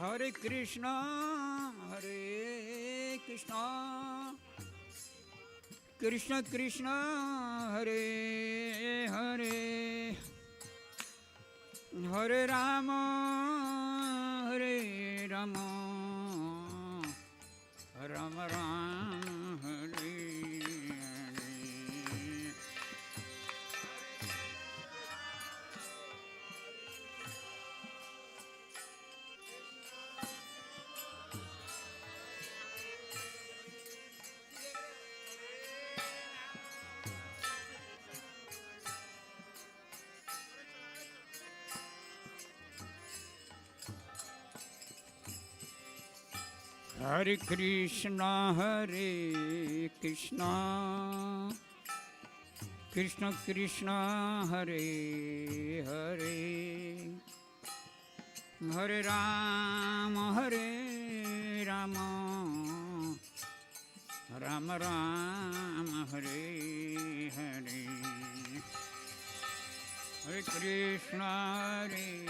Hare Krishna, Hare Krishna, Krishna Krishna, Hare Hare, Hare Rama, Hare Rama, Rama Rama, Hare Hare Krishna, Hare Krishna, Krishna Krishna, Hare Hare, Hare Rama, Hare Rama, Rama Rama, Hare Hare, Hare Krishna, Hare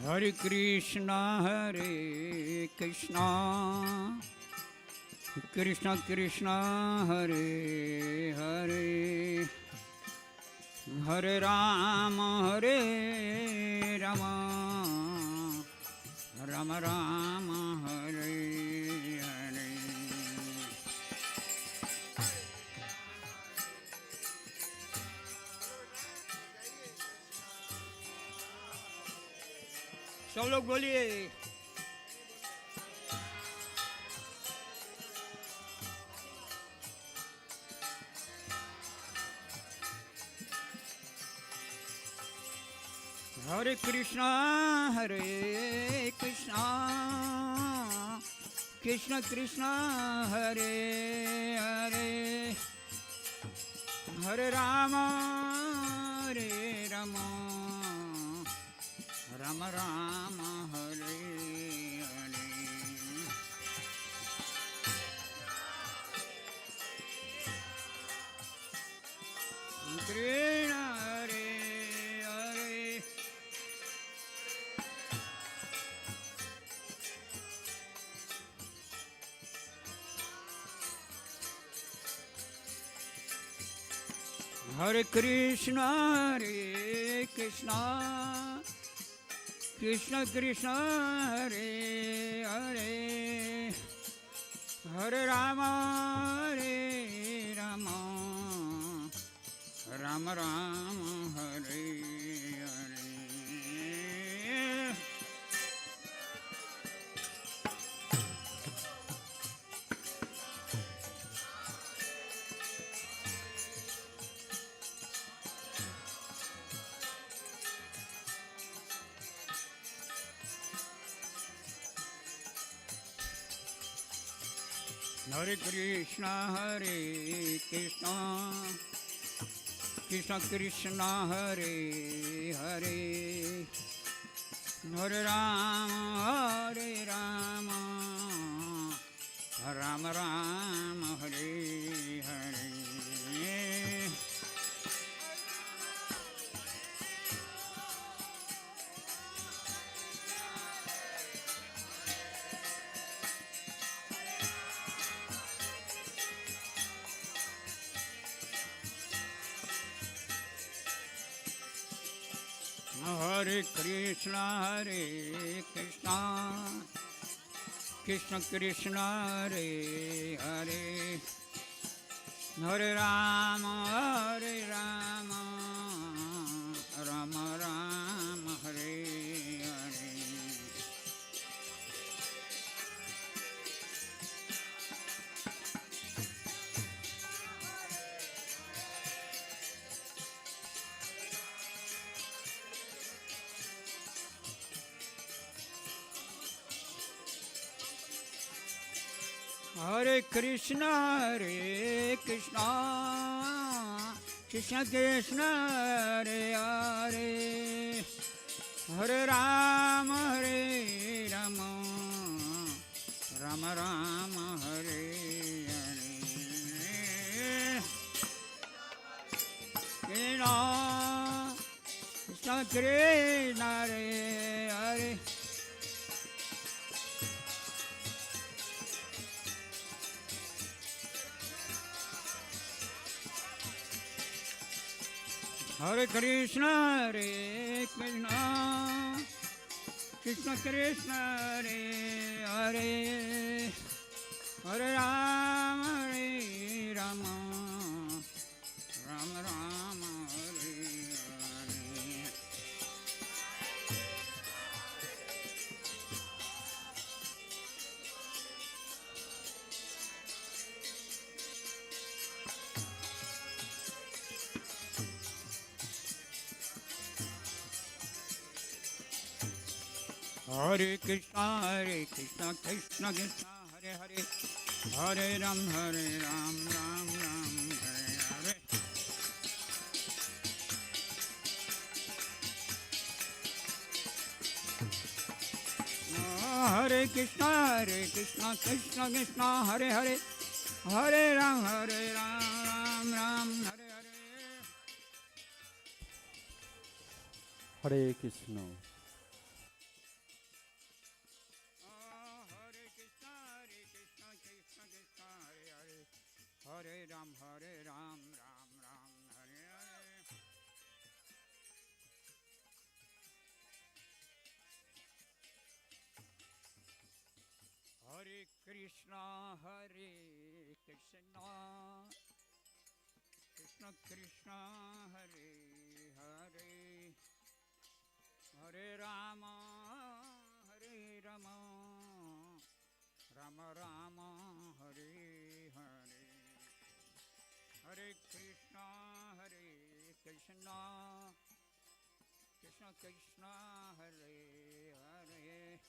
Hare Krishna, Hare Krishna, Krishna Krishna, Hare Hare, Hare Rama, Hare Rama, Rama Rama, Hare Hare. सब लोग बोलिए हरे कृष्णा कृष्ण कृष्ण हरे हरे, हरे राम राम राम हरे हरे. कृष्ण हरे हरे, हरे कृष्ण कृष्ण कृष्ण हरे हरे, हरे राम राम राम हरे हरे. हरे कृष्णा कृष्ण कृष्ण हरे हरे, हरे राम राम राम हरे हरे. हरे कृष्णा कृष्ण कृष्ण हरे हरे, हरे Ram Ram Ram Hare Hare. Hare Krishna, Krishna Krishna Hare Hare Hare Rama Hare Rama Rama Rama Hare Hare Krishna Krishna Krishna Hare Hare Hare Krishna Hare Krishna Krishna Krishna Hare Hare Hare Rama Hare Rama Rama Rama Hare Hare Hare Krishna Krishna Krishna Hare Hare Hare Ram Ram Ram Hare Hare Hare Krishna Krishna Krishna Hare Hare Hare Ram Ram Hare Hare Hare Krishna. Hare Ram Ram Hare Hare Hare Krishna Krishna Krishna Hare Hare Hare Rama Rama Rama Hare Hare Hare Krishna Krishna Krishna Hare Hare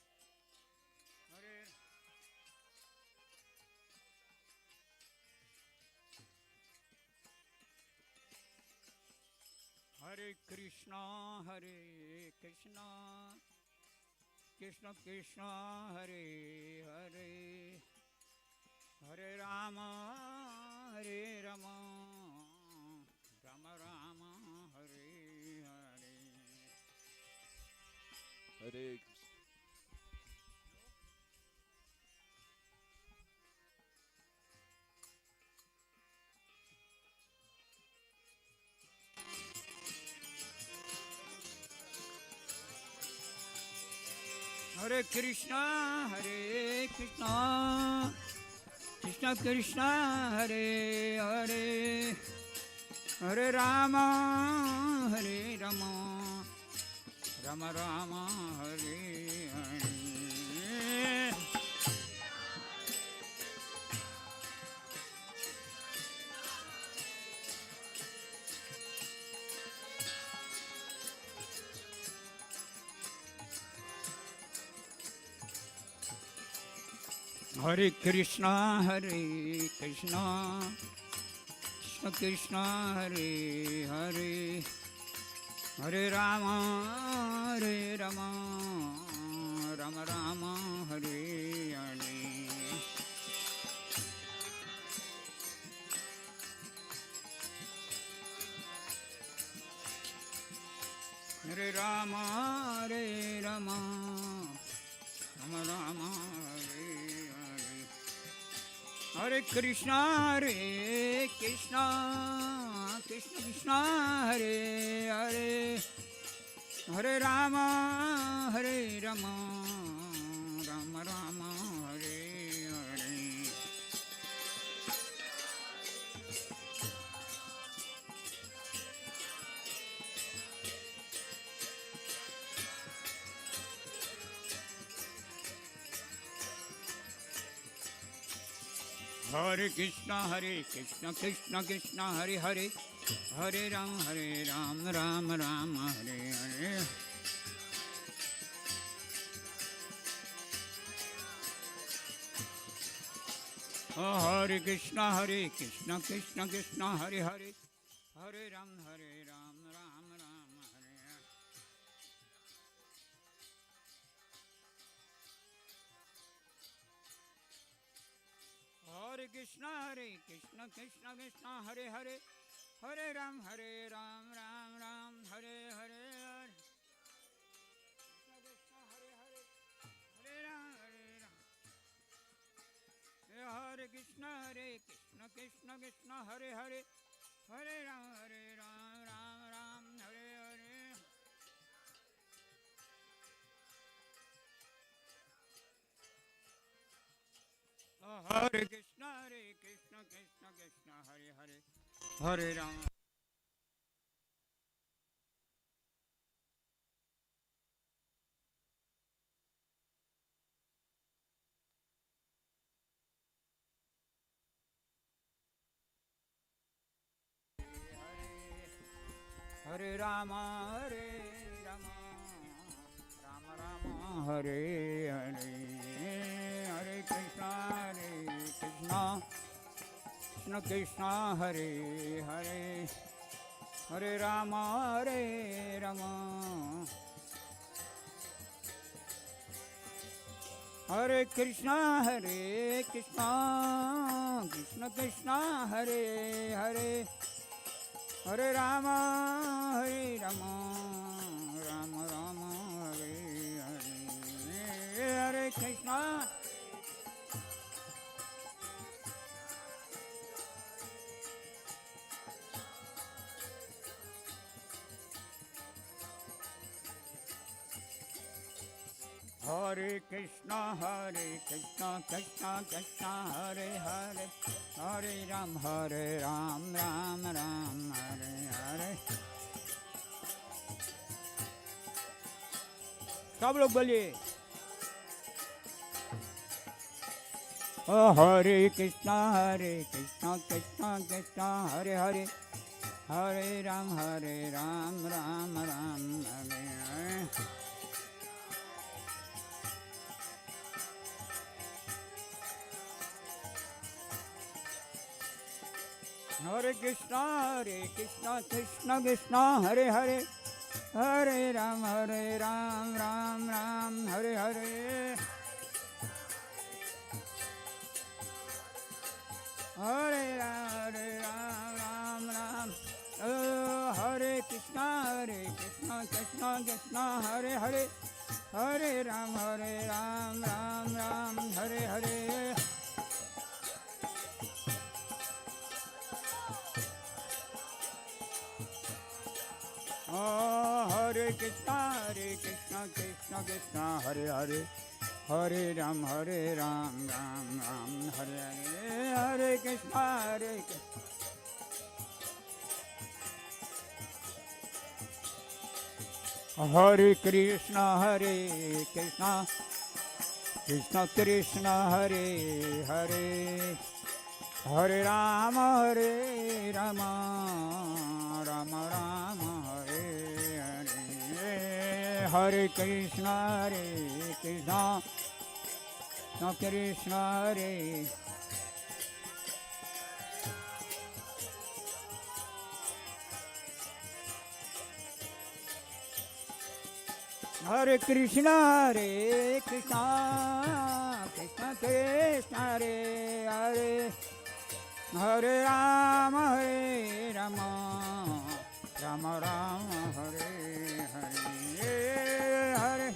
Hare Hare Krishna Krishna Krishna Hare Hare Hare Rama Rama Rama Hare Hare Hare Hare Krishna Krishna Krishna Hare Hare Hare Rama Rama Rama Hare Hare Hare Krishna Krishna Krishna Hare Hare Hare Rama Rama Rama Hare Hare Hare Rama Rama Rama Hare Hare Hare Krishna Krishna Krishna Hare Hare Hare Rama Rama Rama Hare Hare Hare Krishna Krishna Krishna Hare Hare Hare Ram Ram Hare Hare Hare Krishna Krishna Krishna Hare Hare Hare Ram, Ram Ram, Hare Hare. Hare Krishna, Krishna Krishna, Hare Hare. Hare Ram, Ram Ram, Hare Hare. Krishna Krishna, Hare Hare. Hare Ram, Ram. Hare Krishna, Krishna Krishna, Hare Hare. Hare Ram, Ram Ram, Hare Hare. Hare Krishna, Krishna Krishna, Hare Hare. Hare Ram. Hare Rama, Rama Rama, Hare Hare. Hare Krishna, Krishna Krishna, Hare Hare. Hare Rama, Rama. Hare Krishna, Krishna Krishna, Hare Hare. Hare Rama, Rama. Rama Rama, Hare Hare. Hare Krishna. Hare Krishna, Krishna Krishna, Hare Hare. Hare Ram, Ram Ram, Hare Hare. सब लोग बोलिए Hare Krishna, Krishna Krishna, Hare Hare. Hare Ram, Ram Ram, Hare Hare. Hare Krishna, Krishna Krishna, Hare Hare. Hare Ram, Ram Ram, Hare Hare. Hare Ram, Ram. Hare Krishna, Krishna, Hare Hare. Hare Ram, Ram, Hare Hare. Hare Krishna, Krishna, Hare Hare. Hare Ram, Ram, Hare Hare. Hare Krishna, Hare Krishna, Krishna Krishna, Hare Hare. Hare Ram, Rama. Rama Rama, Hare Hare. Hare Krishna, Krishna Krishna, Hare. Hare Krishna, Krishna Krishna, Hare Hare. Hare Rama, Rama. Rama Rama, Hare Hare. Hare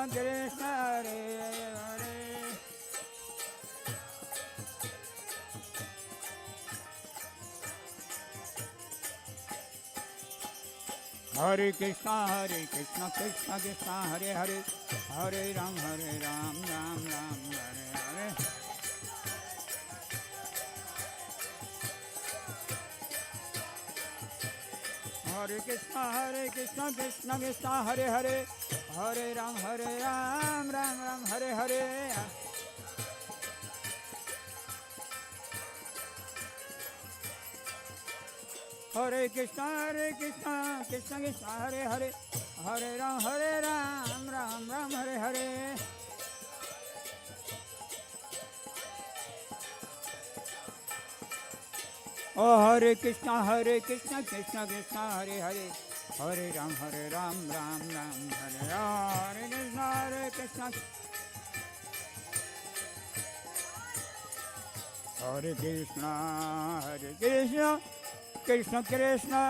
Krishna, Hare Hare. Hare Krishna, Krishna Krishna, Hare Hare. Hare Ram, Ram Ram, Hare Hare. Hare Krishna, Krishna Krishna, Hare Hare. Hare Ram, Ram Hare Hare. Hare Krishna, Krishna Krishna, Hare Hare. Hare Ram, Ram Hare Hare. Oh Hare Krishna Krishna Krishna Hare Hare, Hare Ram Ram Ram Hare Hare, Hare Krishna Hare Krishna Krishna Krishna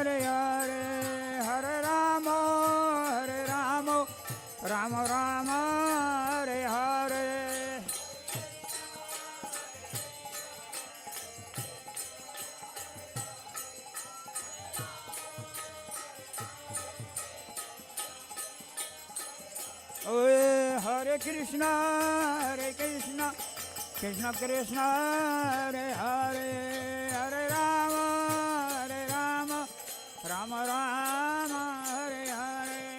Hare Hare, Hare Rama Rama Rama Hare Hare. Hare Krishna Krishna Krishna Hare Hare, Hare Rama Rama Rama Hare Hare.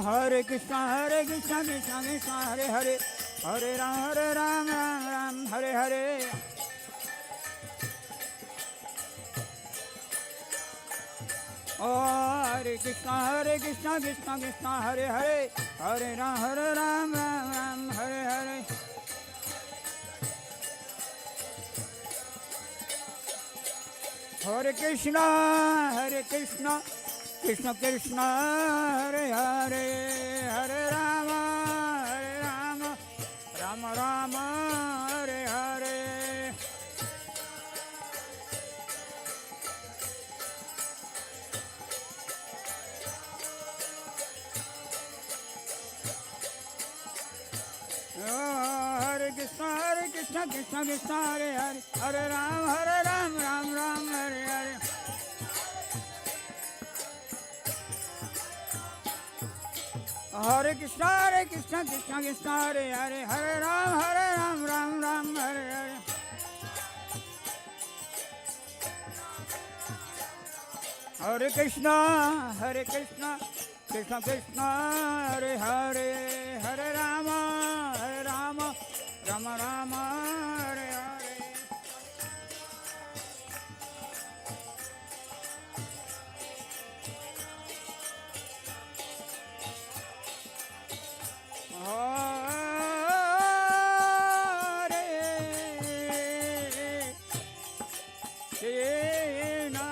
Hare Krishna Krishna Krishna Hare Hare, Hare Ram Ram Ram Hare Hare. Hare Krishna Krishna Krishna Hare Hare, Hare Ram Ram Hare Hare. Hare Krishna Krishna Krishna Hare Hare, Hare Rama Rama Rama Hare Hare. Hare Krishna Krishna Krishna Hare Hare, Hare Ram Ram Hare Hare. Hare Krishna Krishna Krishna Hare Hare, Hare Ram Ram Hare Hare. Hare Krishna Krishna Krishna Hare Hare, Hare Rama Rama Rama Hare Hare. Hare Krishna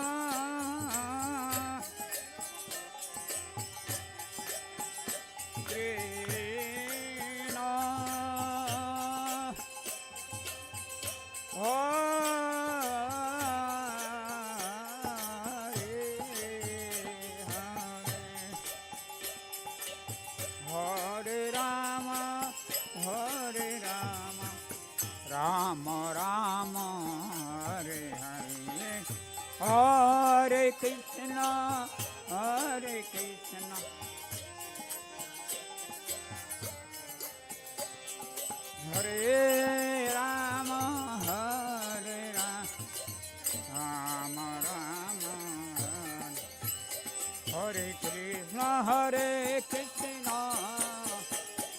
Hare Rama Rama Rama Hare Krishna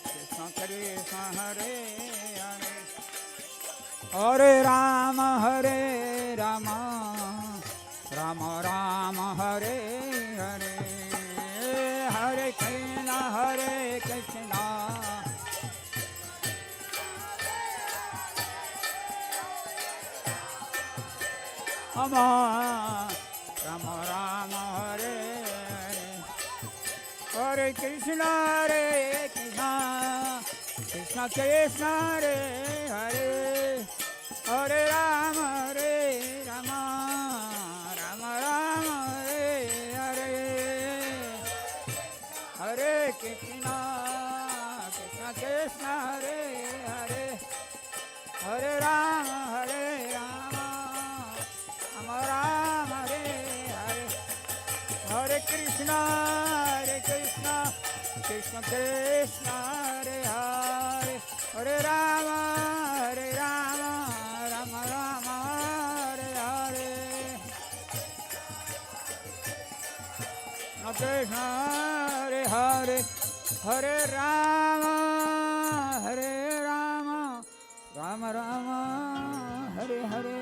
Krishna Krishna Hare Hare, Hare Rama Rama Rama Hare Hare, Hare Krishna Rama Rama Hare Hare, Hare Krishna Krishna Krishna Hare Hare, Hare Rama Rama Rama Hare Hare, Hare Krishna Krishna Hare Hare, Hare Rama Rama Rama Hare Hare, Hare Krishna Krishna Krishna Hare Hare, Hare Rama Rama Rama Hare Hare, Krishna Hare Hare, Hare Rama Rama Rama Hare Hare.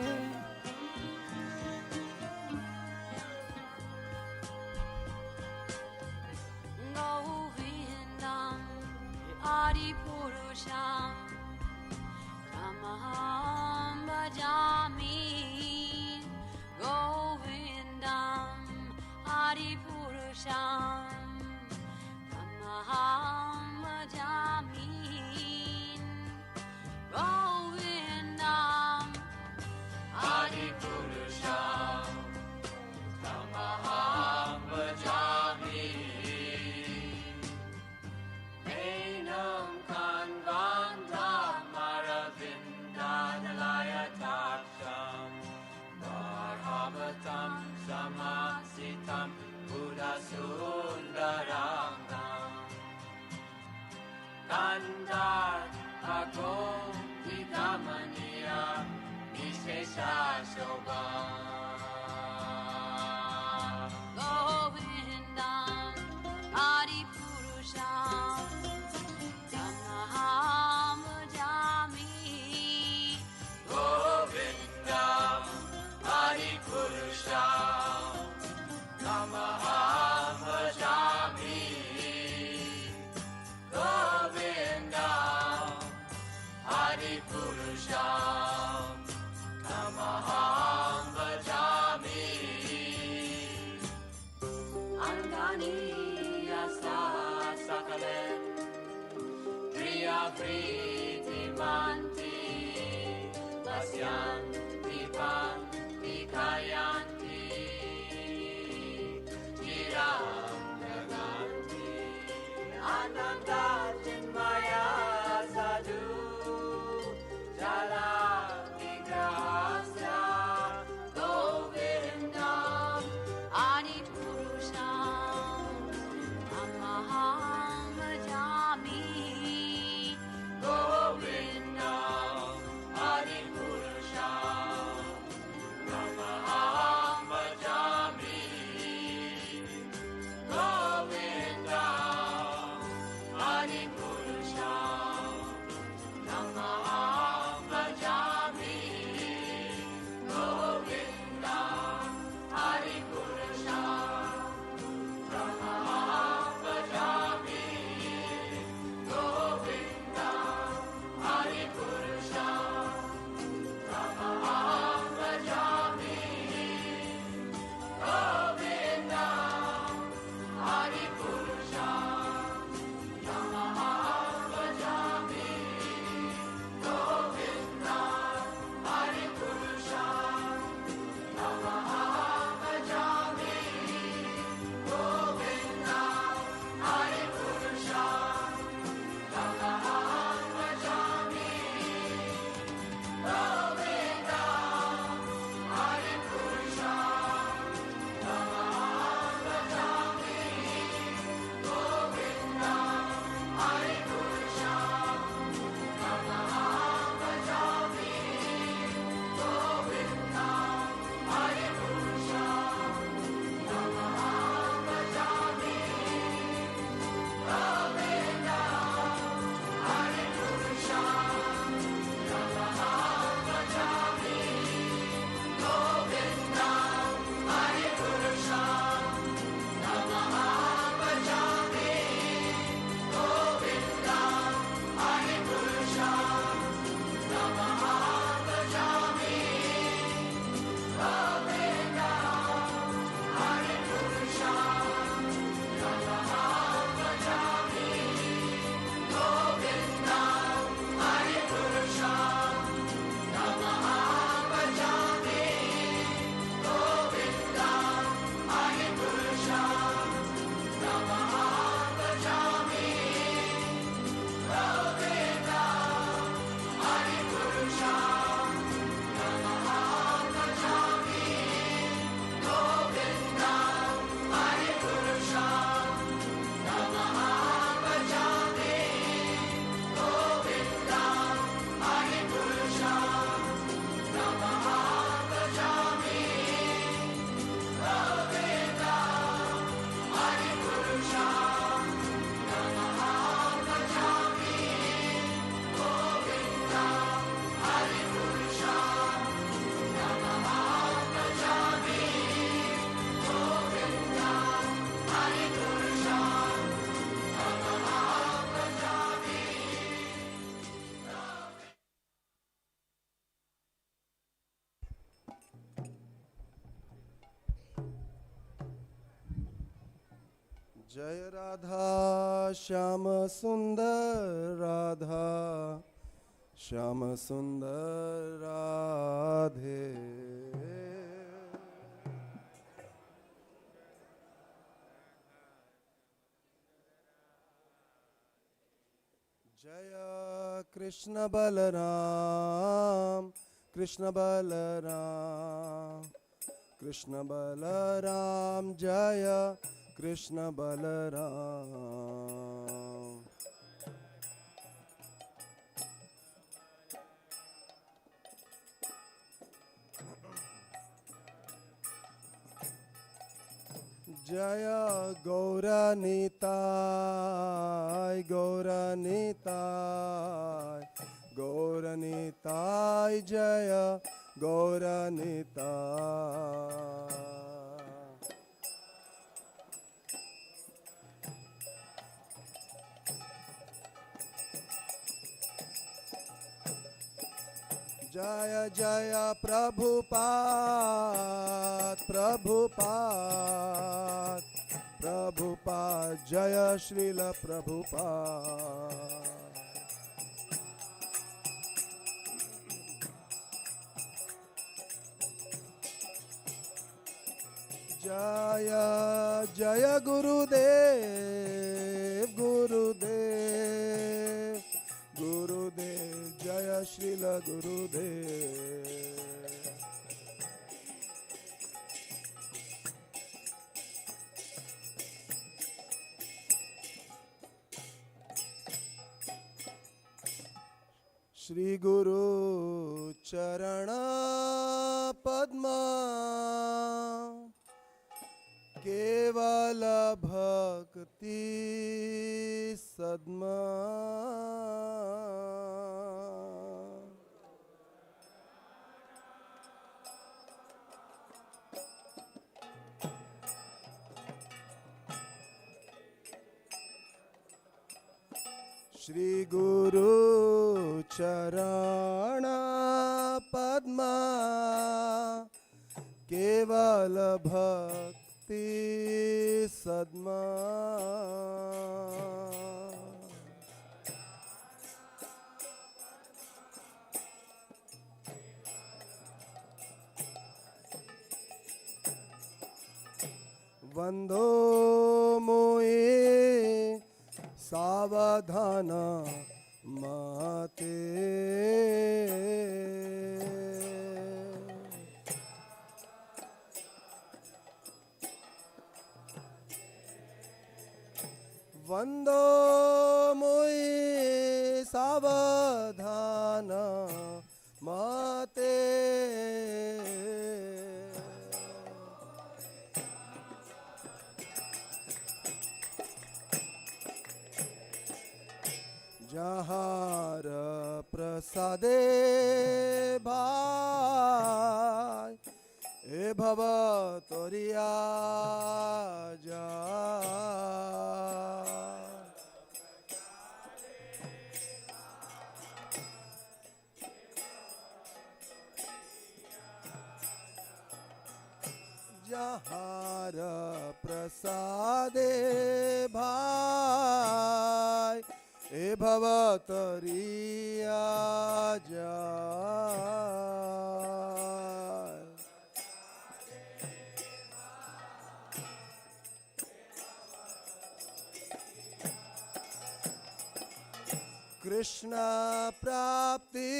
Govinda, Hari Purusha. जय राधा श्याम सुंदर राधा श्याम सुंदर राधे। जय कृष्ण बलराम कृष्ण बलराम कृष्ण बलराम जय कृष्ण बलराम। जय गौरनीताय गौरनीताय गौरनीताय जय गौरनीताय। जय जय प्रभुपाद प्रभुपाद प्रभुपाद जय श्रील प्रभुपाद। जय जय गुरुदेव गुरुदेव गुरुदेव जय श्रील गुरुदेव। श्री गुरु चरण पद्मा केवल भक्ति सद्मा। श्री गुरु चरण पद्मा केवल भक्ति सद्मा। वंदो मोए सावधान माते। वंदो मोए सावधान माते। जहार प्रसादे भाई ए भव तोरिया जा। जहार प्रसादे भाई ए भव तोरिया जा। कृष्ण प्राप्ति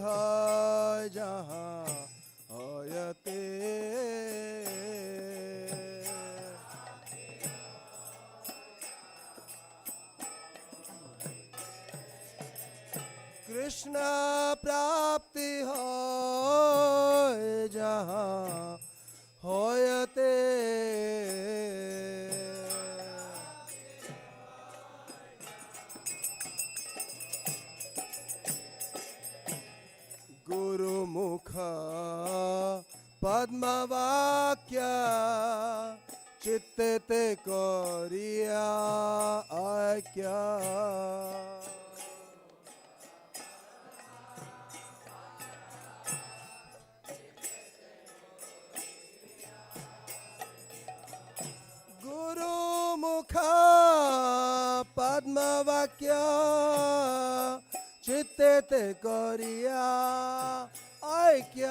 है जहाँ होयते। कृष्ण प्राप्ति हो जहाँ होयते। गुरुमुख पद्म वाक्य चित्ते ते करिया आज्ञा। वाक्य चित्ते ते करिया ऐक्य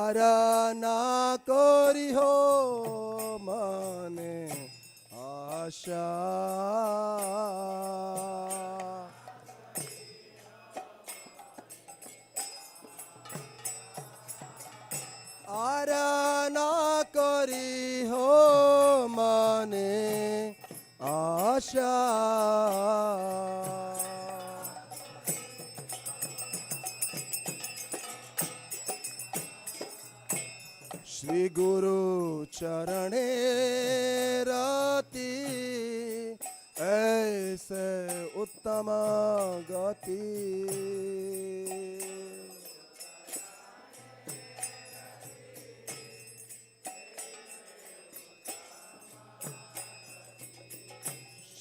आराना करी हो मने आशा आराना करी हो मने आशा श्री गुरु चरणे रति ऐसे उत्तम गति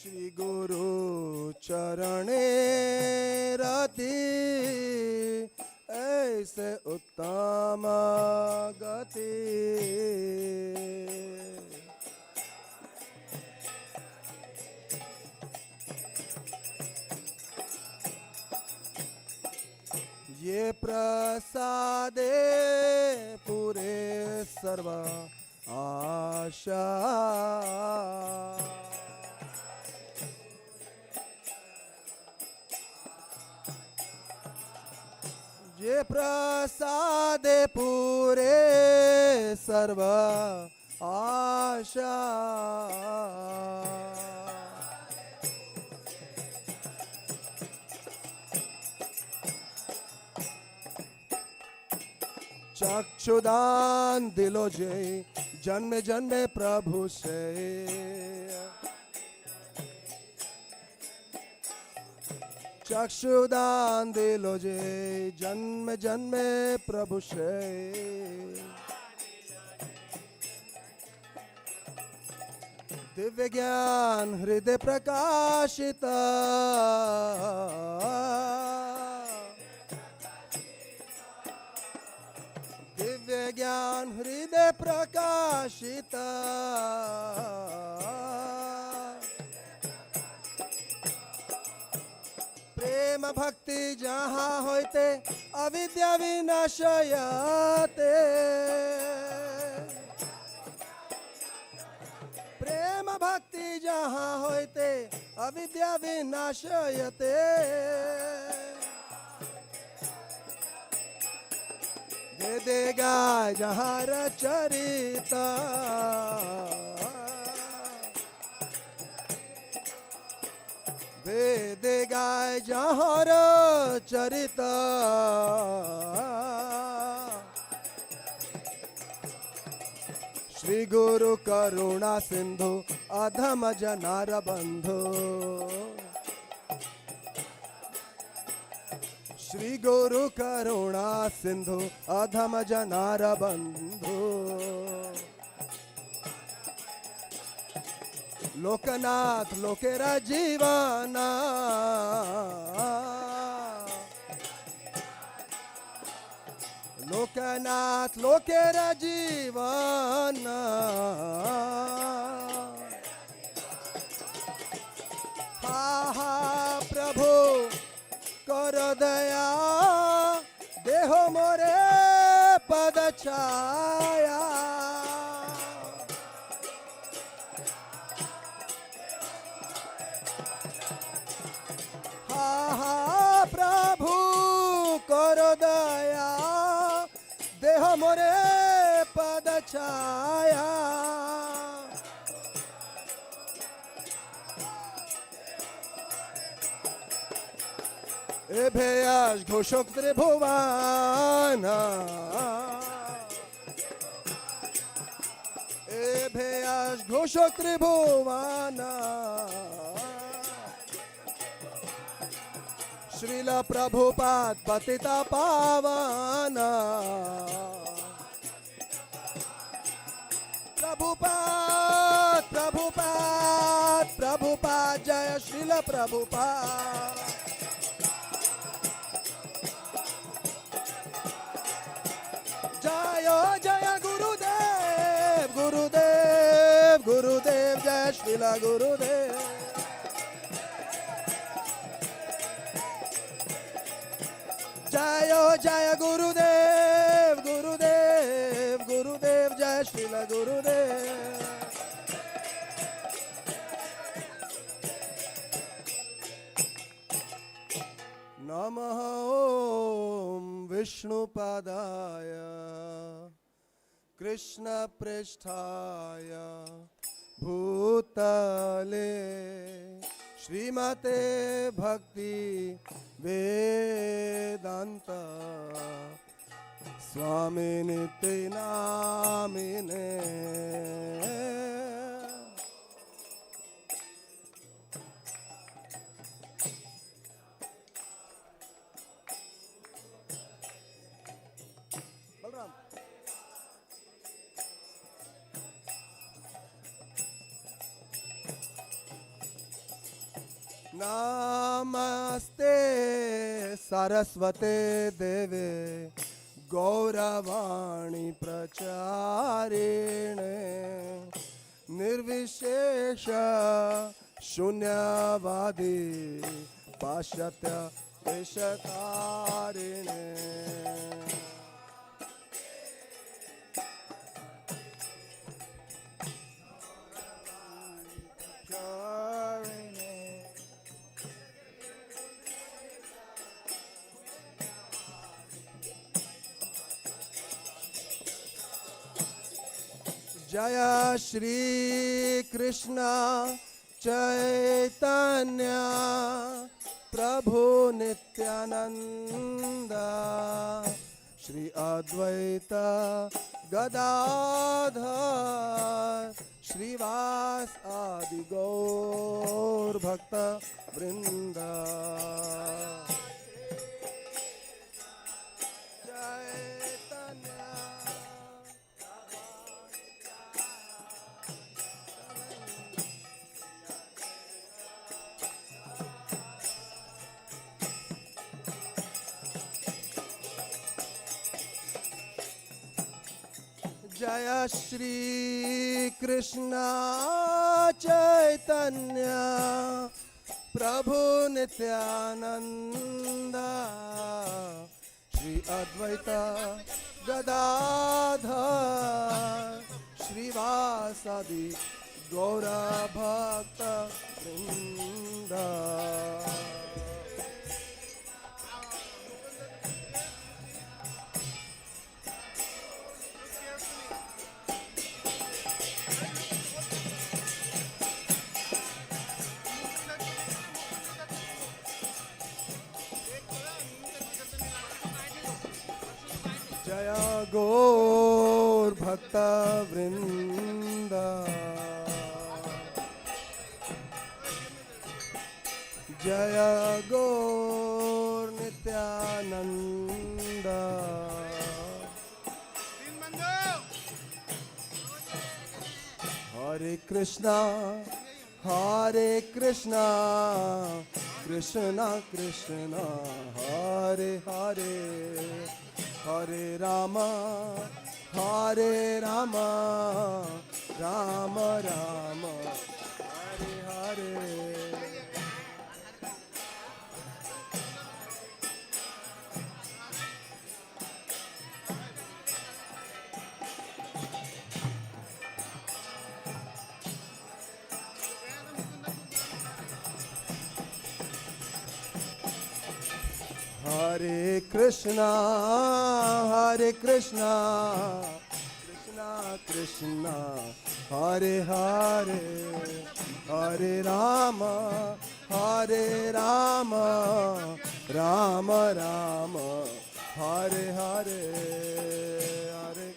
श्री गुरु चरणे रति ऐसे उत्तम गति ये प्रसादे पूरे सर्व आशा ये प्रसादे पूरे सर्व आशा चक्षुदान दिलो जय जन्मे जन्मे प्रभु से चक्षुदान दिलो जे जन्म जन्मे प्रभु से दिव्य ज्ञान हृदय प्रकाशित दिव्य ज्ञान हृदय प्रकाशित प्रेम भक्ति जहाँ होते अविद्या विनाशयते प्रेम भक्ति जहाँ होते अविद्या विनाशयते दे देगा जहाँ रचरिता वेद गाय जहर चरित श्री गुरु करुणा सिंधु अधम जनार बंधु श्री गुरु करुणा सिंधु अधम जनार बंधु लोकनाथ लोकेरा जीवाना लोकनाथ लोकेरा जीवाना हा हा प्रभु कर दया देहो मोरे पद छाया प्रभु कर दया देह मोरे पद छाया ए भयास घोषक त्रिभुवन ए भयास घोषक त्रिभुवन श्रील प्रभुपाद पतिता पावन प्रभुपाद प्रभुपाद प्रभुपाद जय Srila Prabhupada Srila Gurudev. Jayo Jaya Gurudev, Gurudev, Gurudev, Jaya Srila Gurudev. Namaha Om Vishnupadaya Krishna Prishthaya Bhutale Srimate Bhakti Vedanta Swami Nitya Namine. Namaste Saraswate Deve Gauravani Pracharine Nirvishesha Shunyavadi Pashatya Veshatarine. Jaya Shri Krishna Chaitanya Prabhu Nityananda Shri Advaita Gadadhar Shri Vas Adi Gaur Bhakta Vrinda. Jaya Shri Krishna Chaitanya Prabhu Nityananda Shri Advaita Gadadhar Shri Vasadi Gaura Bhakta Vrinda. Jaya Gaur Bhakta Vrinda. Jaya Gaur Nityananda. Hare Krishna, Hare Krishna, Krishna Krishna, Hare Hare, Hare Rama, Hare Rama, Rama Rama, Hare Hare. Hare Krishna, Hare Krishna, Krishna Krishna, Hare Hare, Hare Rama, Hare Rama, Rama Rama, Hare Hare, Hare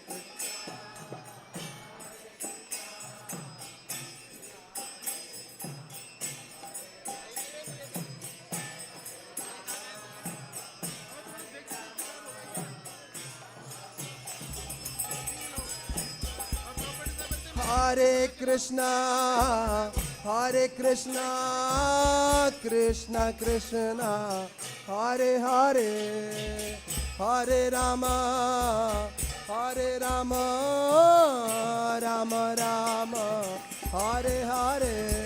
Hare Krishna, Hare Krishna, Krishna Krishna, Hare Hare, Hare Rama, Hare Rama, Rama Rama, Hare Hare.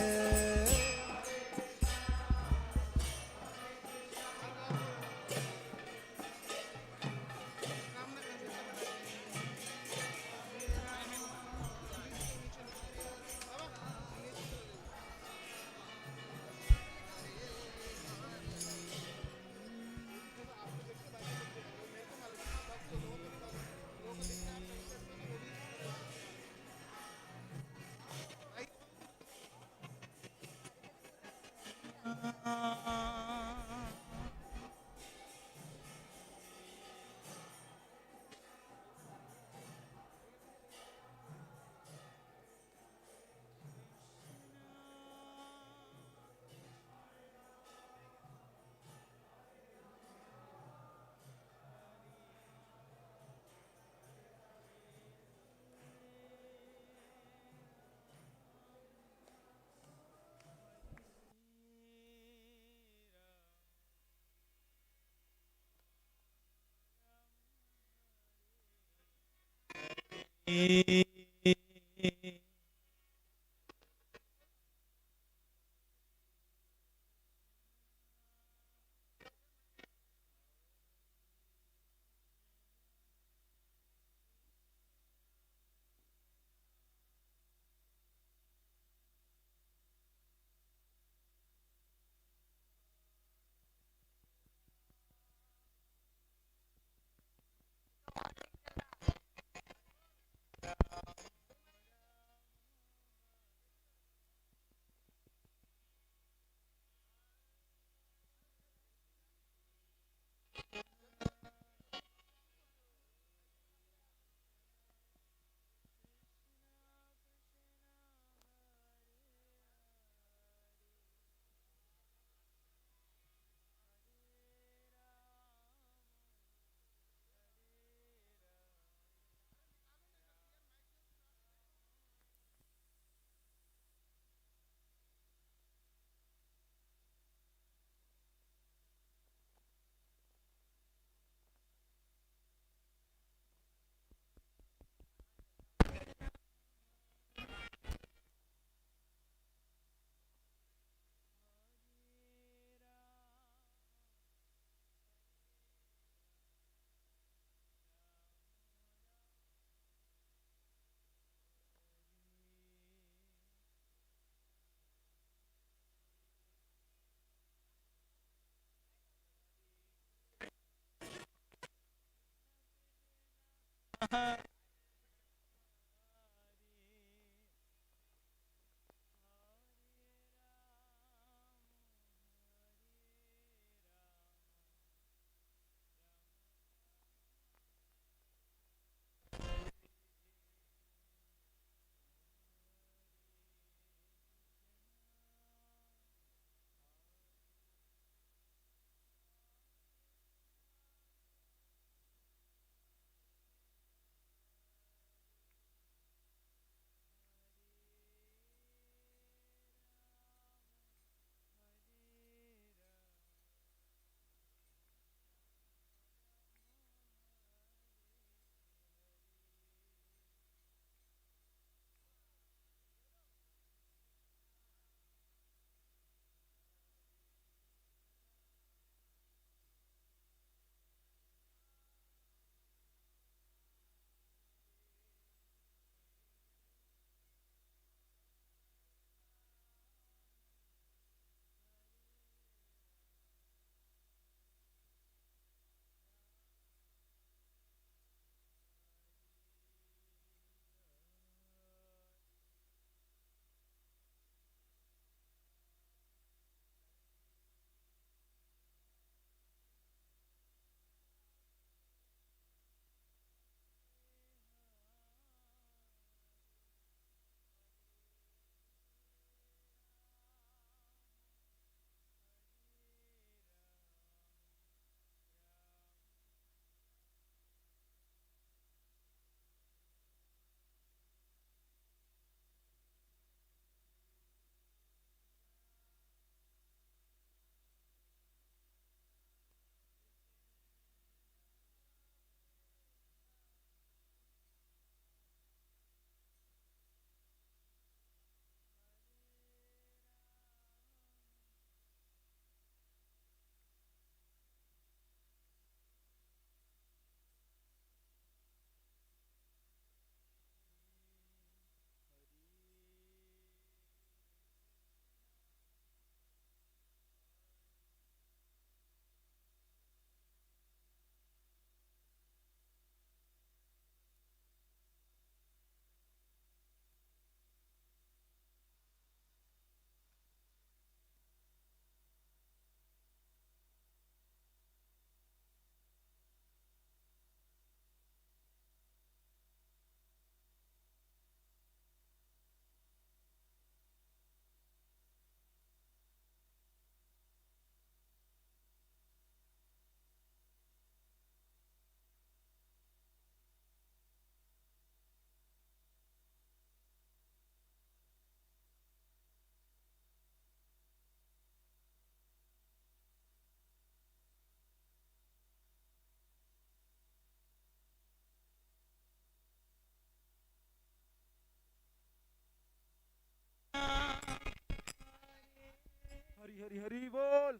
Hari Hari बोल।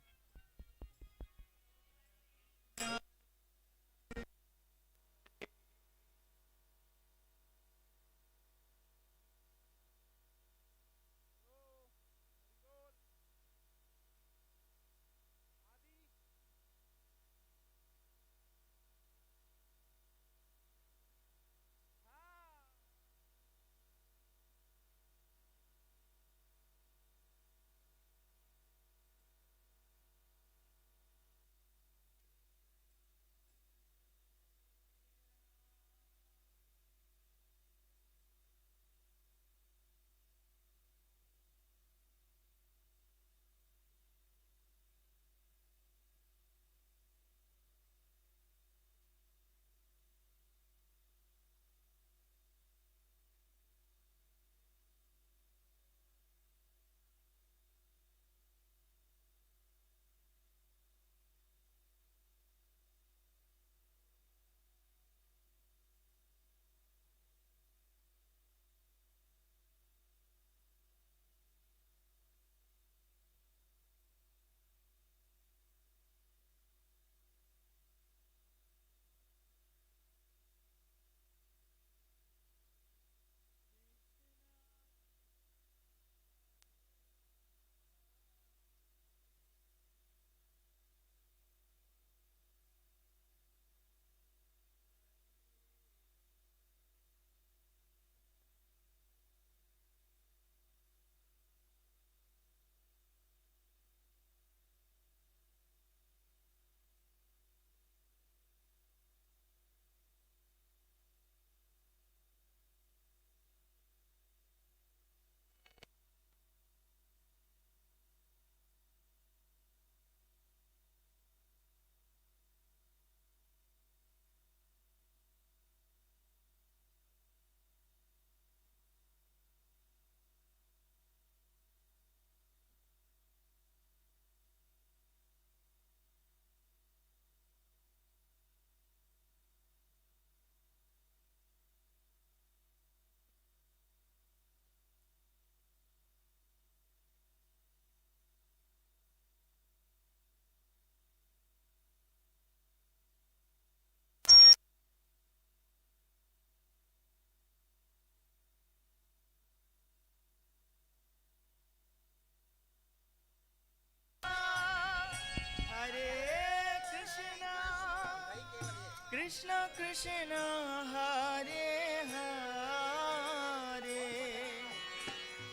Krishna Krishna Hare Hare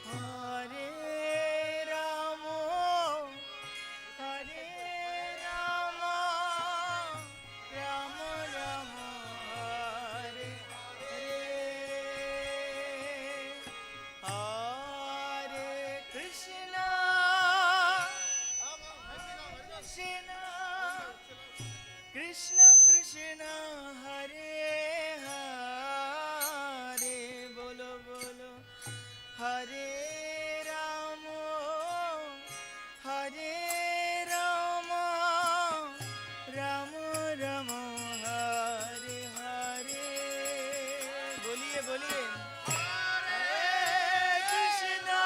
Hare Rama Hare Rama Rama Rama Hare Hare Hare Krishna Krishna Krishna Krishna Hare Hare Bolo Bolo Hare Rama Hare Rama Rama Rama Hare Hare Boliye Boliye Hare Krishna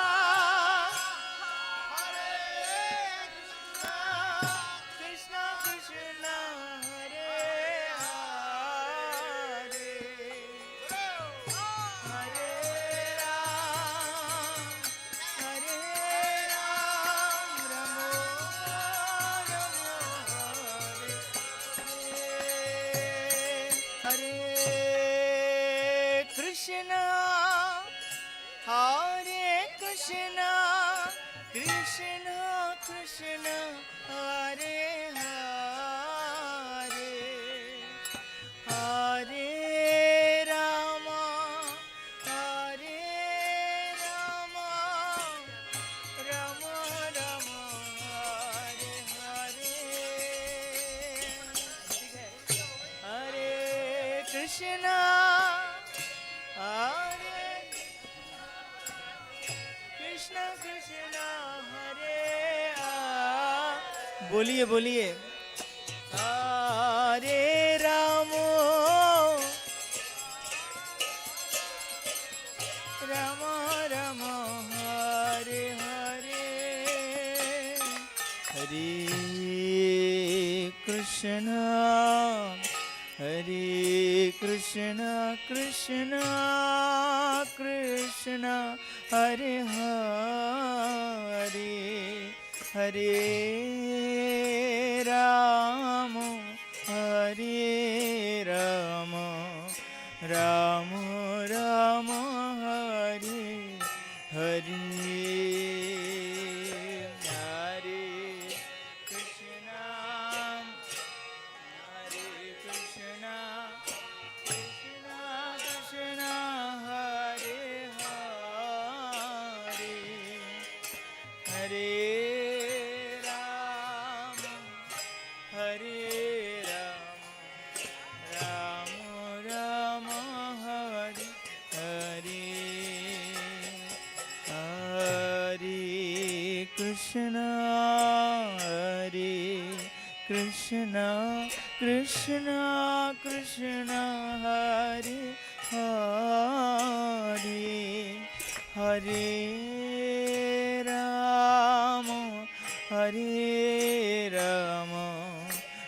Krishna Krishna Hare Hare Hare Ram Ramo Ramo Hare Hare Krishna Hare Krishna Krishna Krishna Hare Hare Hare Rama Hare Rama Rama Rama Hare Hare Hare Krishna Hare Krishna Krishna Hare बोलिए बोलिए हरे Ram Ram Ram Hare Hare Hare Krishna, Hare Krishna, Krishna Krishna, Hare Hare, Hare Rama, Hare Rama, Rama Rama, Hare Hare. Krishna, Krishna Krishna, Hare Hare, Hare Rama, Hare Rama,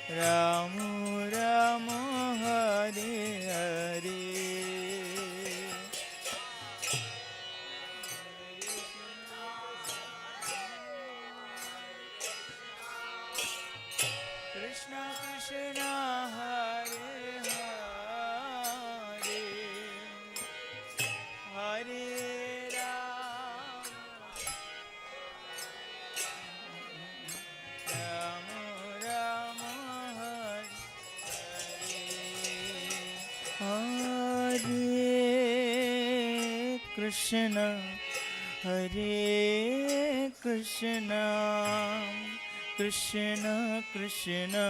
Rama Rama, Hare Hare. Krishna Krishna, Hare Hare, Hare Rama, Rama Rama, Hare Hare. Krishna, Hare Krishna, Krishna Krishna,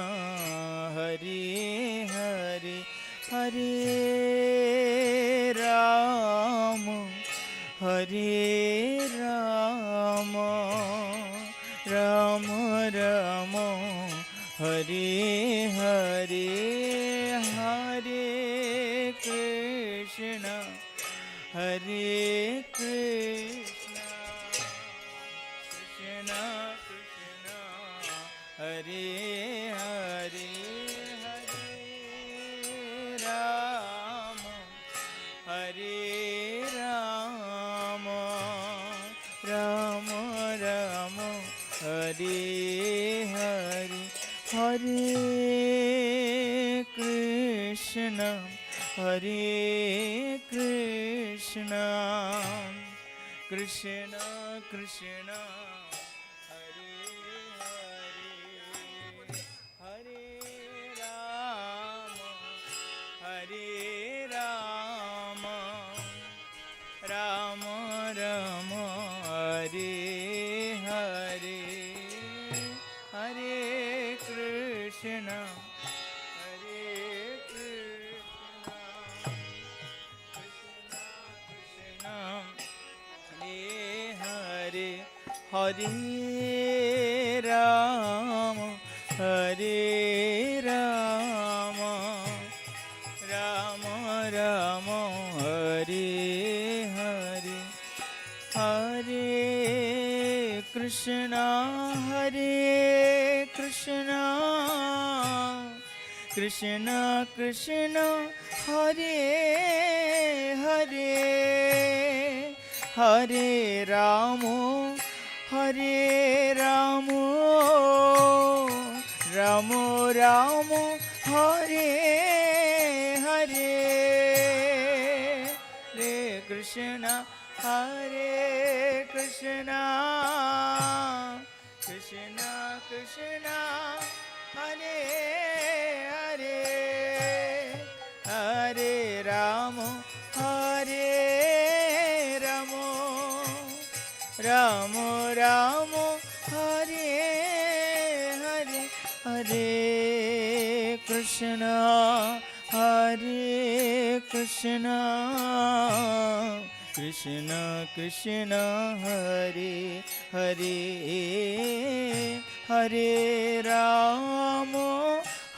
Hare Hare, Hare Rama, Hare Rama, Rama Rama, Hare Hare, Hare Krishna, Hare Krishna, Krishna Krishna, Hare Hare, Hare Rama, Hare Rama, Rama Rama, Hare Hare, Hare Krishna, Hare Krishna, Krishna Krishna, Hare Hare, Hare Rama, Hare Rama, Rama Rama, Hare Hare, Hare Krishna, Hare Krishna, Krishna Krishna, Hare Hare, Hare Rama, Hare Rama, Rama Rama, Hare Hare, Hare Krishna, Hare Krishna, Krishna Krishna, Hare Hare, Hare Rama, Hare Rama, Rama Rama, Hare Hare, Hare Krishna, Hare Krishna, Krishna Krishna, Hare Hare, Hare Rama, Hare Rama, Rama Rama, Hare Hare, Hare Krishna, Hare Krishna, Krishna Krishna, Hare Hare, Hare Rama,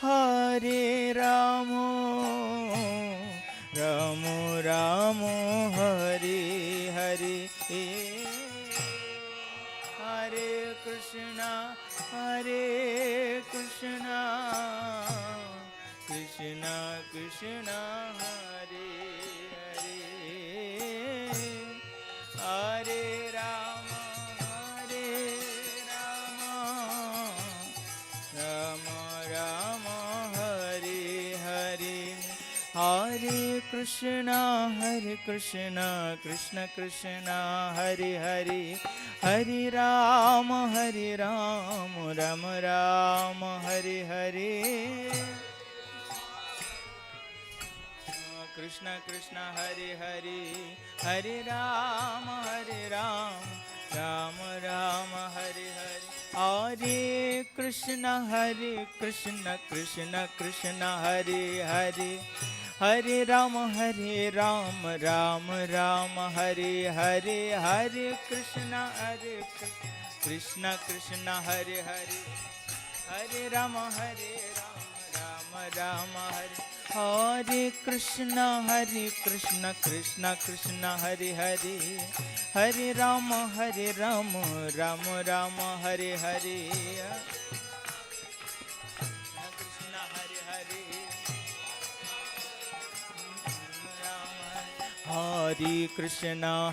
Hare Rama, Rama Rama, Hare Hare, Hare Krishna, Hare Krishna, Krishna Krishna, Hare Hare, Hare Rama, Hare Rama, Rama Rama, Hare Hare, Hare Krishna, Krishna Krishna, Hare Hare, Hare Rama, Rama Rama, Hare Hare, Krishna Krishna, Hare Hare, Hare Rama, Rama Rama, Hare Hare, Hare Krishna, Krishna Krishna, Hare Hare, Hare Rama, Rama Rama, Hare Hare, Hare Krishna, Krishna Krishna, Hare Hare, Hare Rama, Rama Rama, Hare Krishna, Krishna Krishna, Hare Hare, Hare Rama, Rama Rama, Hare Hare, Krishna, Hare Hare,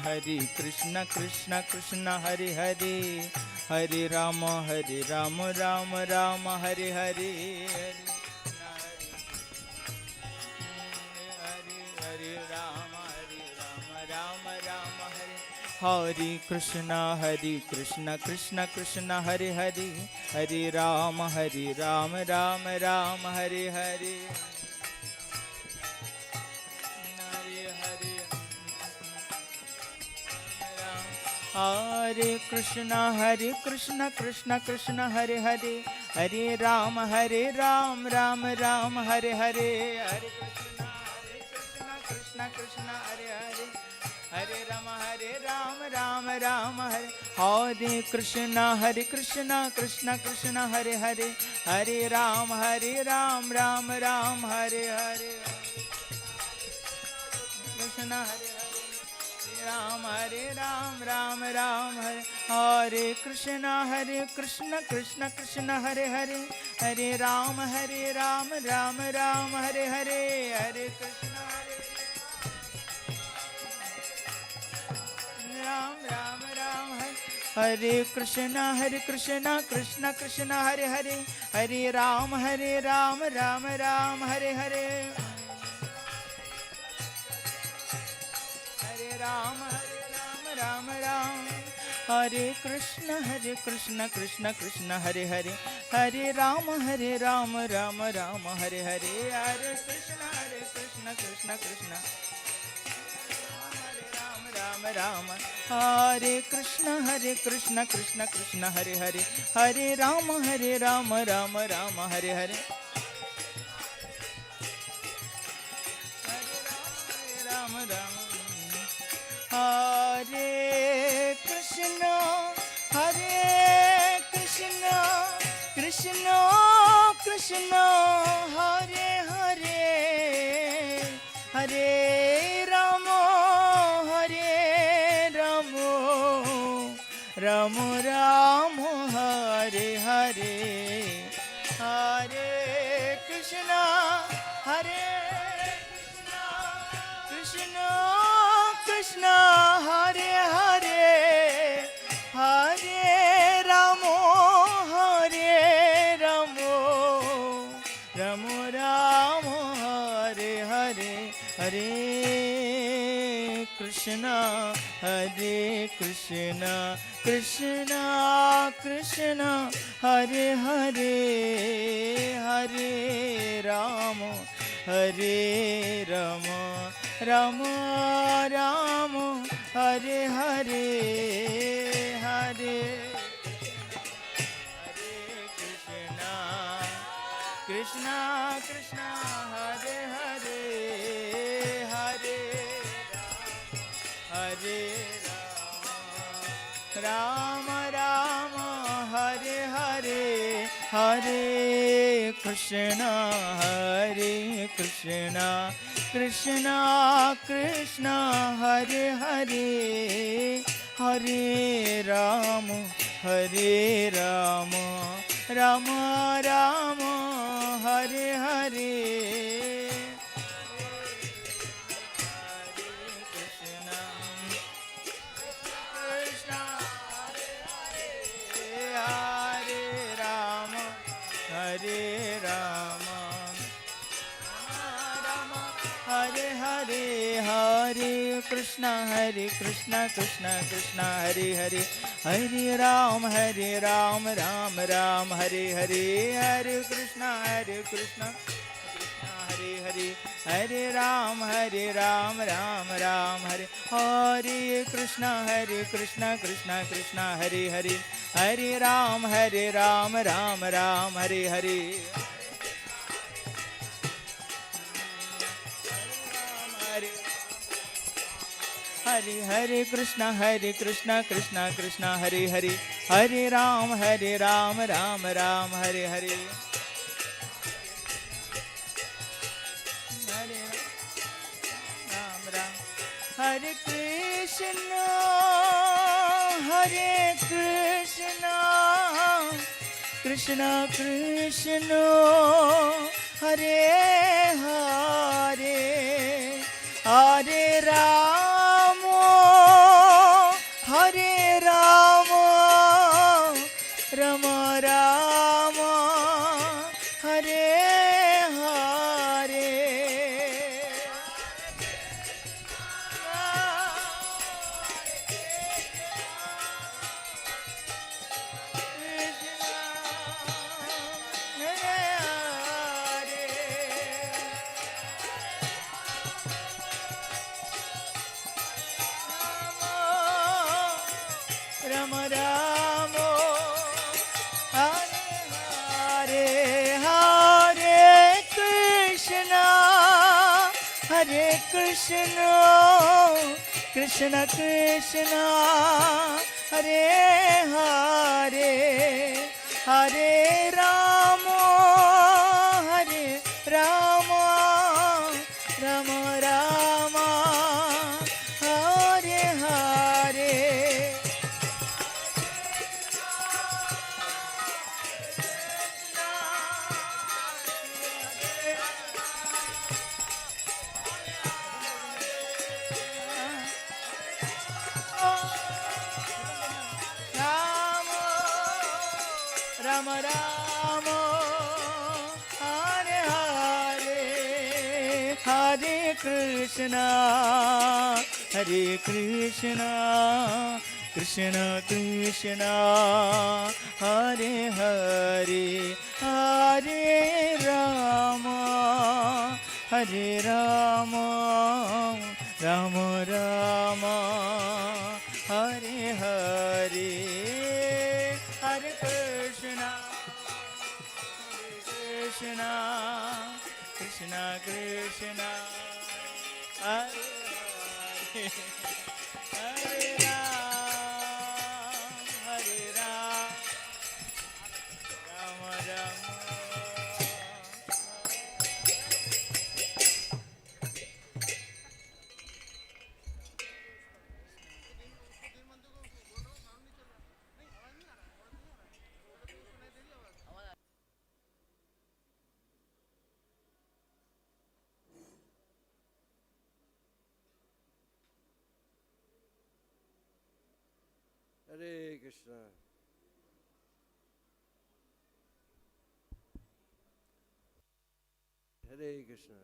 Hare Krishna, Krishna Krishna, Hare Hare, Hare Rama, Rama Rama, Hare Hare, Hare Rama, Rama Rama, Hare Krishna, Krishna Krishna, Hare Hare, Hare Rama, Rama Rama, Hare Hare, Hare Krishna, Krishna Krishna, Hare Hare, Hare Rama, Rama Rama, Hare Hare, Hare Krishna, Krishna Hare Hare, Hare Rama, Rama Rama, Hare Krishna, Krishna Krishna, Hare Hare, Hare Rama, Rama Rama, Hare Hare, Krishna Hare Ram, Ram Rama, Hare Krishna, Krishna Krishna, Hare Hare, Hare Rama, Rama Rama, Hare Hare, Hare Krishna, Ram Ram, Hare Krishna, Krishna Krishna, Hare Hare, Hare Rama, Rama Rama, Hare Hare, Ram, Rama Rama, Hare Krishna, Krishna Krishna, Hare Hare, Hare Rama, Rama Rama, Hare Hare, Hare Krishna, Krishna Krishna, Rama Rama, Hare Krishna, Krishna Hare Hare, Hare Rama, Rama Rama, Hare Hare, Rama Rama, Hare Krishna, Krishna Krishna, Hare Hare, Hare Rama, Rama Rama, Hare Hare, Hare Krishna, Krishna Krishna, Hare Hare, Hare Rama, Rama Rama, Hare Hare, Hare Krishna, Krishna Krishna, Hare Hare, Hare Rama, Rama Rama, Hare Hare, Hare Krishna, Krishna Hare Hare, Hare Rama, Rama Hare Hare, Hare Krishna, Krishna Krishna, Hare Hare, Hare Rama, Rama Rama Hare Hare Krishna Krishna Hare Rama Hare Rama Rama Hare Hare Hare Krishna Krishna Krishna Hare Hare Hare Ram Ram Ram Hare Hare Hare Krishna Krishna Hare Hare Hare Ram Ram Ram Hare Hare Krishna Krishna Krishna Hare Hare Hare Ram Ram Ram Hare Hare Hare Hare Krishna Krishna Krishna Hare Hare Hare Ram Ram Ram Hare Hare Hare Ram Ram Hare Krishna Krishna Krishna Hare Hare Hare Rama Hare Rama Rama Rama Hare Hare Rama Rama Hare Hare Hare Krishna Krishna Krishna Hare Hare Hare Rama Rama Rama Rama Hare Hare Rama Rama Hare Hare Hare Krishna Krishna Krishna Hare Hare Hare Rama Rama Rama Hare Hare Hare Krishna Krishna Krishna Hare Hare Hare Ram Rama Rama Hare Krishna. Hare Krishna.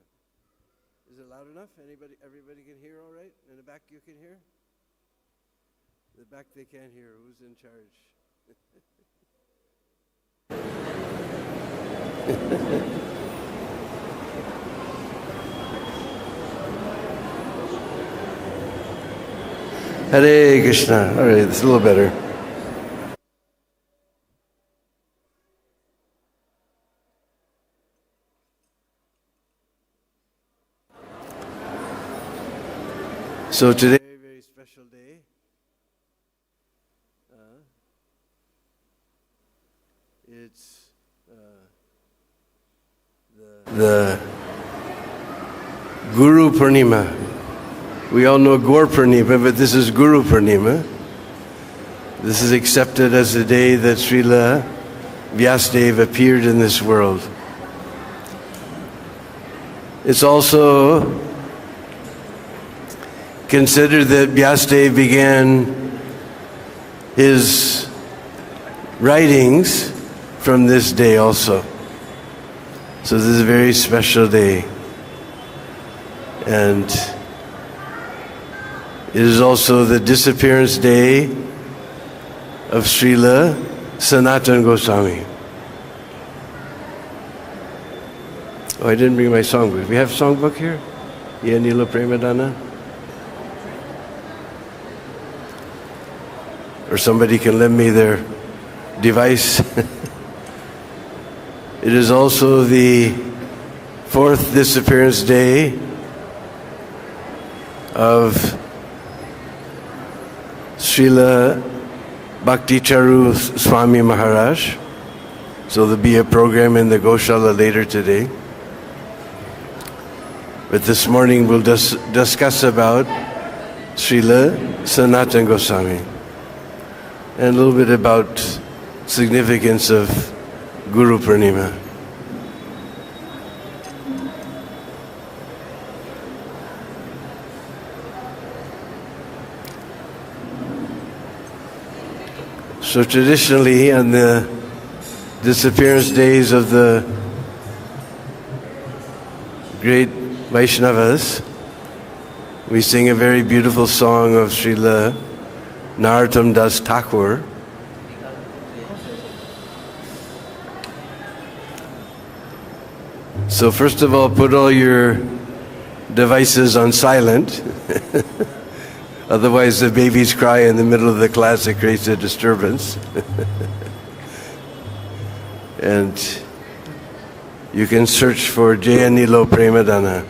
Is it loud enough? Everybody can hear all right? In the back you can hear? In the back they can't hear. Who's in charge? Hare Krishna. All right, it's a little better. So today, a very special day. It's the Guru Purnima. We all know Gaur Purnima, but this is Guru Purnima. This is accepted as the day that Srila Vyasadeva appeared in this world. It's also considered that Vyasadeva began his writings from this day also. So this is a very special day. And it is also the disappearance day of Srila Sanatan Goswami. Oh, I didn't bring my songbook. We have songbook here? Yeah, Nila Premadana? Or somebody can lend me their device. It is also the 4th disappearance day of Srila Bhakti Charu Swami Maharaj. So there'll be a program in the Goshala later today. But this morning we'll discuss about Srila Sanatan Goswami and a little bit about significance of Guru Purnima. So traditionally on the disappearance days of the great Vaishnavas, we sing a very beautiful song of Srila Narottam Das Thakur. So first of all, put all your devices on silent. Otherwise the babies cry in the middle of the class, it creates a disturbance. And you can search for Jayanilo Premadana.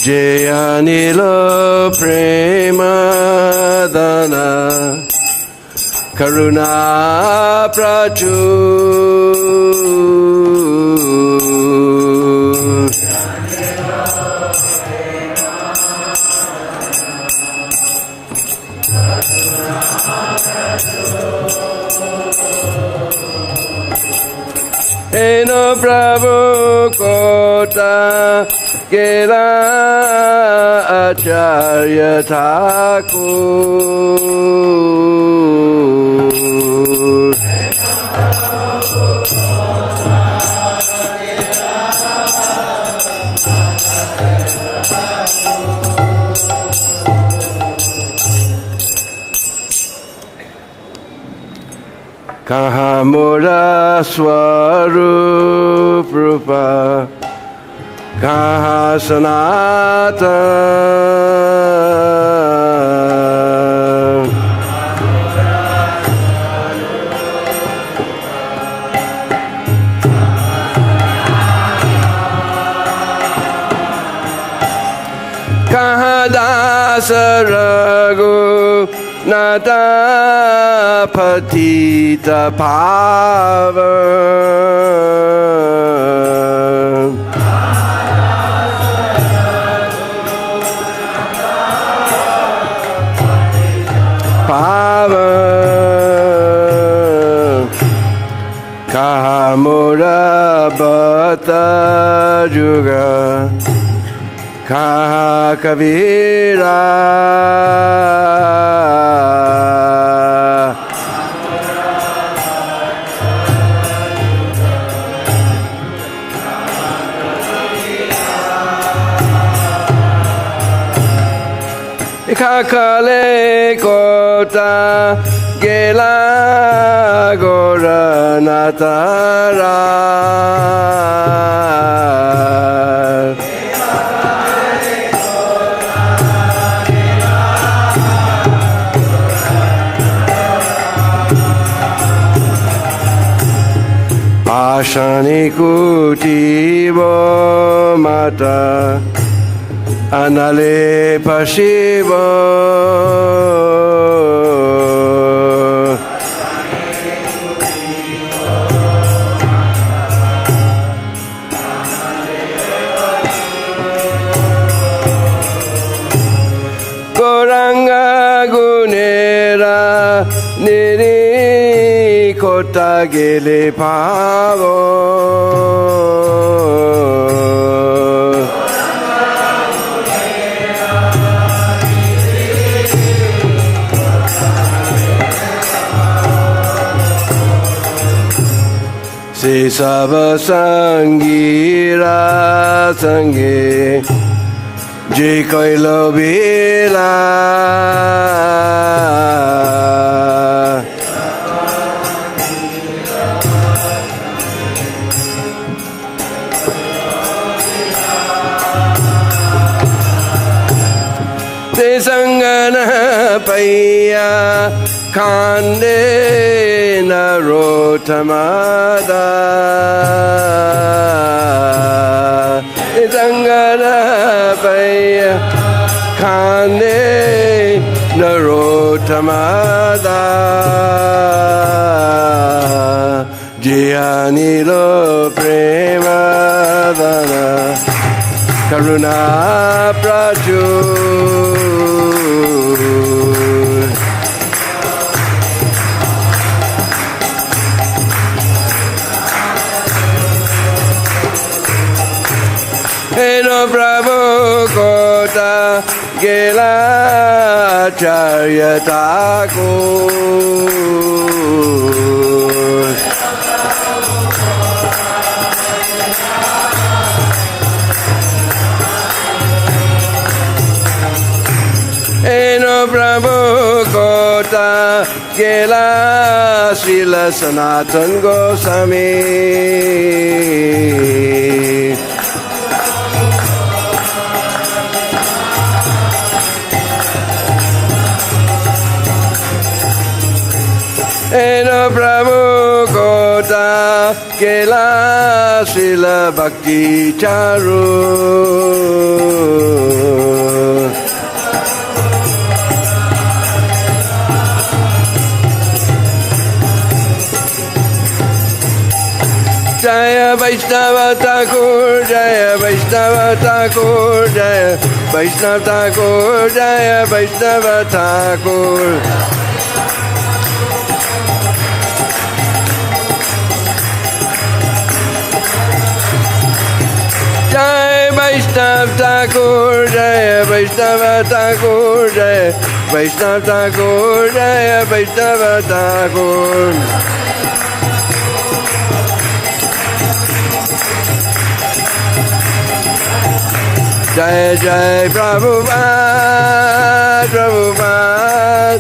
Jayanilo Premadana Karuna Prachur Eno Prabhu Kota Gela Acharya Thakur Kahamura Swarup Rupa Kaha Sanatan Kaha Dasa Raghu Nata Patita Pavan Pavan Kahamura Bhata Juga Kaha Kavira Kakale Kota Gela Gora Natara Ashani Kutibo Mata Anale Pashiva kota gele pavo se sava sangira sange je koilo bila te sangana paya khande narotamada te sangana paya khande narotamada jiyanilo premadana karuna prajur Eno Prabhu Kota Gela Charya Thakur Eno Prabhu Kota Gela Srila Sanatan Goswami Eno Prabhu Kota Kela Srila Bhakti Charu Jaya Vaishnava Thakur Jaya Vaishnava Thakur Jaya Vaishnava Thakur Jaya Vaishnava Thakur Jai Vaishnava Thakur Jaya Vaishnava Thakur Jaya Vaishnava Thakur Jaya Vaishnava Thakur Jai Jai Prabhupada Prabhupada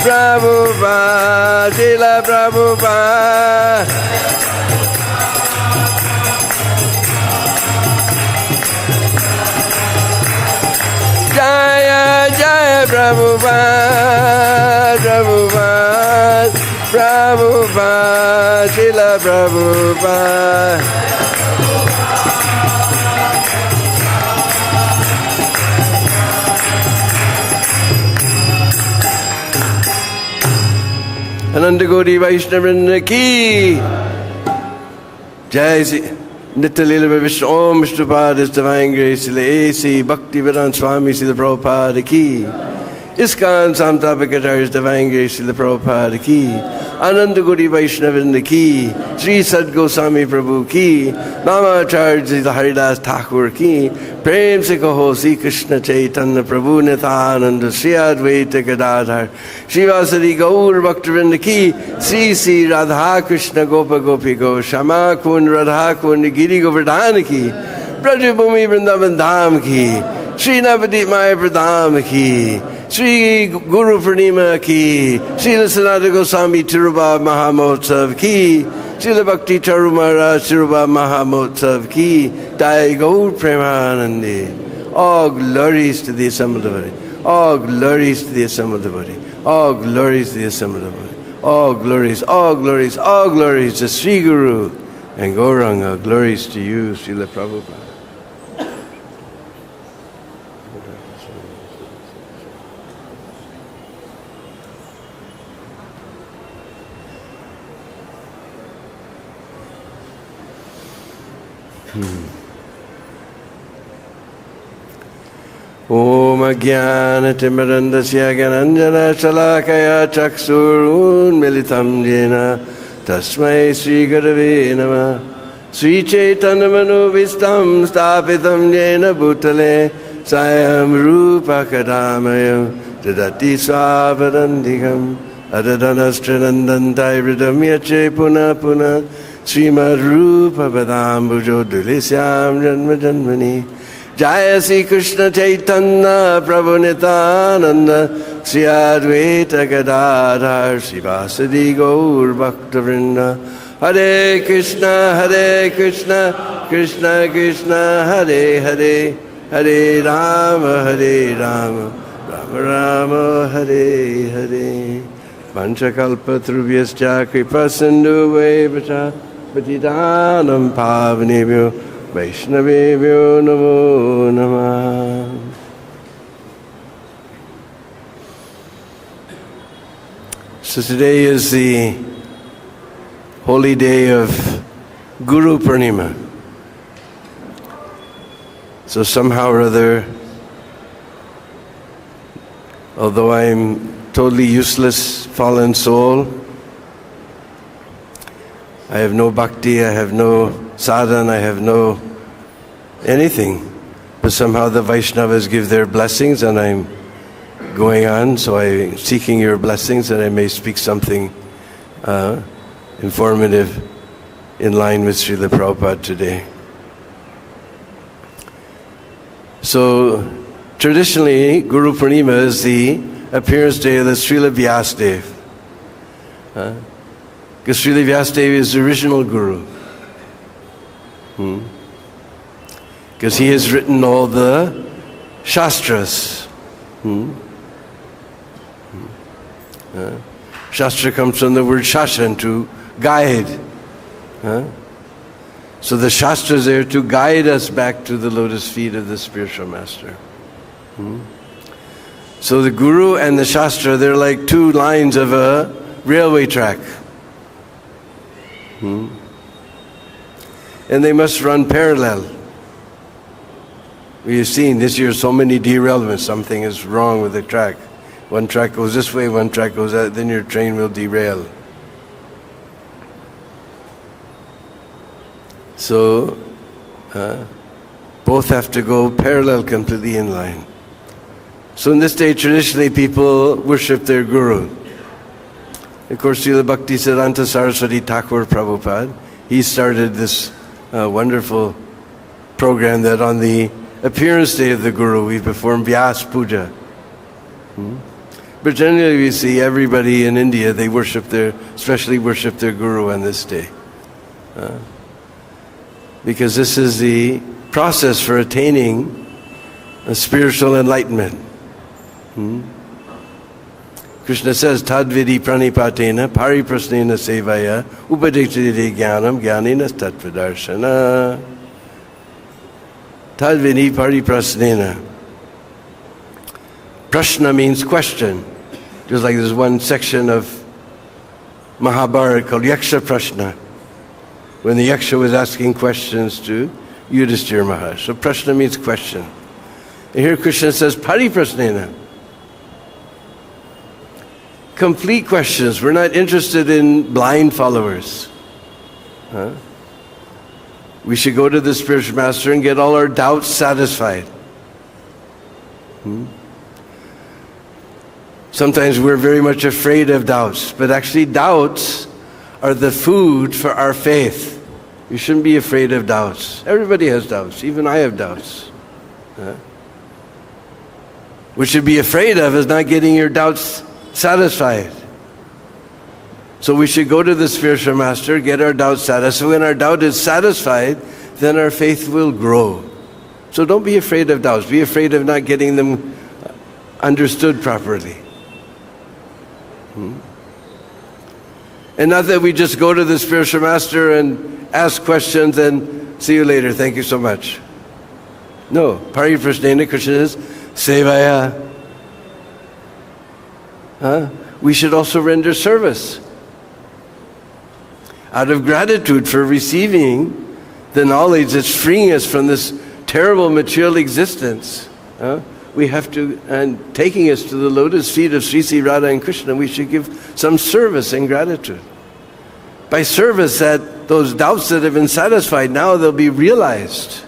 Prabhupada Srila Prabhupada Jaya Jaya Prabhupada Prabhupada Prabhupada Srila Prabhupada Ananda Gauri Vaishnavrinda ki Jai Sri Nitya Vishnu Om Vishnupada Divine Grace Srila A.C. Bhakti-Vedanta Swami Srila Prabhupada ki ISKCON Samtapakacharya Divine Grace Srila Prabhupada ki Ananda Gauri Vaishnavrinda ki Sri Sad Goswami Prabhu ki Namacharya Srila Haridas Thakur ki Prem se kaho Sri Krishna Chaitanya Prabhu Nityananda Sri Advaita Gadadhar Shivasari Gaur Bhaktivinoda ki Sri Sri Radha Krishna Gopa Gopi Go Shama Kund Radha Kund Giri Govardhana ki Brajabhumi Vrindavan Dham ki Sri Navadip Maya Pradham ki Sri Guru Purnima ki Srila Sanatan Goswami Tirubhav Mahamotsav ki Srila Bhakti Charu Maharaj Tirubhav Mahamotsav ki Jai Gaur Premanandi. All glories to the assembled body. All glories to the assembled body. All glories to the assembled body. All glories, all glories, all glories to Sri Guru and Gauranga. Glories to you, Srila Prabhupada. Om Ajnana Timirandasya Gananjana Shalakaya Chaksurun Militam Jena Tasmai Sri Gurave Namah. Sri Chaitanya Manovistam Stapitam Yena Bhutale Sayam Rupa Kadamayam Dadati Swavarandikam Adadanastranandantai Ridam Yache Puna Puna Srimad Rupa Padambujo Dulisyam Janma Janmani Jaya Sri Krishna Chaitanya Prabhu Nityananda Sri Advaita Gadadhar Srivasadi Gaur Bhakta Vrinda Hare Krishna Krishna Krishna Hare Hare Hare Rama Rama Rama Hare Hare Panchakalpa Trubhyascha Kripa Sindhu Vaivascha Patitanam Pavanebhyo Vaishnavebhyo Namo Namah. So today is the holy day of Guru Purnima. So somehow or other, although I'm totally useless, fallen soul, I have no bhakti, I have no sadhana, I have no anything. But somehow the Vaishnavas give their blessings and I'm going on, so I'm seeking your blessings that I may speak something informative in line with Srila Prabhupada today. So traditionally, Guru Purnima is the appearance day of the Srila Vyasadeva. Because Srila Vyasadeva is the original Guru. Because he has written all the Shastras. Shastra comes from the word shashan, to guide. So the Shastra is there to guide us back to the lotus feet of the spiritual master. So the Guru and the Shastra, they're like two lines of a railway track. And they must run parallel. We've seen this year so many derailments. Something is wrong with the track. One track goes this way, one track goes that, then your train will derail. So, both have to go parallel, completely in line. So in this day, traditionally people worship their Guru. Of course, Srila Bhaktisiddhanta Saraswati Thakur Prabhupada, he started this wonderful program that on the appearance day of the Guru, we perform Vyas Puja. But generally we see everybody in India, they especially worship their Guru on this day. Because this is the process for attaining a spiritual enlightenment. Krishna says, Tadvidi pranipatena pariprasnena sevaya upadikshite jnanam jnanina tattvadarshana. Tadvidi pariprasnena. Prashna means question. Just like there's one section of Mahabharata called Yaksha Prashna, when the Yaksha was asking questions to Yudhishthira Maharaj. So Prashna means question. And here Krishna says, Pariprasnena. Complete questions. We're not interested in blind followers. We should go to the spiritual master and get all our doubts satisfied. Sometimes we're very much afraid of doubts, but actually doubts are the food for our faith. You shouldn't be afraid of doubts. Everybody has doubts. Even I have doubts. What you should be afraid of is not getting your doubts satisfied. So we should go to the spiritual master, get our doubts satisfied. When our doubt is satisfied, then our faith will grow. So don't be afraid of doubts. Be afraid of not getting them understood properly. And not that we just go to the spiritual master and ask questions and see you later, thank you so much. No, Pariprasnena, Krishna says, Sevaya. We should also render service. Out of gratitude for receiving the knowledge that's freeing us from this terrible material existence. We have to, and taking us to the lotus feet of Sri Sri Radha and Krishna, we should give some service and gratitude. by service, that those doubts that have been satisfied, now they'll be realized.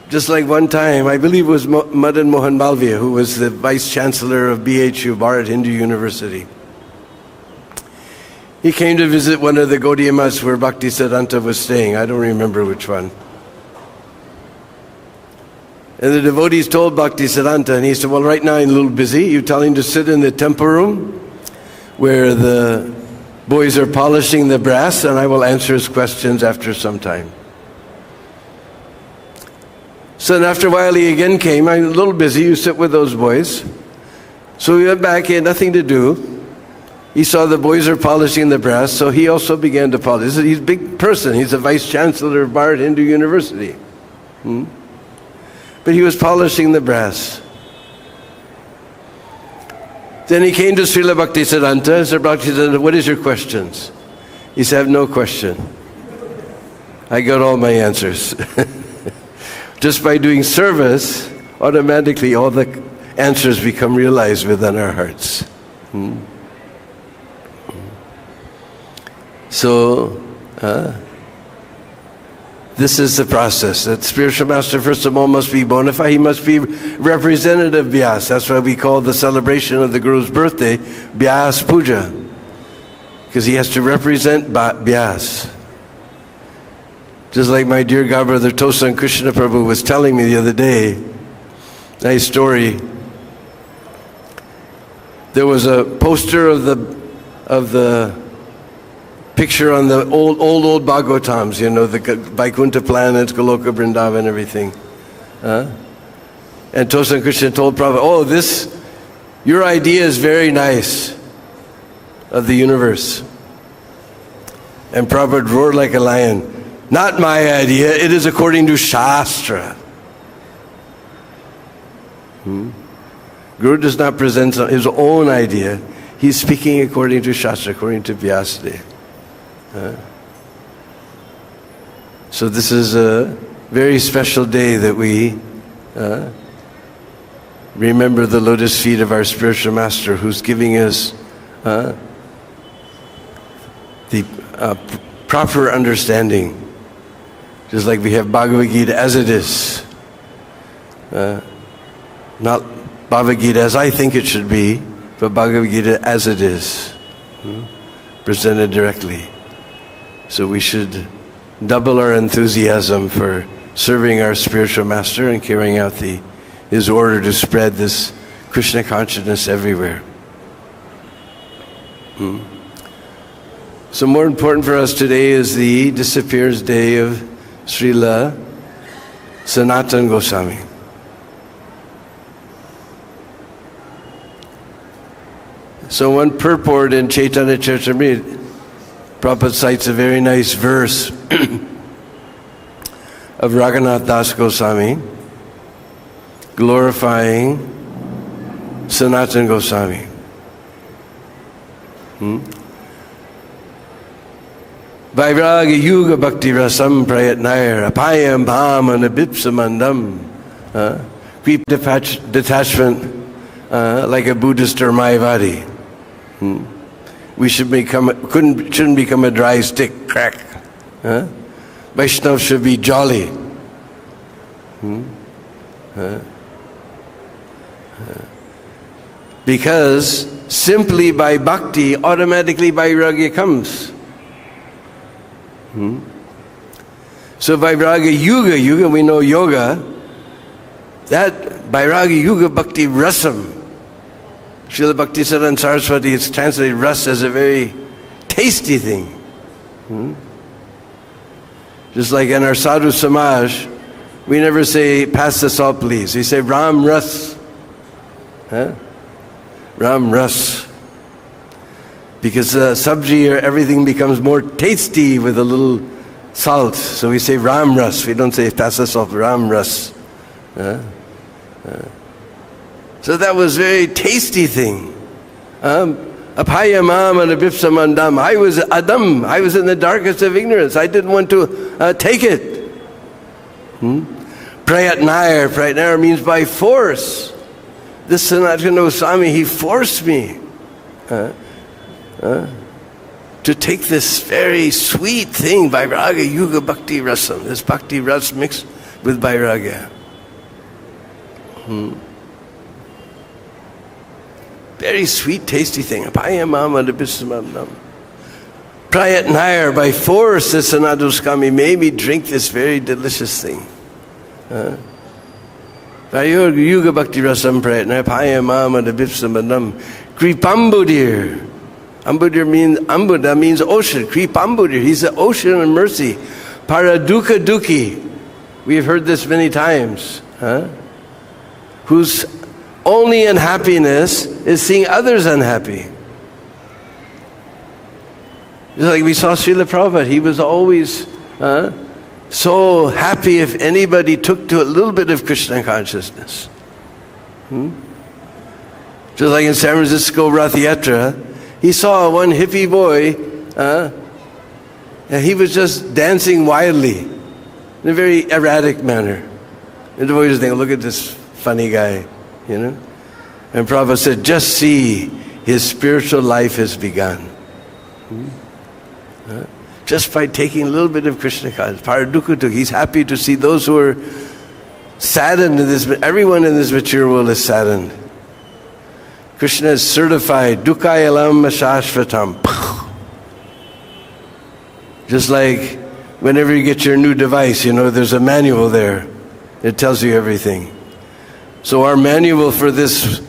Just like one time, I believe it was Madan Mohan, who was the Vice Chancellor of BHU, Bharat Hindu University. He came to visit one of the Gaudiya Maths where Bhaktisiddhanta was staying. I don't remember which one. And the devotees told Bhaktisiddhanta, and he said, well, right now I'm a little busy. You tell him to sit in the temple room where the boys are polishing the brass, and I will answer his questions after some time. So then after a while he again came. I'm a little busy. You sit with those boys. So he went back. He had nothing to do. He saw the boys are polishing the brass, so he also began to polish. He's a big person. He's the Vice Chancellor of Bharat Hindu University. But he was polishing the brass. Then he came to Srila Bhaktisiddhanta and said, Bhaktisiddhanta, what is your questions? He said, I have no question. I got all my answers. Just by doing service, automatically all the answers become realized within our hearts. So, this is the process. That spiritual master, first of all, must be bona fide. He must be representative Vyas. That's why we call the celebration of the Guru's birthday Vyas Puja. Because he has to represent Vyas. Just like my dear godbrother Tosan Krishna Prabhu was telling me the other day, nice story. There was a poster of the picture on the old Bhagavatams, you know, the Vaikuntha planets, Goloka, Vrindavan, everything. And Tosan Krishna told Prabhupada, oh, your idea is very nice of the universe. And Prabhupada roared like a lion. Not my idea, it is according to Shastra. Guru does not present his own idea. He's speaking according to Shastra, according to Vyasadeva. So this is a very special day that we remember the lotus feet of our spiritual master, who's giving us the proper understanding. Just like we have Bhagavad-Gita as it is. Not Bhagavad-Gita as I think it should be, but Bhagavad-Gita as it is. Presented directly. So we should double our enthusiasm for serving our spiritual master and carrying out his order to spread this Krishna consciousness everywhere. So more important for us today is the disappears day of Srila Sanatan Goswami. So one purport in Chaitanya Charitamrita, Prabhupada cites a very nice verse of Raghunath Das Goswami glorifying Sanatan Goswami. Vairagya Yuga Bhakti Rasam Prayatnair Apayam Bham Anabipsamandam. Deep detachment like a Buddhist or Mayavadi. We shouldn't become a dry stick, crack. Vaishnav should be jolly. Because simply by bhakti, automatically vairagya comes. So vairagya yuga, we know yoga, that vairagya yuga bhakti rasam. Srila Bhaktisiddhanta Saraswati, it's translated ras as a very tasty thing. Just like in our sadhu samaj, we never say, pass the salt please. We say, Ram ras. Ram ras. Because sabji or everything becomes more tasty with a little salt. So we say Ram ras. We don't say pass the salt, Ram ras. So that was a very tasty thing. Apayamam and abipsamandam. I was Adam. I was in the darkest of ignorance. I didn't want to take it. Prayatnair. Prayatnair means by force. This Sanatana Goswami, he forced me. to take this very sweet thing, Vairagya Yuga Bhakti Rasam, this Bhakti Ras mixed with Vairagya. Very sweet, tasty thing. Prayatnaya, by force, the Sanatana Goswami made me drink this very delicious thing. Vairagya Yuga Bhakti Rasam Prayatnaya, Payamama Dabipsamadam, Kripambudir. Ambudir means, Ambuda means ocean. Kripambudir, he's the ocean of mercy. Paraduka Duki, we have heard this many times. Whose only unhappiness is seeing others unhappy. Just like we saw Srila Prabhupada, he was always so happy if anybody took to a little bit of Krishna consciousness. Just like in San Francisco Rath Yatra, he saw one hippie boy, and he was just dancing wildly in a very erratic manner. And the boy was thinking, look at this funny guy, you know. And Prabhupada said, just see, his spiritual life has begun. Just by taking a little bit of Krishna consciousness. Paradukutuk, he's happy to see those who are saddened in this, everyone in this material world is saddened. Krishna is certified, dukkhayalam shashvatam. Just like whenever you get your new device, you know, there's a manual there. It tells you everything. So our manual for this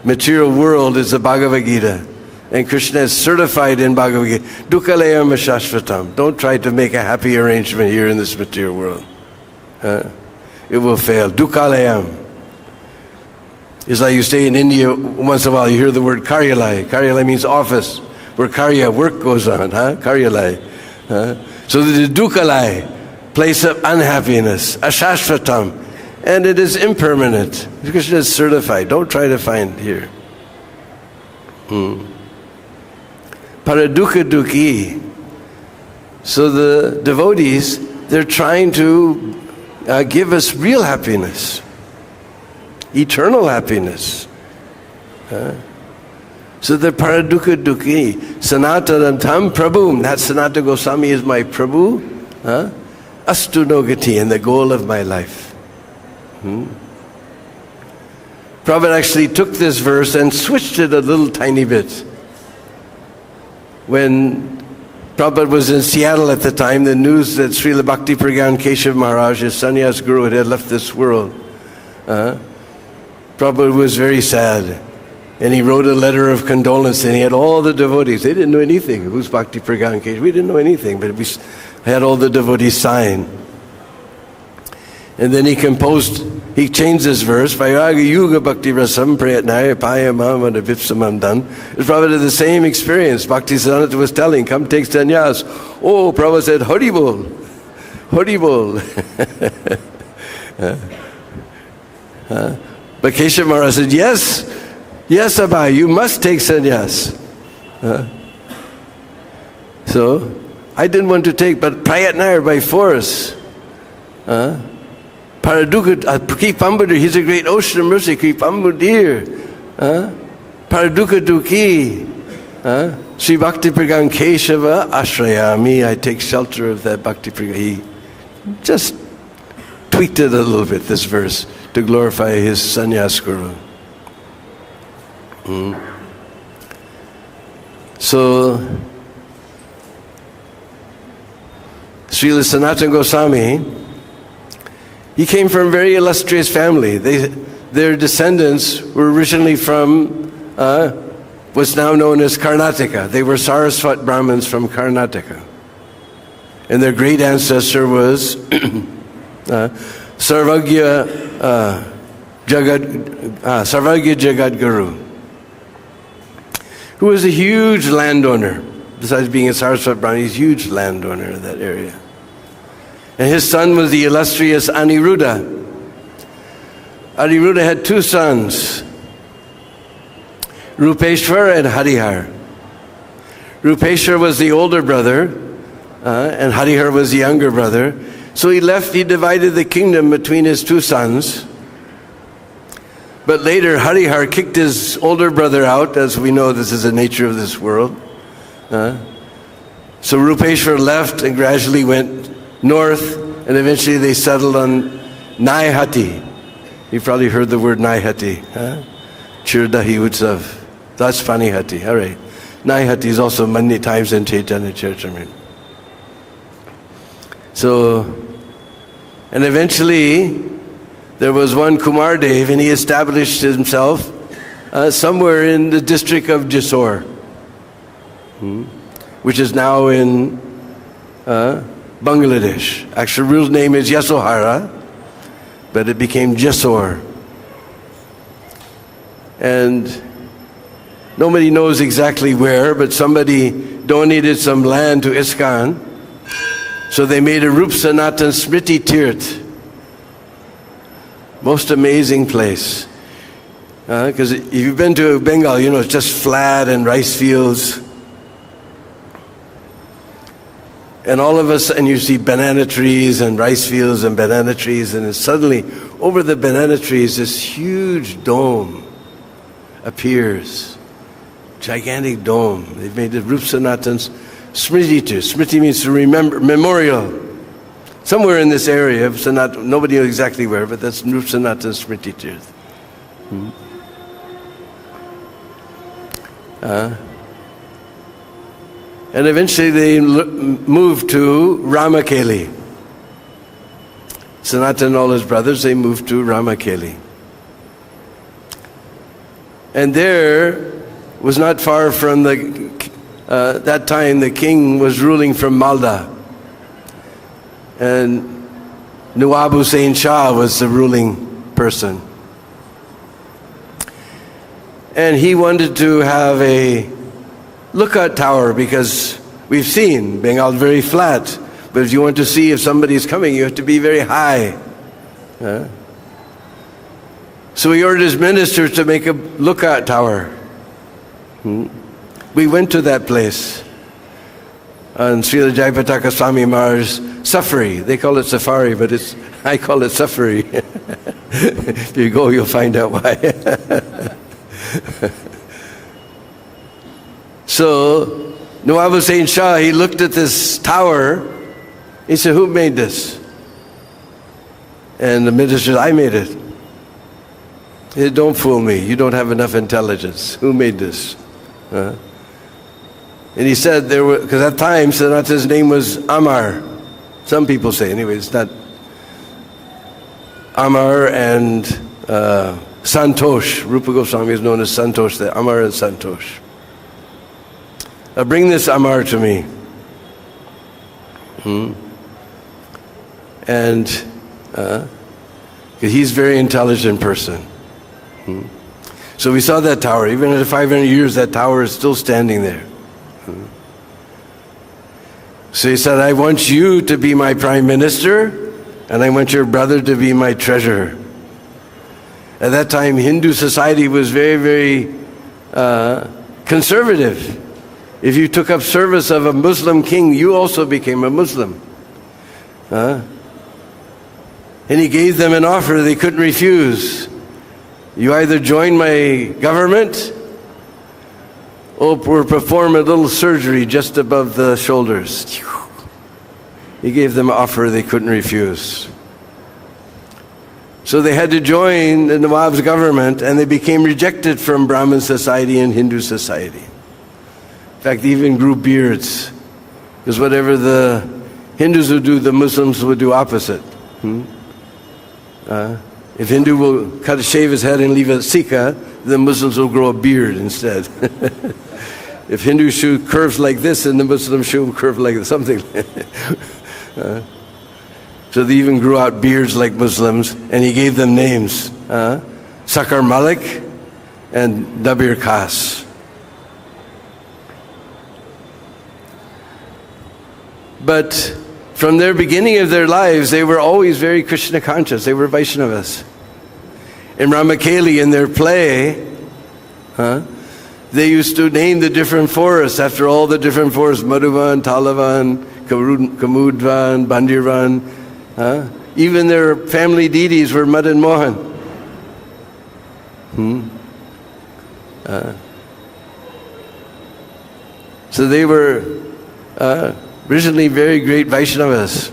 material world is the Bhagavad-Gita. And Krishna is certified in Bhagavad-Gita. Dukkhalayam shashvatam. Don't try to make a happy arrangement here in this material world. It will fail. Dukkhalayam. It's like you stay in India, once in a while you hear the word karyalaya. Karyalaya means office, where karya, work goes on, karyalaya. So the dukkhalaya, place of unhappiness, ashashvatam, and it is impermanent. Krishna is certified. Don't try to find here. Paradukha dukhi. So the devotees, they're trying to give us real happiness. Eternal happiness. So the paradukha dukhi, Sanatan tam Prabhu, that Sanatana Goswami is my Prabhu, astu nogati, and the goal of my life. Prabhupada actually took this verse and switched it a little tiny bit. When Prabhupada was in Seattle at the time, the news that Srila Bhakti Pragyan Keshav Maharaj, his sannyas guru, had left this world. Prabhupada was very sad. And he wrote a letter of condolence, and he had all the devotees. They didn't know anything. Who's Bhakti Pragyan Keshav? We didn't know anything, but we had all the devotees sign. And then he changed this verse, Vairagya Yuga Bhakti Rasam Prayatnaya Payamam Vipsamam. Prabhupada had the same experience. Bhakti Siddhanta was telling, come take sannyas. Oh, Prabhupada said, Haribol, Haribol. But Keshav Maharaj said, yes, Abhay, you must take sannyas. So, I didn't want to take, but Prayatnaya by force. Paradukha, Kripambudir, he's a great ocean of mercy, Kripambudir. Paradukha dukhi. Sri Bhakti Pragyan Keshava Ashrayami, I take shelter of that Bhakti Pragyan. He just tweaked it a little bit, this verse, to glorify his sannyas guru. So, Srila Sanatana Goswami, he came from a very illustrious family. Their descendants were originally from what's now known as Karnataka. They were Saraswat Brahmins from Karnataka. And their great ancestor was Sarvagya Jagat Guru, who was a huge landowner. Besides being a Saraswat Brahmin, he's a huge landowner in that area. And his son was the illustrious Aniruddha. Aniruddha had two sons, Rupeshwar and Harihar. Rupeshwar was the older brother, and Harihar was the younger brother. So he divided the kingdom between his two sons. But later, Harihar kicked his older brother out. As we know, this is the nature of this world. So Rupeshwar left and gradually went north, and eventually they settled on Naihati. You've probably heard the word Naihati. Chirdahi Utsav. That's Panihati. All right. Naihati is also many times in Chaitanya Charitamrita. So, and eventually there was one Kumar Dev, and he established himself somewhere in the district of Jessore, which is now in Bangladesh. Actual real name is Yasohara, but it became Jessore. And nobody knows exactly where, but somebody donated some land to ISKCON, so they made a Rup Sanatan Smriti Tirt. Most amazing place. Because if you've been to Bengal, you know it's just flat and rice fields. And all of us, and you see banana trees and rice fields and banana trees, and then suddenly over the banana trees this huge dome appears. Gigantic dome. They've made the Rup Sanatan's Smriti Tirth. Smriti means to remember, memorial. Somewhere in this area of Sanat, nobody knows exactly where, but that's Rup Sanatan Smriti Tirth. And eventually they moved to Ramakeli. Sanatan and all his brothers, they moved to Ramakeli. And there was not far from that time the king was ruling from Malda. And Nawab Hussain Shah was the ruling person. And he wanted to have a lookout tower, because we've seen Bengal is very flat, but if you want to see if somebody's coming, you have to be very high. So he ordered his ministers to make a lookout tower. We went to that place on Srila Jayapataka Swami Maharaj's safari. They call it safari, but I call it safari. If you go, you'll find out why. So Nawab Hussain Shah, he looked at this tower. He said, "Who made this?" And the minister said, "I made it." He said, "Don't fool me. You don't have enough intelligence. Who made this?" And he said there were, because at that time Sanat's name was Amar. Some people say, anyway, it's not Amar and Santosh. Rupa Goswami is known as Santosh, the Amar and Santosh. Bring this Amar to me. And because he's a very intelligent person. So we saw that tower. Even after 500 years, that tower is still standing there. So he said, "I want you to be my prime minister, and I want your brother to be my treasurer." At that time, Hindu society was very, very conservative. If you took up service of a Muslim king, you also became a Muslim. And he gave them an offer they couldn't refuse. You either join my government or perform a little surgery just above the shoulders. He gave them an offer they couldn't refuse. So they had to join the Nawab's government, and they became rejected from Brahmin society and Hindu society. In fact, they even grew beards, because whatever the Hindus would do, the Muslims would do opposite. If Hindu will shave his head and leave a sikha, the Muslims will grow a beard instead. If Hindu shoe curves like this, and the Muslim shoe curve like something. So they even grew out beards like Muslims, and he gave them names. Sakar Malik and Dabir Khas. But from their beginning of their lives, they were always very Krishna conscious. They were Vaishnavas. In Ramakeli, in their play, they used to name the different forests after all the different forests: Madhuvan, Talavan, Kamudvan, Bandirvan. Even their family deities were Madan Mohan. So they were originally very great Vaishnavas.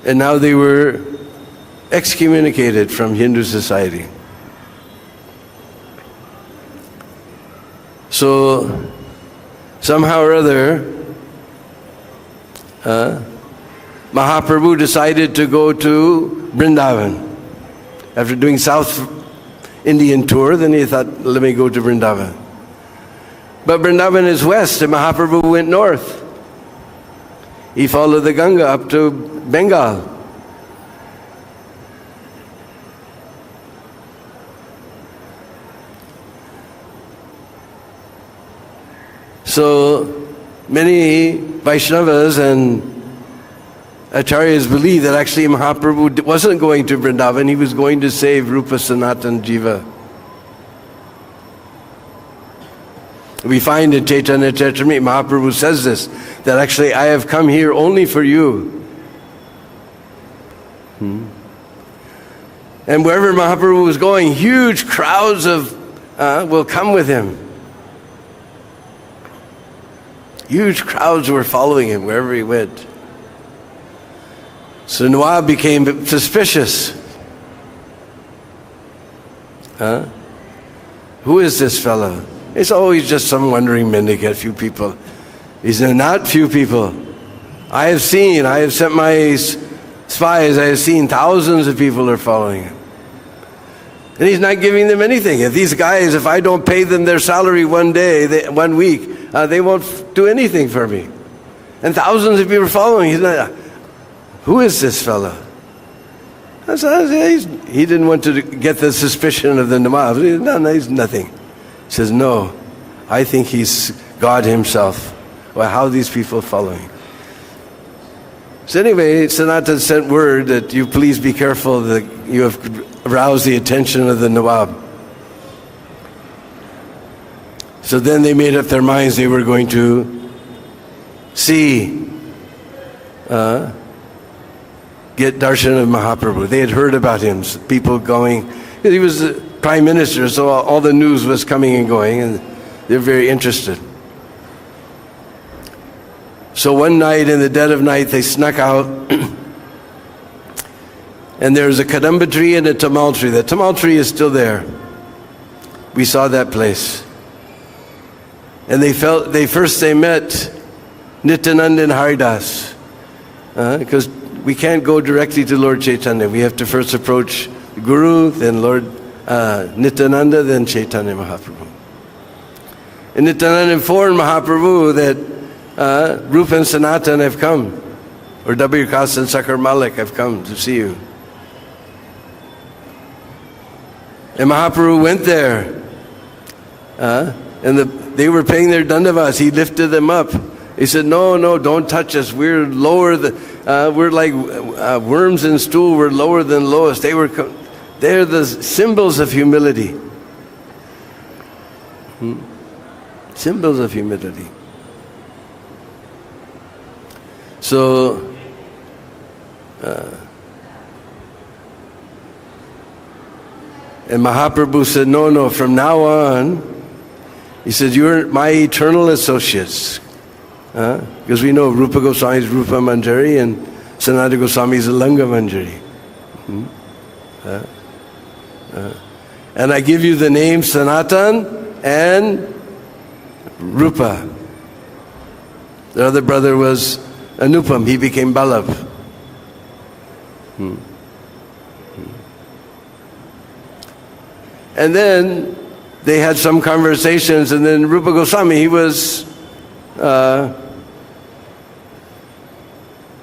And now they were excommunicated from Hindu society. So somehow or other, Mahaprabhu decided to go to Vrindavan. After doing South Indian tour, then he thought, let me go to Vrindavan. But Vrindavan is west, and Mahaprabhu went north. He followed the Ganga up to Bengal. So many Vaishnavas and Acharyas believe that actually Mahaprabhu wasn't going to Vrindavan, he was going to save Rupa Sanatan Jiva. We find in Chaitanya Charitamrita, Mahaprabhu says this, that actually I have come here only for you. And wherever Mahaprabhu was going, huge crowds will come with him. Huge crowds were following him wherever he went. So Nawab became suspicious. Who is this fellow? It's always just some wandering mendicant, few people. He said, not few people. I have sent my spies, I have seen thousands of people are following him. And he's not giving them anything. If these guys, if I don't pay them their salary one week, they won't do anything for me. And thousands of people are following. He's not, who is this fellow? He didn't want to get the suspicion of the Nawab. No, he's nothing. He says, no, I think he's God himself. Well, how are these people following? So anyway, Sanatan sent word that you please be careful that you have aroused the attention of the Nawab. So then they made up their minds they were going to get darshan of Mahaprabhu. They had heard about him, people going, he was the prime minister, so all the news was coming and going, and they were very interested. So one night, in the dead of night, they snuck out, and there was a kadamba tree and a tamal tree. The tamal tree is still there. We saw that place. And they met Nityananda and Haridas, because we can't go directly to Lord Chaitanya. We have to first approach the Guru, then Lord Nityananda, then Chaitanya Mahaprabhu. And Nityananda informed Mahaprabhu that Rupa and Sanatan have come, or W. Kas and Sakar Malik have come to see you. And Mahaprabhu went there, and they were paying their dandavas. He lifted them up. He said, no, don't touch us. We're lower we're like worms in stool. We're lower than lowest. They're the symbols of humility. Symbols of humility. So, and Mahaprabhu said, no, from now on, he said, you're my eternal associates. Because we know Rupa Goswami is Rupa Manjari and Sanatana Goswami is Langa Manjari. And I give you the name Sanatan and Rupa. The other brother was Anupam. He became Ballabh. And then they had some conversations, and then Rupa Goswami, he was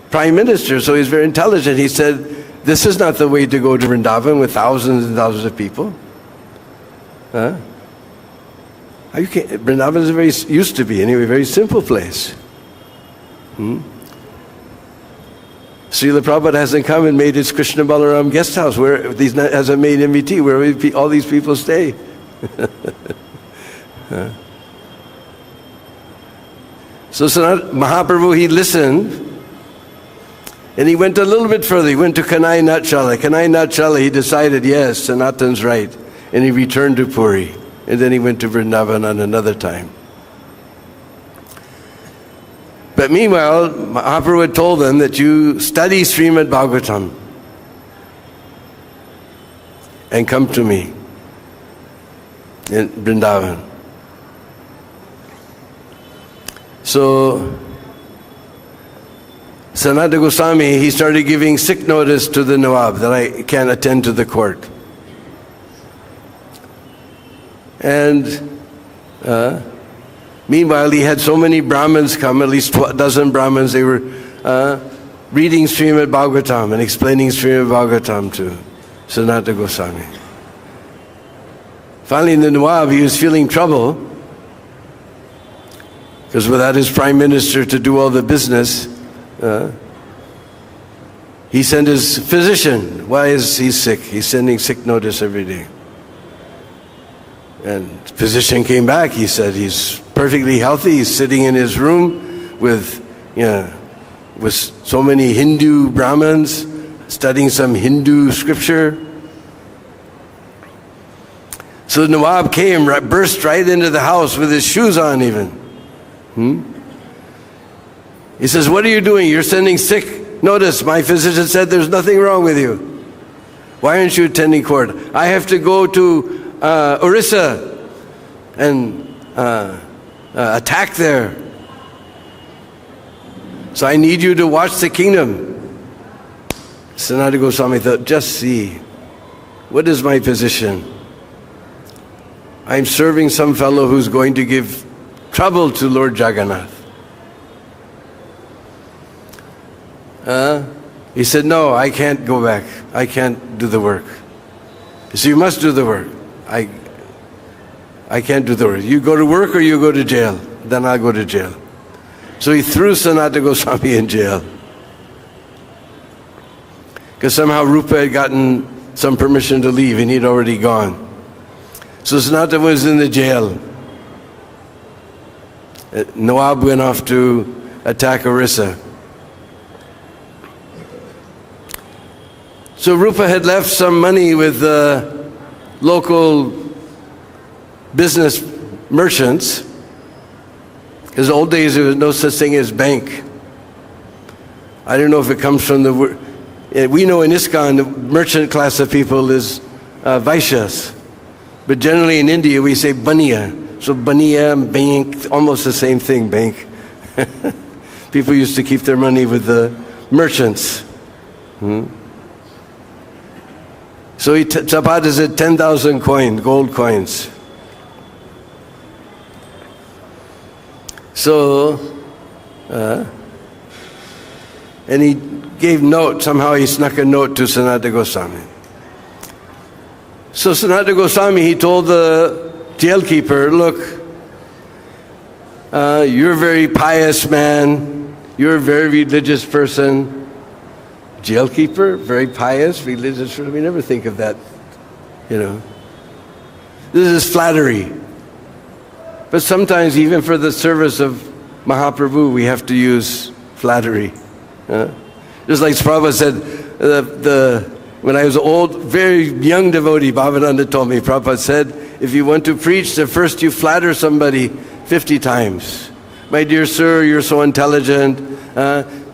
prime minister, so he's very intelligent. He said, this is not the way to go to Vrindavan with thousands and thousands of people. Vrindavan is used to be anyway, a very simple place. Srila Prabhupada hasn't come and made his Krishna Balaram guest house where hasn't made MVT where all these people stay. So Mahaprabhu, he listened, And he went a little bit further. He went to Kanai Natchala. Kanai Natchala, he decided, yes, Sanatan's right. And he returned to Puri. And then he went to Vrindavan on another time. But meanwhile, Mahaprabhu had told them that you study Srimad Bhagavatam and come to me in Vrindavan. So Sanatana Goswami, he started giving sick notice to the Nawab that I can't attend to the court. And meanwhile, he had so many Brahmins come, at least a dozen Brahmins, they were reading Srimad Bhagavatam and explaining Srimad Bhagavatam to Sanatana Goswami. Finally, the Nawab, he was feeling trouble, because without his prime minister to do all the business, he sent his physician. Why is he sick? He's sending sick notice every day. And the physician came back. He said he's perfectly healthy. He's sitting in his room with so many Hindu Brahmins, studying some Hindu scripture. So the Nawab came, burst right into the house with his shoes on even. He says, what are you doing? You're sending sick notice. My physician said there's nothing wrong with you. Why aren't you attending court? I have to go to Orissa and attack there. So I need you to watch the kingdom. Sanatana Goswami thought, just see, what is my position? I'm serving some fellow who's going to give trouble to Lord Jagannath. He said, no, I can't go back. I can't do the work. He said, you must do the work. I can't do the work. You go to work or you go to jail. Then I'll go to jail. So he threw Sanatana Goswami in jail. Because somehow Rupa had gotten some permission to leave and he'd already gone. So Sanatana was in the jail. Nawab went off to attack Orissa. So Rupa had left some money with local business merchants. Because in the old days there was no such thing as bank. I don't know if it comes from the word. We know in ISKCON the merchant class of people is Vaishyas. But generally in India we say Baniya. So Baniya, bank, almost the same thing, bank. People used to keep their money with the merchants. So Chapada said 10,000 gold coins. So, and he gave note, somehow he snuck a note to Sanatana Goswami. So Sanatana Goswami, he told the jailkeeper, look, you're a very pious man, you're a very religious person. Jailkeeper, very pious, religious person, we never think of that, you know. This is flattery. But sometimes even for the service of Mahaprabhu, we have to use flattery. Just like Prabhupada said, when I was an old, very young devotee, Bhavananda told me, Prabhupada said, if you want to preach, the first you flatter somebody 50 times. My dear sir, you're so intelligent.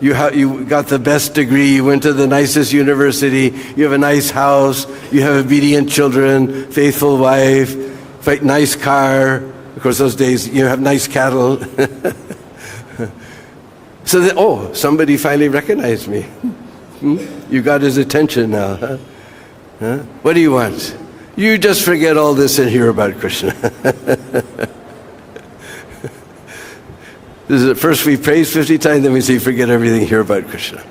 You got the best degree. You went to the nicest university. You have a nice house. You have obedient children, faithful wife, nice car. Of course, those days you have nice cattle. So that, oh, somebody finally recognized me. You got his attention now. Huh? What do you want? You just forget all this and hear about Krishna. This is first we praise 50 times, then we say forget everything, hear about Krishna.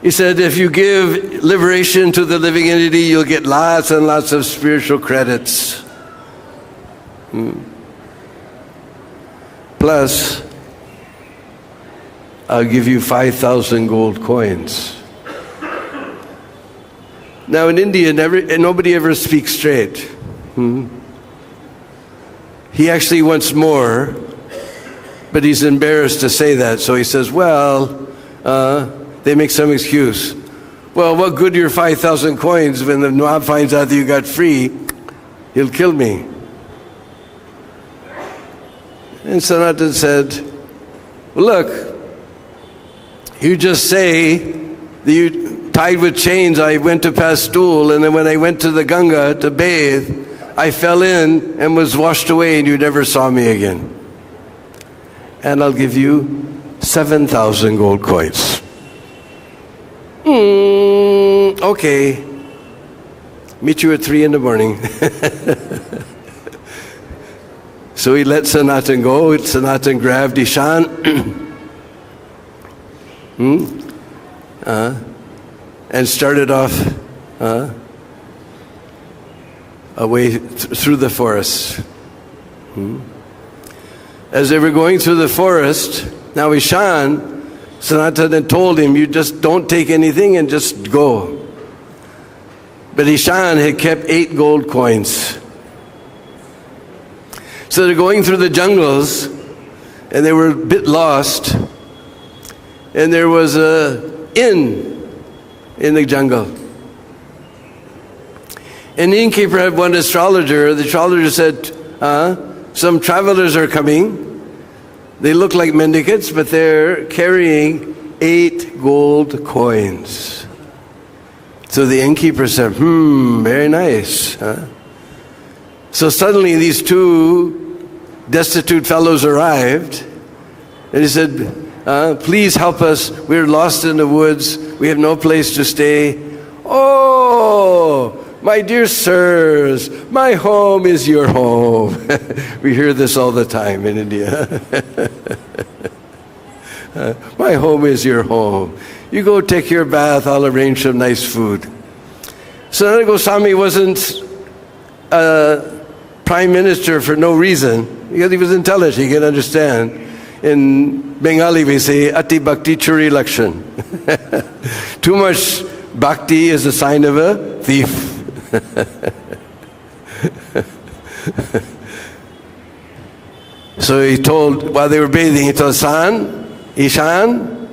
He said, if you give liberation to the living entity, you'll get lots and lots of spiritual credits. Plus, I'll give you 5,000 gold coins. Now in India, nobody ever speaks straight. He actually wants more, but he's embarrassed to say that. So he says, well, they make some excuse. Well, what good are your 5,000 coins when the Nawab finds out that you got free? He'll kill me. And Sanatan said, well, look, you just say that you tied with chains, I went to pass stool, and then when I went to the Ganga to bathe, I fell in and was washed away and you never saw me again. And I'll give you 7,000 gold coins. Okay. Meet you at 3 in the morning. So he let Sanatan go. Sanatan grabbed Ishan and started off away through the forest. As they were going through the forest, now Ishan, Sanatan had told him, you just don't take anything and just go. But Ishan had kept 8 gold coins. So they're going through the jungles, and they were a bit lost, and there was an inn in the jungle. And the innkeeper had one astrologer. The astrologer said, some travelers are coming. They look like mendicants, but they're carrying 8 gold coins. So the innkeeper said, very nice. So suddenly these 2 destitute fellows arrived, and he said, please help us. We're lost in the woods. We have no place to stay. Oh, my dear sirs, my home is your home. We hear this all the time in India. My home is your home. You go take your bath, I'll arrange some nice food. Sanatan Goswami wasn't prime minister for no reason, because he was intelligent, he could understand. In Bengali we say, Ati Bhakti Churi Lakshan. Too much bhakti is a sign of a thief. So he told, while they were bathing, he told Ishan,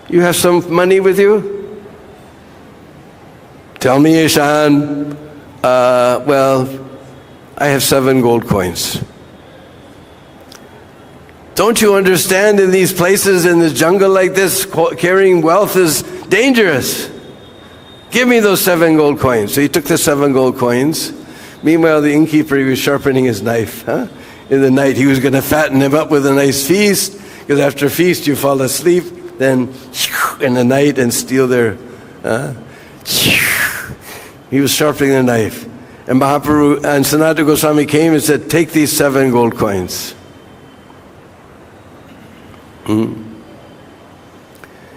you have some money with you? Tell me, Ishan. Well, I have 7 gold coins. Don't you understand, in these places, in this jungle like this, carrying wealth is dangerous. Give me those 7 gold coins. So he took the 7 gold coins. Meanwhile, the innkeeper, he was sharpening his knife. In the night, he was going to fatten him up with a nice feast, because after a feast, you fall asleep, then in the night and steal their... He was sharpening the knife. And Mahaprabhu and Sanatan Goswami came and said, take these 7 gold coins.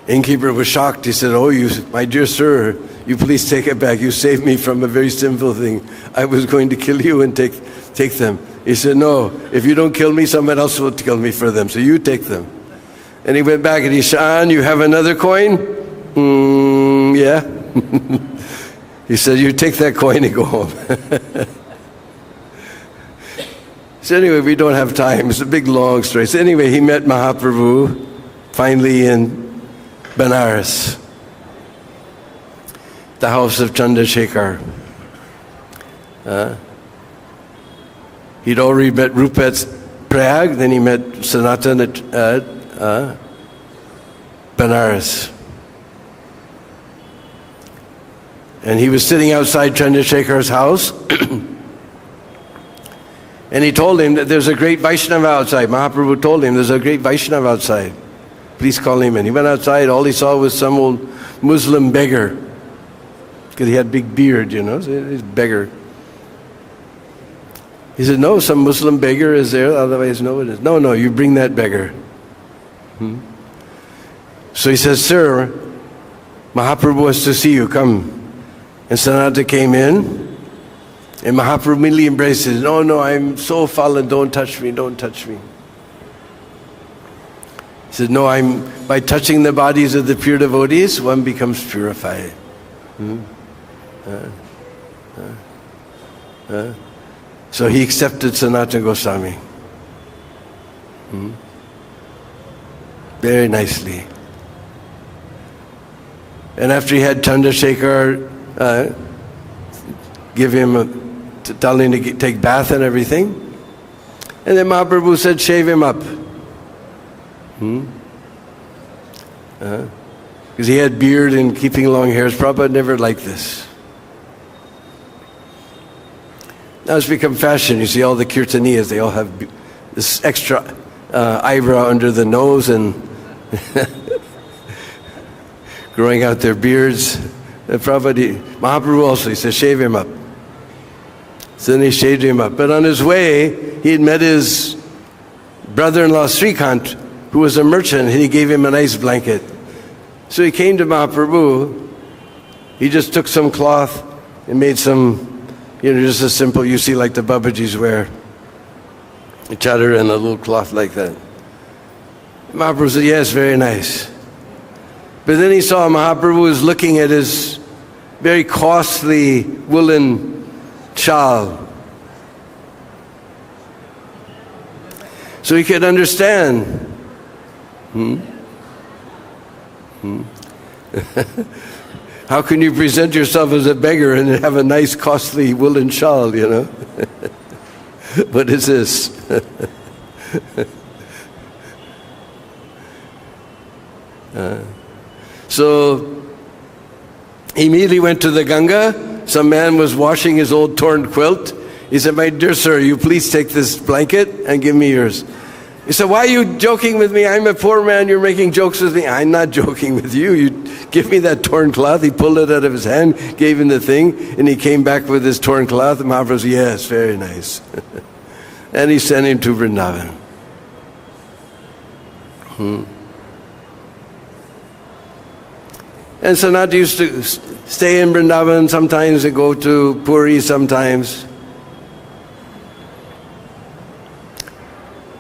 Innkeeper was shocked. He said, oh, my dear sir, you please take it back. You saved me from a very simple thing. I was going to kill you and take them. He said, no, if you don't kill me, someone else will kill me for them. So you take them. And he went back and he said, you have another coin? Yeah. He said, you take that coin and go home. So anyway, we don't have time. It's a big, long story. So anyway, he met Mahaprabhu finally in Benares, the house of Chandrasekhar. He'd already met Rupa at Prayag, then he met Sanatan at Benares. And he was sitting outside Chandrasekhar's house, and he told him that there's a great Vaishnava outside. Mahaprabhu told him there's a great Vaishnava outside. Please call him in. He went outside, all he saw was some old Muslim beggar, because he had big beard, so he's a beggar. He said, no, some Muslim beggar is there, otherwise no it is. No, you bring that beggar. So he says, sir, Mahaprabhu wants to see you, come. And Sanatan came in, and Mahaprabhu immediately embraced him. No, I'm so fallen, don't touch me, don't touch me. He said, no, by touching the bodies of the pure devotees, one becomes purified. So he accepted Sanatan Goswami. very nicely. And after he had Chandrasekhar give him tell him to take bath and everything, and then Mahaprabhu said, shave him up. Because he had beard and keeping long hairs. Prabhupada never liked this. Now it's become fashion. You see all the kirtaniyas, they all have this extra eyebrow under the nose and growing out their beards. Mahaprabhu also, he said, shave him up. So then he shaved him up. But on his way, he had met his brother-in-law Srikant, who was a merchant, and he gave him a nice blanket. So he came to Mahaprabhu. He just took some cloth and made some, just a simple, you see like the Babajis wear, a chadar and a little cloth like that. Mahaprabhu said, yes, very nice. But then he saw Mahaprabhu was looking at his very costly woolen shawl. So he could understand. How can you present yourself as a beggar and have a nice costly woolen shawl, What is this? So he immediately went to the Ganga. Some man was washing his old torn quilt. He said, my dear sir, you please take this blanket and give me yours. He said, why are you joking with me? I'm a poor man, you're making jokes with me. I'm not joking with you. You give me that torn cloth. He pulled it out of his hand, gave him the thing, and he came back with his torn cloth. And Mahaprabhu said, yes, very nice. And he sent him to Vrindavan. And Sanatan used to stay in Vrindavan sometimes and go to Puri sometimes.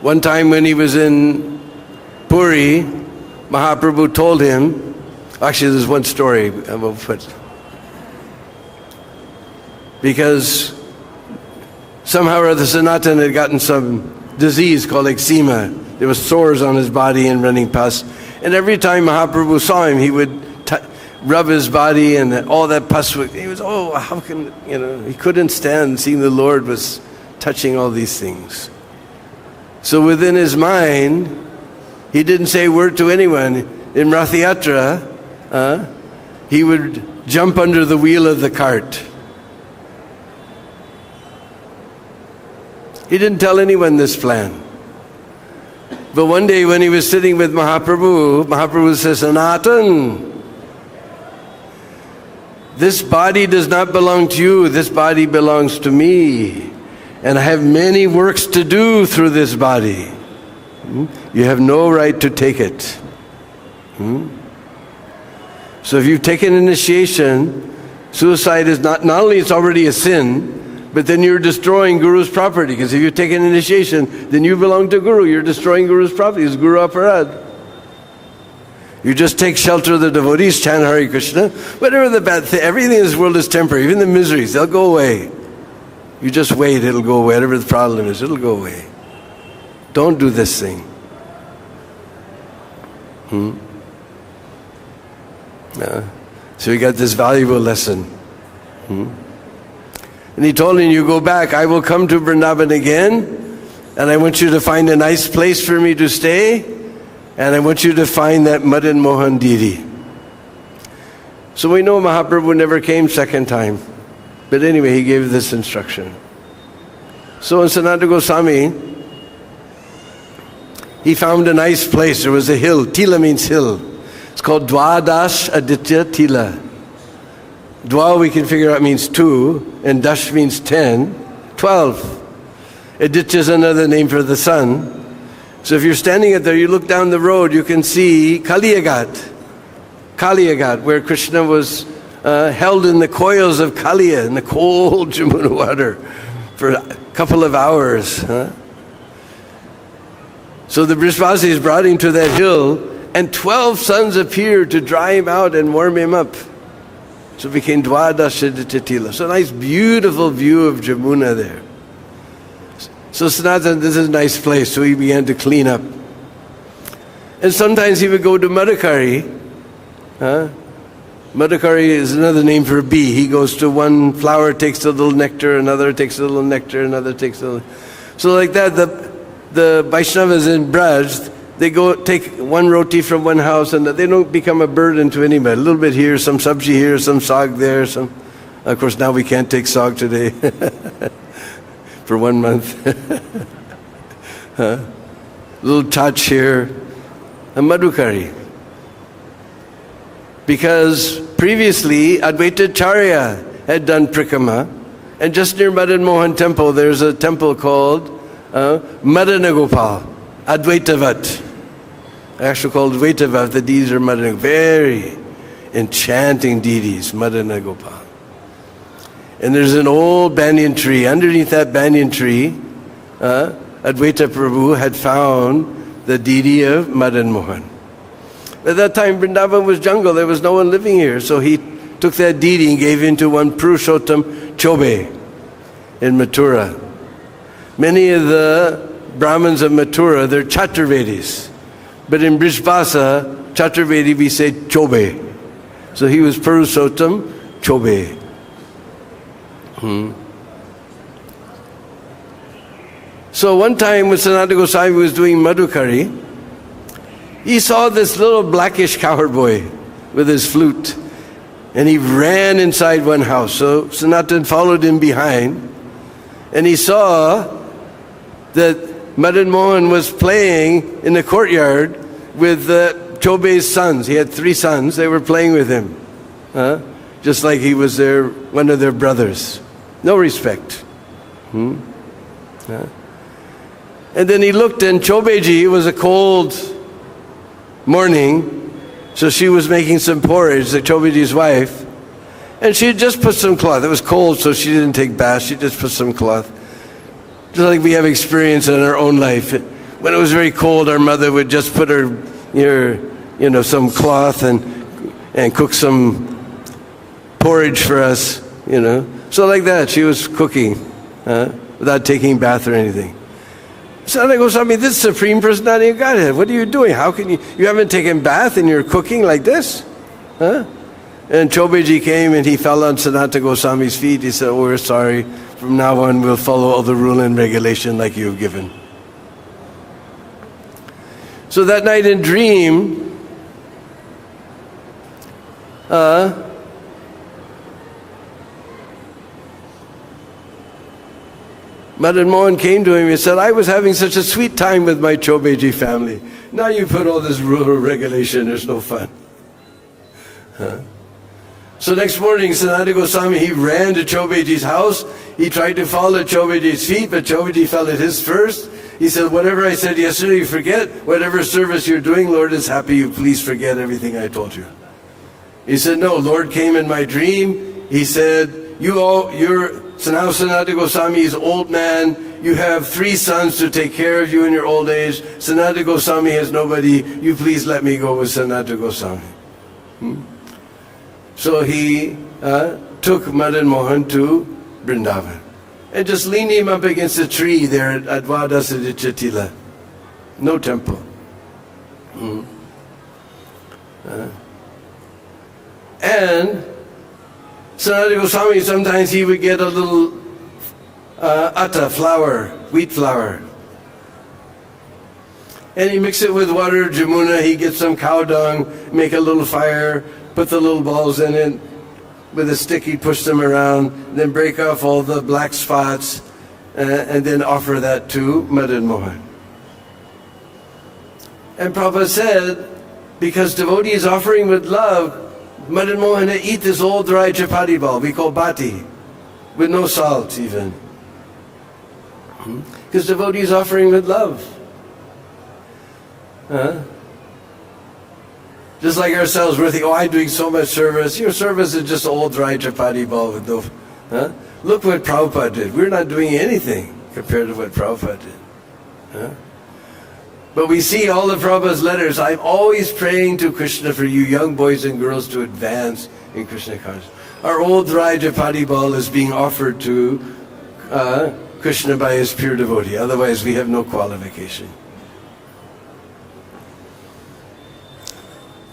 One time when he was in Puri, Mahaprabhu told him, actually there's one story I will put, because somehow or other Sanatan had gotten some disease called eczema. There was sores on his body and running pus. And every time Mahaprabhu saw him, he would rub his body and all that pus. He was, how can, he couldn't stand seeing the Lord was touching all these things. So within his mind, he didn't say a word to anyone. In Rath Yatra, he would jump under the wheel of the cart. He didn't tell anyone this plan. But one day when he was sitting with Mahaprabhu, Mahaprabhu says, Sanatan, this body does not belong to you, this body belongs to me. And I have many works to do through this body. You have no right to take it. So if you've taken initiation, suicide is not only it's already a sin, but then you're destroying Guru's property. Because if you've taken initiation, then you belong to Guru. You're destroying Guru's property. It's Guru Aparad. You just take shelter of the devotees, chant Hare Krishna. Whatever the bad thing, everything in this world is temporary. Even the miseries, they'll go away. You just wait, it'll go away. Whatever the problem is, it'll go away. Don't do this thing. So we got this valuable lesson. And he told him, you go back, I will come to Vrindavan again, and I want you to find a nice place for me to stay, and I want you to find that Madan Mohan deity. So we know Mahaprabhu never came second time. But anyway, he gave this instruction. So in Sanatan Goswami, he found a nice place. There was a hill. Tila means hill. It's called Dwadash Aditya Tila. Dwa we can figure out means 2, and Dash means 10, 12. Aditya is another name for the sun. So if you're standing there, you look down the road, you can see Kaliyagat. Kaliyagat, where Krishna was held in the coils of Kaliya, in the cold Jamuna water, for a couple of hours. So the Brishvasis brought him to that hill, and 12 suns appeared to dry him out and warm him up. So it became Dwadashaditila. So a nice beautiful view of Jamuna there. So Sanatan, this is a nice place, so he began to clean up. And sometimes he would go to Madhukari. Madhukari is another name for a bee. He goes to one flower, takes a little nectar, another takes a little nectar, another takes a little... So like that, the Vaishnavas in Braj, they go take one roti from one house and they don't become a burden to anybody. A little bit here, some sabji here, some sag there, some... Of course, now we can't take sag today for 1 month. Little touch here, a Madhukari. Because previously, Advaita Charya had done Prikrama, and just near Madan Mohan temple, there's a temple called Madanagopal, Advaitavat. Actually called Advaitavat, the deities are Madanagopal. Very enchanting deities, Madanagopal. And there's an old banyan tree. Underneath that banyan tree, Advaita Prabhu had found the deity of Madan Mohan. At that time, Vrindavan was jungle. There was no one living here. So he took that deity and gave it to one Purushottam Chobe in Mathura. Many of the Brahmins of Mathura, they're Chaturvedis. But in Brijbhasa, Chaturvedi, we say Chobe. So he was Purushottam Chobe. So one time when Sanatana Goswami was doing Madhukari, he saw this little blackish cowherd boy with his flute, and he ran inside one house. So Sanatan followed him behind, and he saw that Madan Mohan was playing in the courtyard with Chobe's sons. He had 3 sons. They were playing with him, just like he was one of their brothers. No respect. And then he looked, and Chobeji, it was a cold morning, so she was making some porridge, the Chobeji's wife, and she had just put some cloth. It was cold, so she didn't take bath. She just put some cloth. Just like we have experience in our own life. When it was very cold, our mother would just put her, some cloth and cook some porridge for us, So like that, she was cooking without taking bath or anything. Sanatana Goswami, this Supreme Personality of Godhead, what are you doing? How can you haven't taken bath and you're cooking like this? And Chobeji came and he fell on Sanatana Goswami's feet. He said, we're sorry. From now on, we'll follow all the rule and regulation like you've given. So that night in dream, Madan Mohan came to him and said, I was having such a sweet time with my Chobeji family. Now you put all this rule or regulation, there's no fun. So next morning, Sanatana Goswami, he ran to Chobeji's house. He tried to fall at Chobeji's feet, but Chobeji fell at his first. He said, whatever I said yesterday, you forget. Whatever service you're doing, Lord is happy. You please forget everything I told you. He said, no, Lord came in my dream. He said, so now Sanatana Goswami is old man. You have 3 sons to take care of you in your old age. Sanatana Goswami has nobody. You please let me go with Sanatana Goswami. So he took Madan Mohan to Vrindavan and just leaned him up against a tree there at Advadasadichatila. No temple. And Sanatana Goswami, sometimes he would get a little atta flour, wheat flour. And he mix it with water, Jamuna, he gets some cow dung, make a little fire, put the little balls in it. With a stick he'd push them around, then break off all the black spots, and then offer that to Madan Mohan. And Prabhupada said, because devotee is offering with love, Madan Mohan eat this old dry chapati ball, we call bati, with no salt even. Because devotee is offering with love. Just like ourselves, we're thinking, I'm doing so much service. Your service is just old dry chapati ball with no... Look what Prabhupada did. We're not doing anything compared to what Prabhupada did. But we see all of Prabhupada's letters. I'm always praying to Krishna for you young boys and girls to advance in Krishna consciousness. Our old dry chapati ball is being offered to Krishna by his pure devotee. Otherwise, we have no qualification.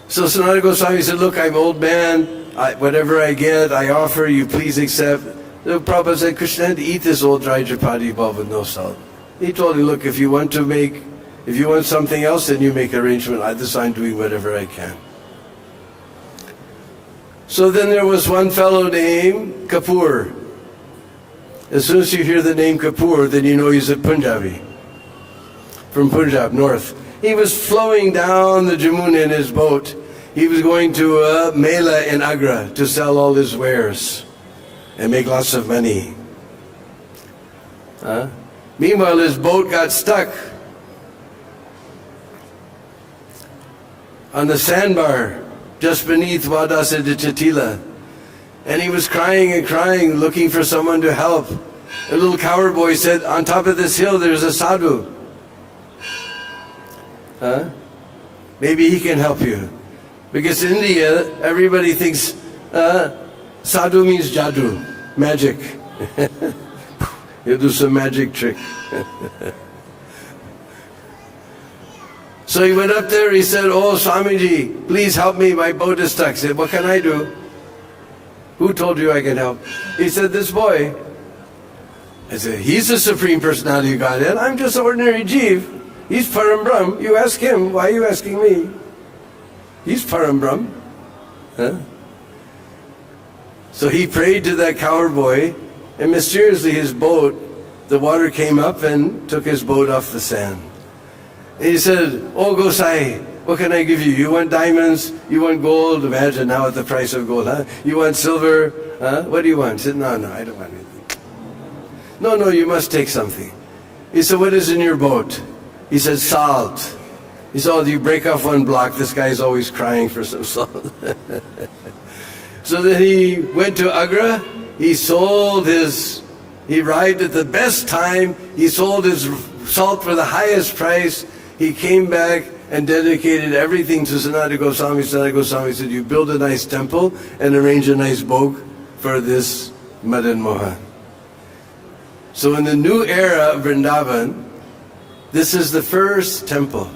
So Sanatana Goswami said, look, I'm old man, whatever I get, I offer, you please accept. The Prabhupada said, Krishna had to eat this old dry chapati ball with no salt. He told him, look, if you want something else, then you make arrangement. I'm doing whatever I can. So then there was one fellow named Kapoor. As soon as you hear the name Kapoor, then you know he's a Punjabi. From Punjab, north. He was flowing down the Jamuna in his boat. He was going to a Mela in Agra to sell all his wares and make lots of money. Meanwhile, his boat got stuck on the sandbar just beneath Vadasa de Chatila. And he was crying and crying, looking for someone to help. A little cowherd boy said, on top of this hill there's a sadhu. Maybe he can help you. Because in India, everybody thinks sadhu means jadoo, magic. He'll do some magic trick. So he went up there, he said, oh Swamiji, please help me, my boat is stuck. He said, what can I do? Who told you I can help? He said, this boy. I said, he's the Supreme Personality of Godhead. I'm just an ordinary Jeev. He's Param Brahm. You ask him, why are you asking me? He's Param Brahm. So he prayed to that cowherd boy, and mysteriously his boat, the water came up and took his boat off the sand. And he said, oh Gosai, what can I give you? You want diamonds? You want gold? Imagine now at the price of gold, huh? You want silver? What do you want? He said, no, I don't want anything. No, you must take something. He said, what is in your boat? He said, salt. He said, oh, you break off one block, this guy's always crying for some salt. So then he went to Agra, he arrived at the best time, he sold his salt for the highest price, he came back and dedicated everything to Sanatana Goswami. Sanatana Goswami said, you build a nice temple and arrange a nice bhog for this Madan Mohan. So in the new era of Vrindavan, this is the first temple.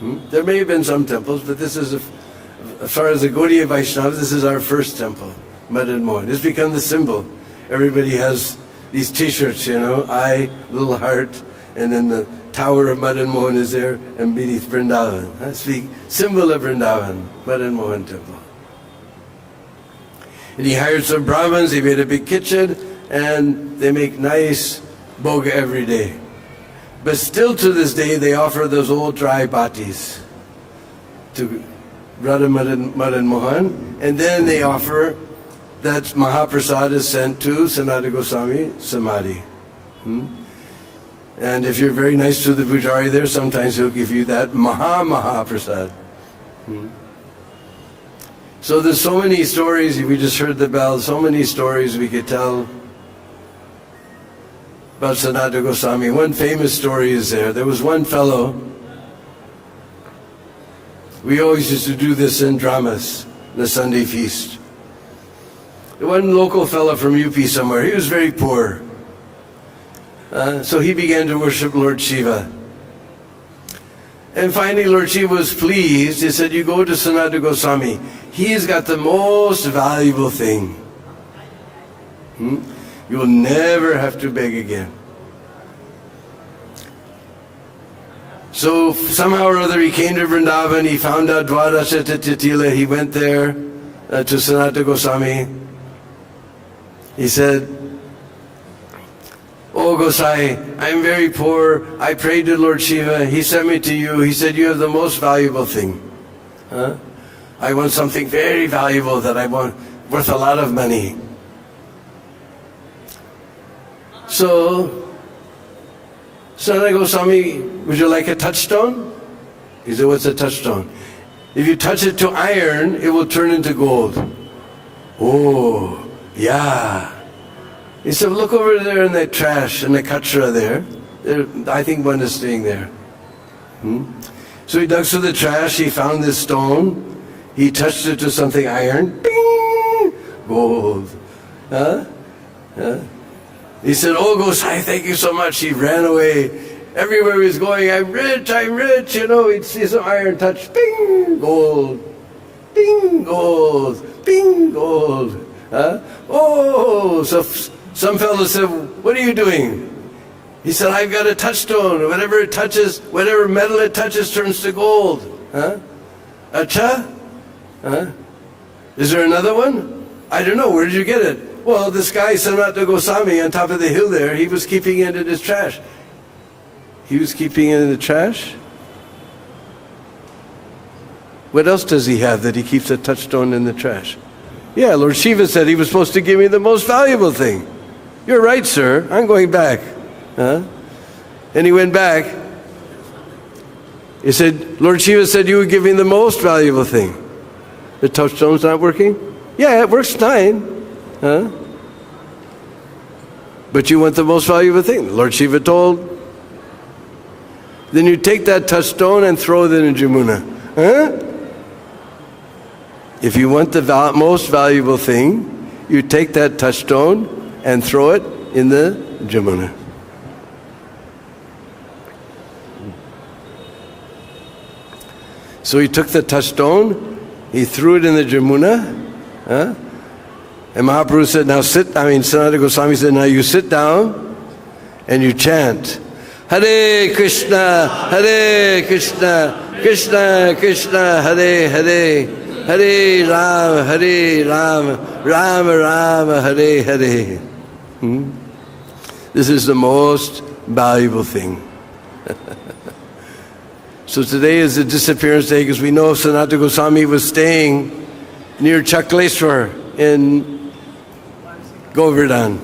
There may have been some temples, but this is, as far as the Gaudiya Vaishnavas, this is our first temple, Madan Mohan. It's become the symbol. Everybody has these t-shirts, eye, little heart, and then the tower of Madan Mohan is there, and beneath Vrindavan. That's the symbol of Vrindavan, Madan Mohan temple. And he hired some Brahmins, he made a big kitchen, and they make nice bhoga every day. But still to this day, they offer those old dry batis to Radha Madan Mohan, and then they offer that Mahaprasad is sent to Sanatana Goswami Samadhi. And if you're very nice to the Pujari there, sometimes he'll give you that Mahaprasad. So there's so many stories, we just heard the bell, so many stories we could tell about Sanatana Goswami. One famous story is there. There was one fellow, we always used to do this in dramas, the Sunday feast. One local fellow from UP somewhere, he was very poor. So he began to worship Lord Shiva. And finally Lord Shiva was pleased. He said, you go to Sanatana Goswami. He's got the most valuable thing. You will never have to beg again. So somehow or other he came to Vrindavan, he found out Dwadasha Tatila, he went there to Sanatana Goswami. He said, oh Gosai, I'm very poor, I prayed to Lord Shiva, he sent me to you, he said you have the most valuable thing. I want something very valuable that I want, worth a lot of money. So, Sanatana Goswami, would you like a touchstone? He said, what's a touchstone? If you touch it to iron, it will turn into gold. Oh, yeah. He said, look over there in that trash, in the kachra there. I think one is staying there. So he dug through the trash, he found this stone, he touched it to something iron, bing, gold. He said, oh Gosai, thank you so much. He ran away. Everywhere he was going, I'm rich, he'd see some iron touch, bing, gold. Ding, gold. Ding, gold. Oh, so some fellow said, what are you doing? He said, I've got a touchstone. Whatever it touches, whatever metal it touches turns to gold. Acha? Is there another one? I don't know. Where did you get it? Well, this guy, Sanatan Goswami, on top of the hill there, he was keeping it in his trash. He was keeping it in the trash? What else does he have that he keeps a touchstone in the trash? Yeah, Lord Shiva said he was supposed to give me the most valuable thing. You're right, sir. I'm going back. And he went back. He said, Lord Shiva said you were giving the most valuable thing. The touchstone's not working? Yeah, it works fine. But you want the most valuable thing. Lord Shiva told. Then you take that touchstone and throw it in Jamuna. If you want the most valuable thing, you take that touchstone and throw it in the Jamuna. So he took the touchstone, he threw it in the Jamuna, and Mahaprabhu said, now Sanatan Goswami said, now you sit down and you chant, Hare Krishna, Hare Krishna, Krishna Krishna, Hare Hare, Hare Rama, Rama Rama, Hare Hare. This is the most valuable thing. So today is the disappearance day because we know Sanatan Goswami was staying near Chakleshwar in Govardhan.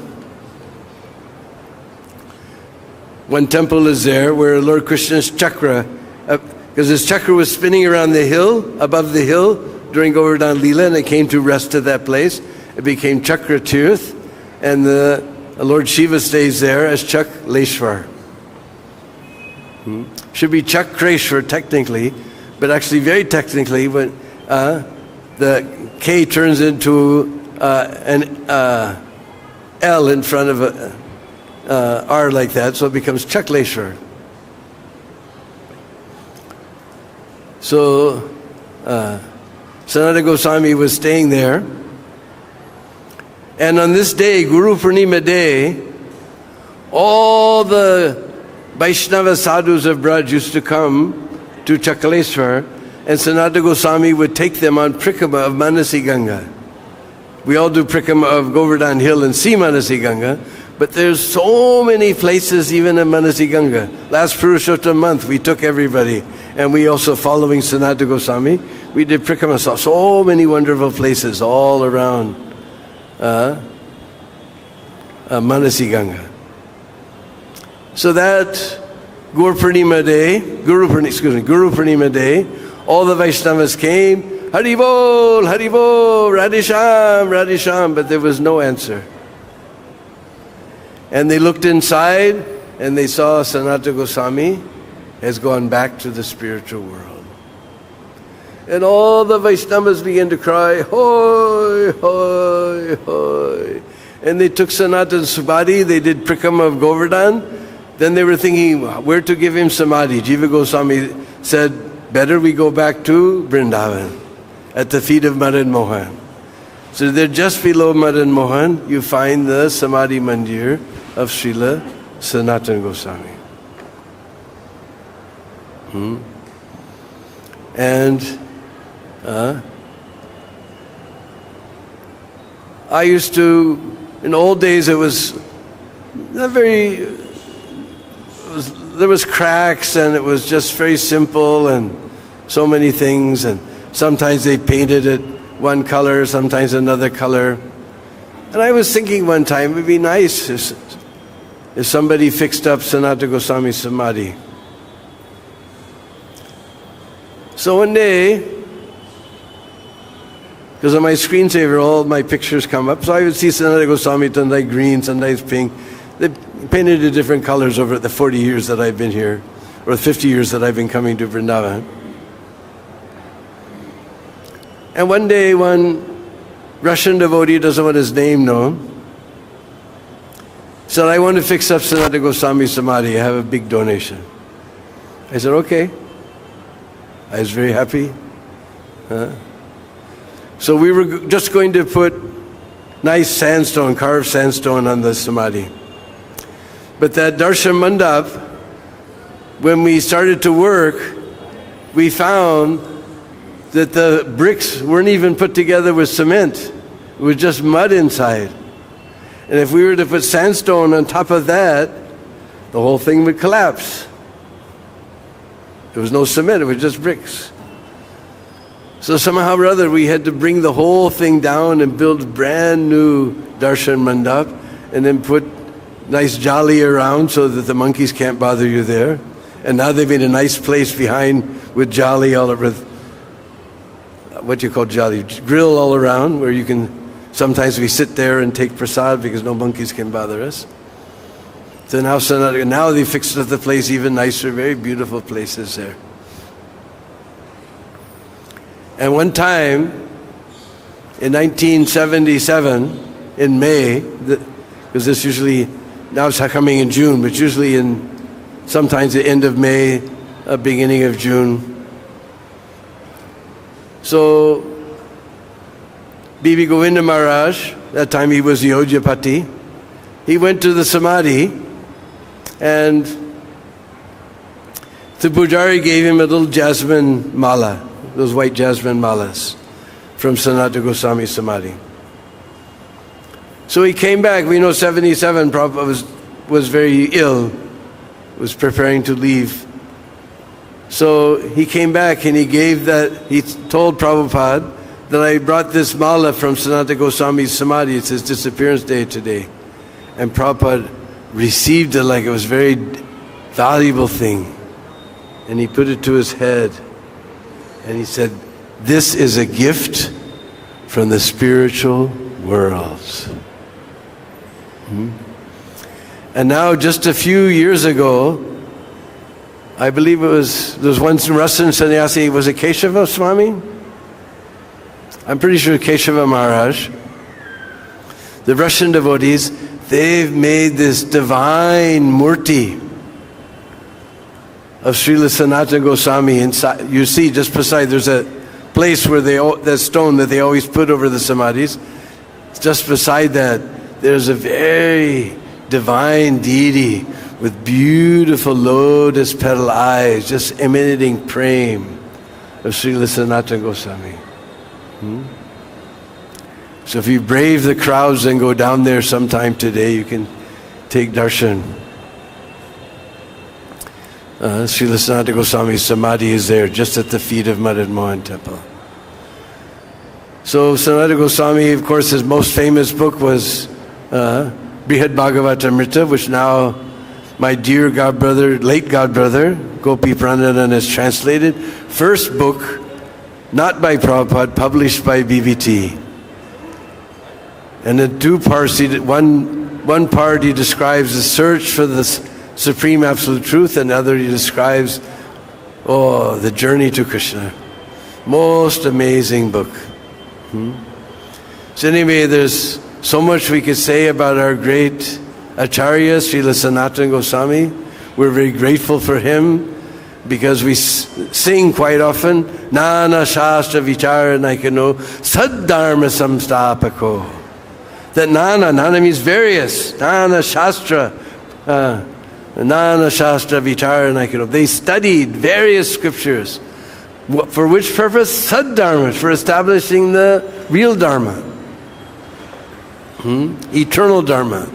One temple is there where Lord Krishna's chakra, because his chakra was spinning around the hill, above the hill during Govardhan Leela, and it came to rest at that place. It became Chakra Tirth, and the Lord Shiva stays there as Chakleshwar. Should be Chakreshwar technically, but actually very technically when the K turns into an L in front of a R like that, so it becomes Chakleshwar. So Sanatan Goswami was staying there, and on this day, Guru Purnima day, all the Vaishnava sadhus of Braj used to come to Chakleshwar, and Sanatan Goswami would take them on Prikrama of Manasi Ganga. We all do Prikrama of Govardhan Hill and see Manasi Ganga, but there's so many places even in Manasi Ganga. Last Purushottam month we took everybody, and we also, following Sanatan Goswami, we did Prikrama, so many wonderful places all around Manasi Ganga. So that Guru Purnima day, Guru Purnima day, all the Vaishnavas came, Haribol, Haribol, Radhisham, Radhisham, but there was no answer. And they looked inside and they saw Sanatan Goswami has gone back to the spiritual world. And all the Vaishnavas began to cry, Hoy, Hoy, Hoy. And they took Sanatan Samadhi, they did Prikrama of Govardhan. Then they were thinking where to give him Samadhi. Jiva Goswami said, better we go back to Vrindavan, at the feet of Madan Mohan. So they're just below Madan Mohan, you find the Samadhi Mandir of Srila Sanatan Goswami. And I used to, in old days it was not very, there was cracks and it was just very simple and so many things, and sometimes they painted it one color, sometimes another color. And I was thinking one time it would be nice if somebody fixed up Sanatan Goswami Samadhi. So one day, because on my screensaver all my pictures come up, so I would see Sanatan Goswami sometimes green, sometimes pink. They painted it different colors over the 40 years that I've been here, or 50 years that I've been coming to Vrindavan. And one day, one Russian devotee, doesn't want his name known, said, I want to fix up Sanatan Goswami Samadhi, I have a big donation. I said, okay. I was very happy. So we were just going to put nice sandstone, carved sandstone on the Samadhi. But that Darshan Mandap, when we started to work, we found that the bricks weren't even put together with cement. It was just mud inside. And if we were to put sandstone on top of that, the whole thing would collapse. There was no cement, it was just bricks. So somehow or other we had to bring the whole thing down and build brand new Darshan Mandap and then put nice jali around so that the monkeys can't bother you there. And now they've made a nice place behind with jali all over, what you call jali, grill all around where you can, sometimes we sit there and take prasad because no monkeys can bother us. So now they fixed up the place even nicer, very beautiful places there. And one time, in 1977, in May, because this usually, now it's coming in June, but usually in sometimes the end of May, beginning of June. So, Bibi Govinda Maharaj, that time he was the Ojapati, he went to the Samadhi, and the Pujari gave him a little jasmine mala, those white jasmine malas from Sanatan Goswami Samadhi. So he came back. We know 77 Prabhupada was very ill, was preparing to leave. So he came back and he told Prabhupada that I brought this mala from Sanatan Goswami's Samadhi. It's his disappearance day today. And Prabhupada received it like it was a very valuable thing. And he put it to his head. And he said, "This is a gift from the spiritual world." And now just a few years ago, I believe there was one Russian sannyasi, was it Keshava Swami? I'm pretty sure Keshava Maharaj. The Russian devotees, they've made this divine murti of Srila Sanatan Goswami inside. You see, just beside, there's a place where that stone that they always put over the samadhis. Just beside that, there's a very divine deity with beautiful lotus petal eyes, just emanating prem of Srila Sanatan Goswami. So if you brave the crowds and go down there sometime today, you can take darshan. Srila Sanatan Goswami's Samadhi is there, just at the feet of Madan Mohan temple. So Sanatan Goswami, of course, his most famous book was Brihad Bhagavatamrita, which now my dear godbrother, late godbrother, Gopi Pranadhan has translated. First book, not by Prabhupada, published by BBT. And in two parts, one part he describes the search for the Supreme Absolute Truth, and the other he describes, the journey to Krishna. Most amazing book. So anyway, there's so much we could say about our great Acharya, Srila Sanatan Goswami. We're very grateful for him because we sing quite often, Nana Shastra Vichara Naikano Saddharma Samstapako. That Nana means various, Nana Shastra Vichara Naikano. They studied various scriptures. For which purpose? Saddharma, for establishing the real Dharma. Eternal Dharma.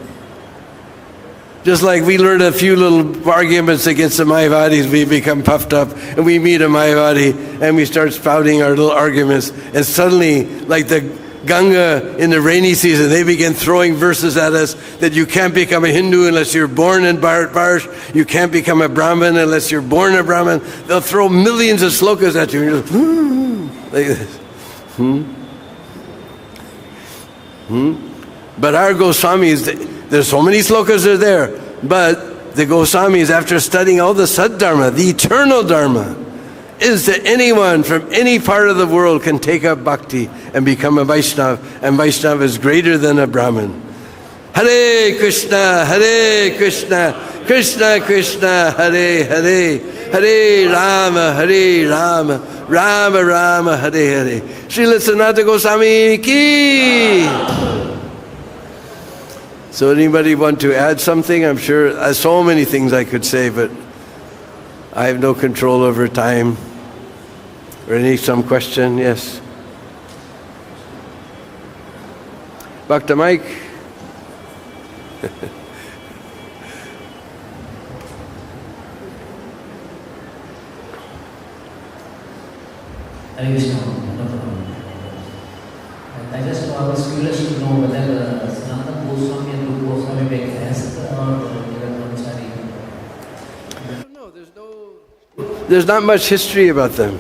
Just like we learn a few little arguments against the Mayavadis, we become puffed up, and we meet a Mayavadi, and we start spouting our little arguments, and suddenly, like the Ganga in the rainy season, they begin throwing verses at us that you can't become a Hindu unless you're born in Bharat, you can't become a Brahmin unless you're born a Brahmin. They'll throw millions of slokas at you, and you're like this. But our Goswamis, there's so many slokas are there, but the Goswamis, after studying all the Saddharma, the eternal Dharma, is that anyone from any part of the world can take up bhakti and become a Vaishnava, and Vaishnava is greater than a Brahmin. Hare Krishna, Krishna Krishna, Hare Hare, Hare Rama, Rama Rama, Hare Hare. Srila Sanatan Goswami ki. So anybody want to add something? I'm sure there's so many things I could say, but I have no control over time. Or some question? Yes. Bhakta Mike. Hare Krishna. I was curious to know whether Sanatan Goswami and Rupa Goswami make fast or they were brahmachari. I don't know. There's not much history about them.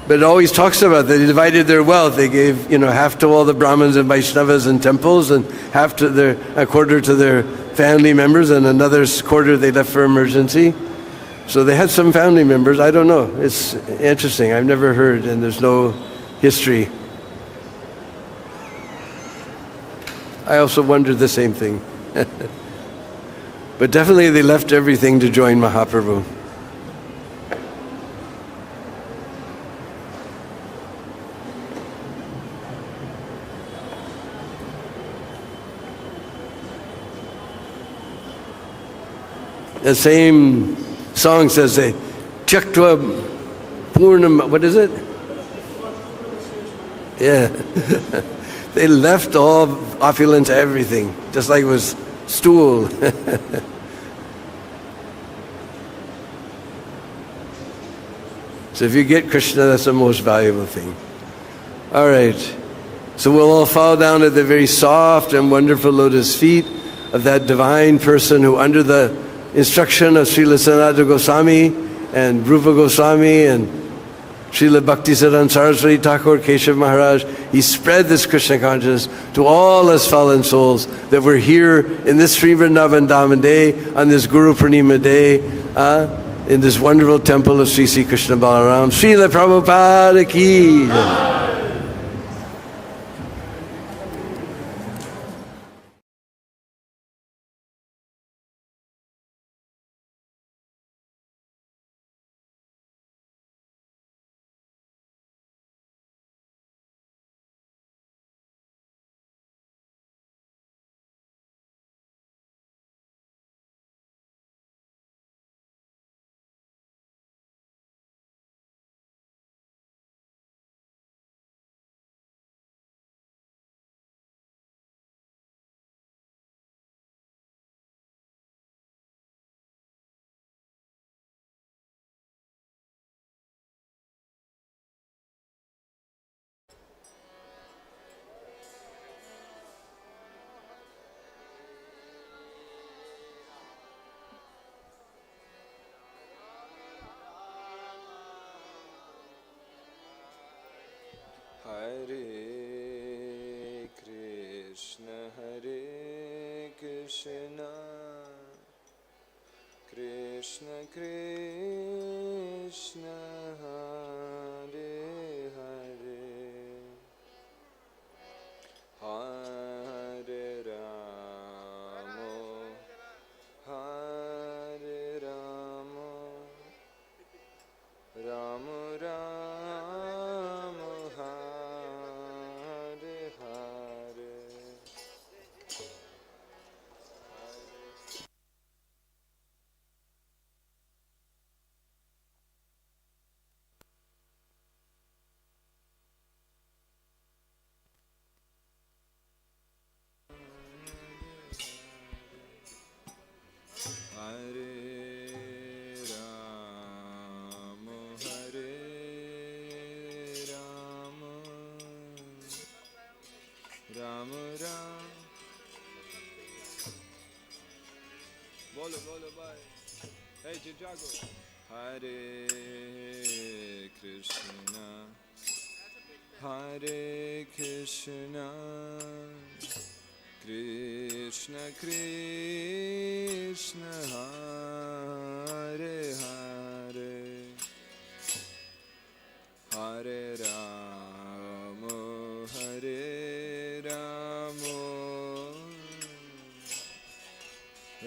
But it always talks about that they divided their wealth. They gave, half to all the Brahmins and Vaishnavas and temples, and a quarter to their family members, and another quarter they left for emergency. So they had some family members. I don't know. It's interesting. I've never heard, and there's no history. I also wondered the same thing. But definitely they left everything to join Mahaprabhu. The same song says they Tyaktva Purnima, what is it? Yeah. They left all opulence, everything, just like it was stool. So if you get Krishna, that's the most valuable thing. All right. So we'll all fall down at the very soft and wonderful lotus feet of that divine person who, under the instruction of Srila Sanatan Goswami and Rupa Goswami and Srila Bhaktisiddhanta Saraswati Thakur Keshav Maharaj, he spread this Krishna consciousness to all us fallen souls that were here in this Sri Vrindavan Dhaman day, on this Guru Purnima day, in this wonderful temple of Sri Sri Krishna Balaram. Srila Prabhupada ki. Hare Krishna, Krishna Krishna, Hare Hare, Hare Rama, Hare Rama, Rama Rama, Hare Hare. Rama Ram. Bolo, bolo, bye. Hey, Jago. Hare Krishna, Hare Krishna, Krishna Krishna, Hare Hare, Hare Rama, Hare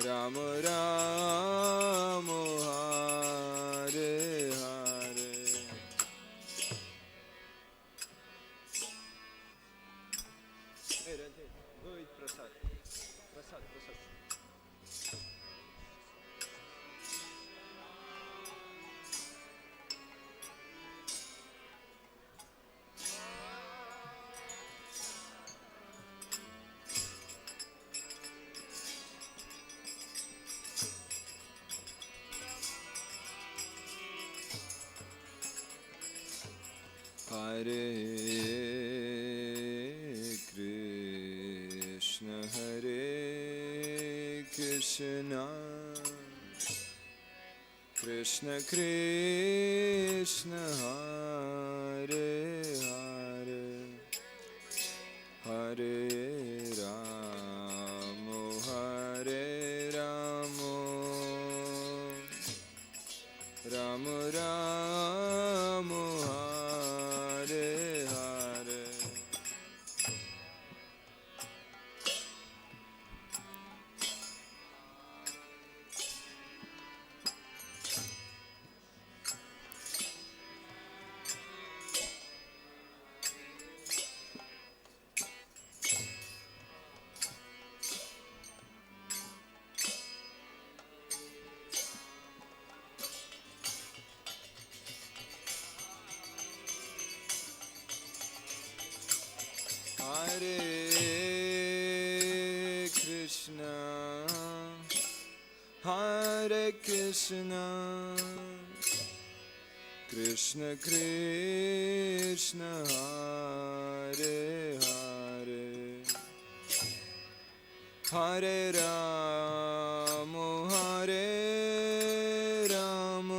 Ram Ram Hare Hare. Hey Radhe, go eat prasad. Prasad, prasad. Hare Krishna, Hare Krishna, Krishna Krishna, Hare Hare, Hare Ram, Hare Ram, Ram Ram, Hare Hare. Hare Krishna, Hare Krishna, Krishna Krishna, Hare Hare, Hare Ram, Hare Ram,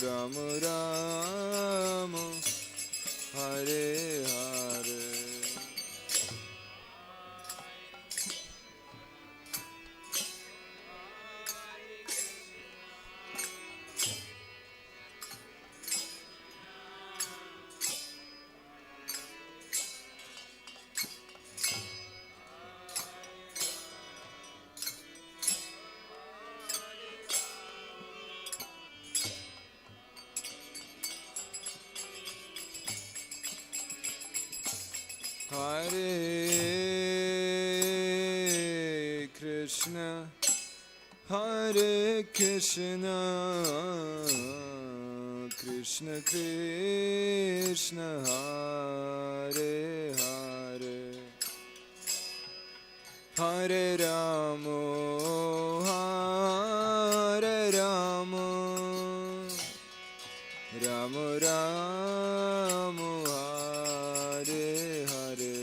Ram Ram, Hare Hare. Hare Krishna, Hare Krishna, Krishna Krishna, Hare Hare, Hare Ram, Hare Ram, Ram Ram, Hare Hare.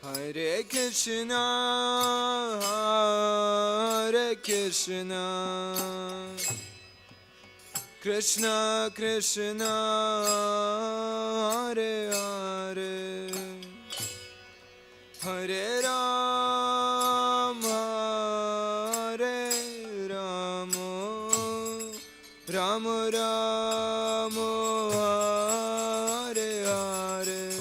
Hare Krishna, Hare Krishna, Krishna Krishna, Hare Hare, Hare Ram, Hare Ram, Ram Ram, Hare Hare.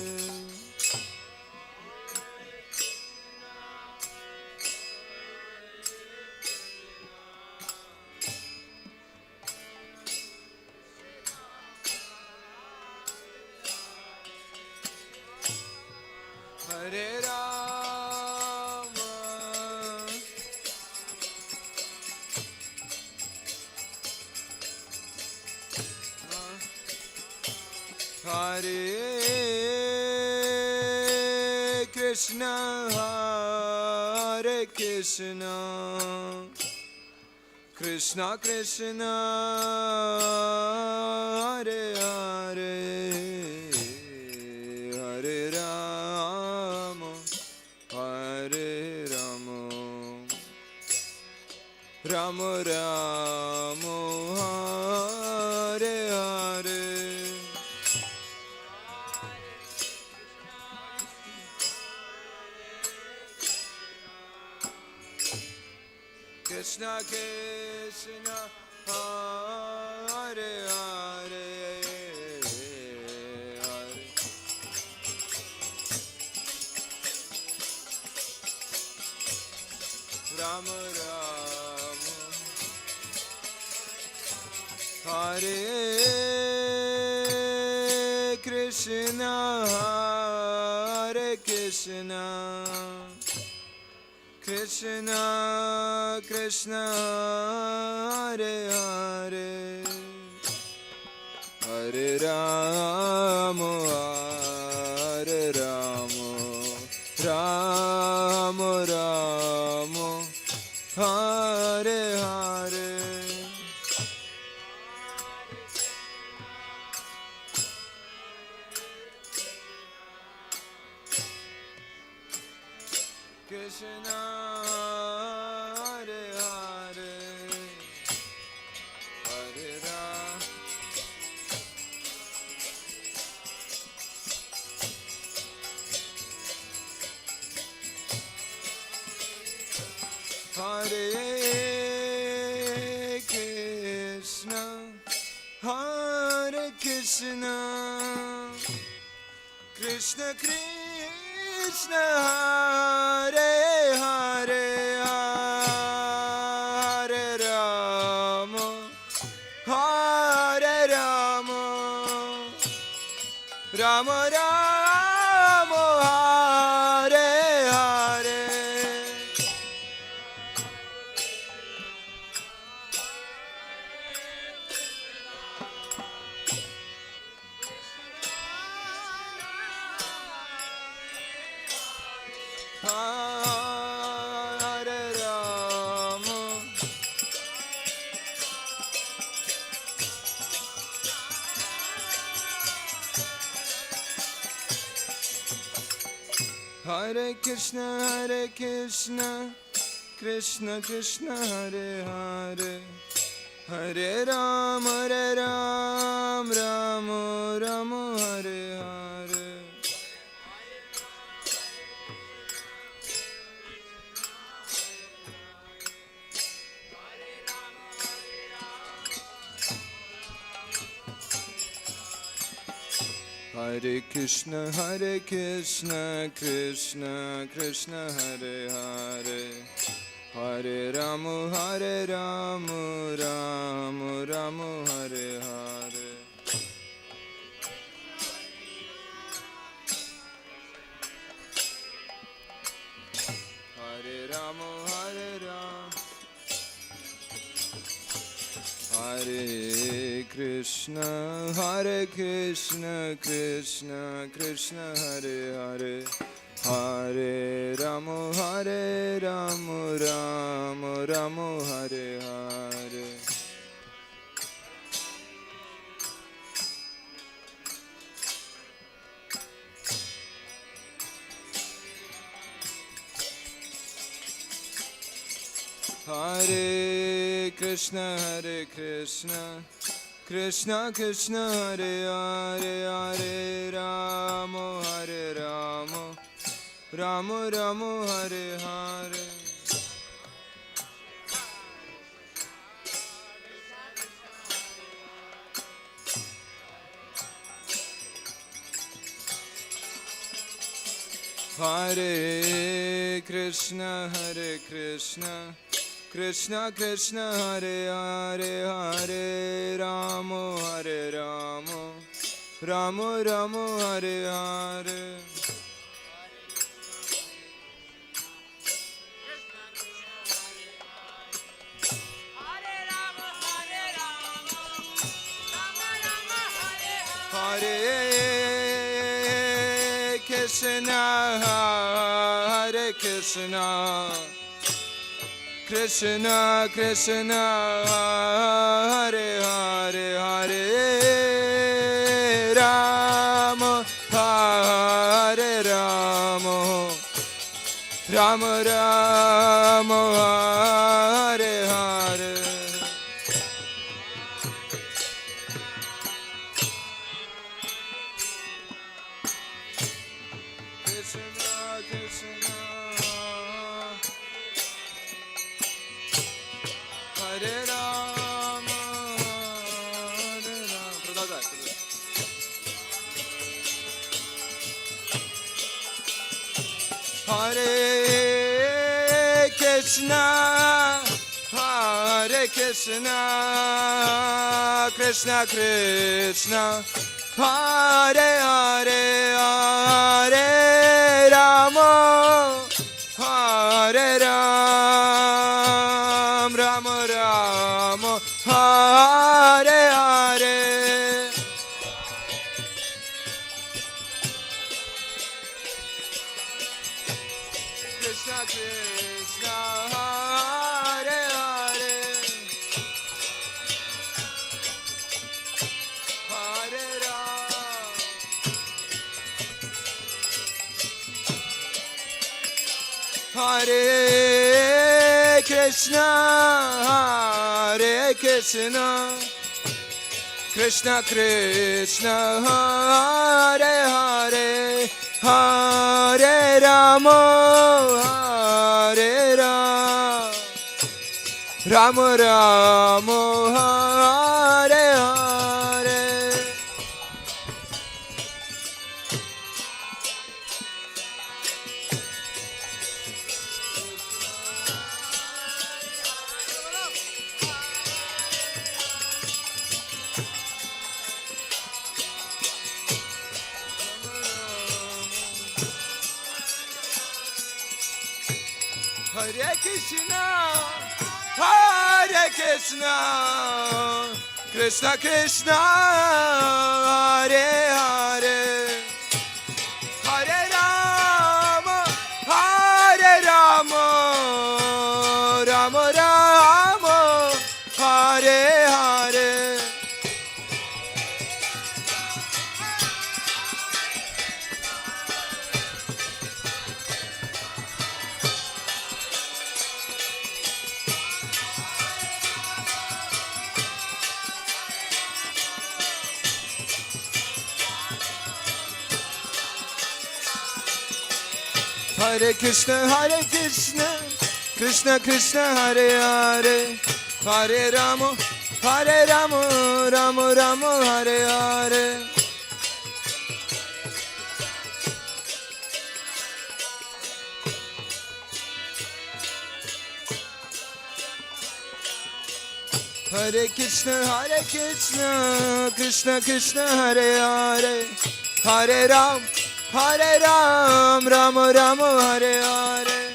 Hare Rama, Hare Krishna, Hare Krishna, Krishna Krishna, Hare Hare, Hare Rama, Hare Rama Rama Hare Hare Krishna Krishna Hare Hare Hare Rama Rama Hare Krishna Hare Krishna Krishna Krishna Hare Hare Hare Rama Hare Rama Rama Rama Hare Hare Krishna Hare Hare Hare Rama Hare Krishna Hare Krishna Krishna Krishna Hare Hare Hare Rama Hare Rama Rama Rama Hare Hare Hare Rama Hare Krishna Krishna Krishna Hare Hare Hare Rama Rama Rama Hare Hare Hare Krishna Krishna Krishna Hare Hare Hare Rama Rama Rama Hare Hare Hare Rama Hare Krishna Krishna Krishna Hare Hare Hare Rama Rama Hare Hare Hare Krishna Krishna Krishna Hare Hare Hare Rama Rama Rama Hare Hare Hare Krishna Krishna Krishna Hare Hare Hare Rama Rama Rama Hare Hare Hare Krishna Krishna Krishna Hare Hare Hare Rama Hare Rama Rama Rama Hare Hare Krishna Krishna Hare Hare Hare Rama Hare Ram Rama Rama Hare Hare Krishna Krishna Hare Hare Hare Ram Hare Krishna Hare Krishna Krishna Krishna Hare Hare Hare Rama Hare Ram Rama Rama Hare Hare Hare Krishna, Hare Krishna, Krishna Krishna, Hare Hare, Hare Rama, Hare Rama, Rama Rama, Hare Hare. Hare Krishna, Krishna Krishna, Hare Hare, Hare Rama, Rama Rama, Hare Hare. Hare Krishna, Krishna Krishna, Hare Hare, Hare Ram, Rama Rama, Hare Hare.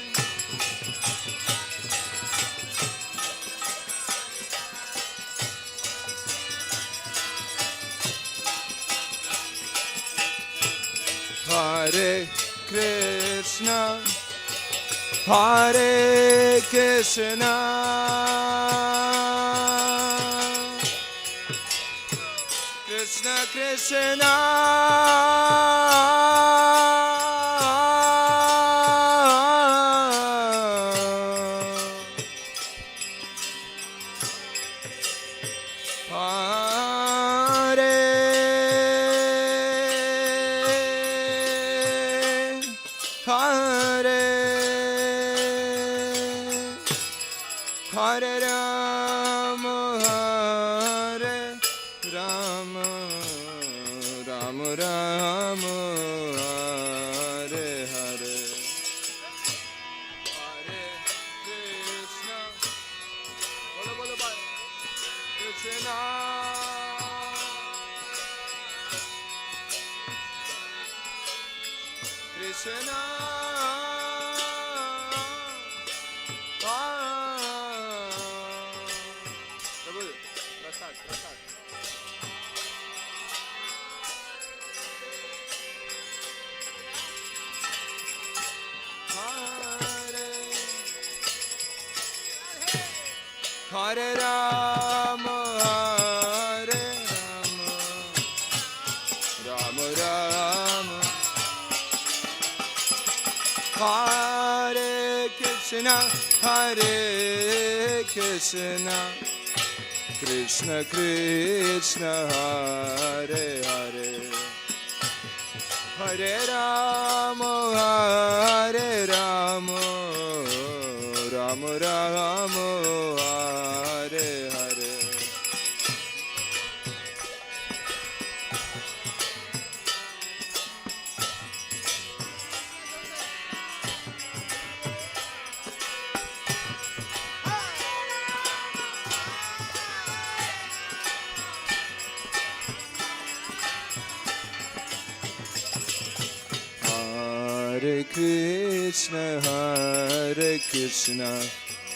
Hare Krishna, Hare Krishna, Krishna Krishna, Hare Rama, Hare Rama, Rama Rama, Hare Hare. Hare Krishna, bolo bolo bolo, Krishna, Krishna. Hare Rama, Hare Rama, Rama Rama, Hare Krishna, Hare Krishna, Krishna Krishna, Hare Hare, Hare Rama, Hare Rama, Rama Rama, Hare Hare. Hare Krishna,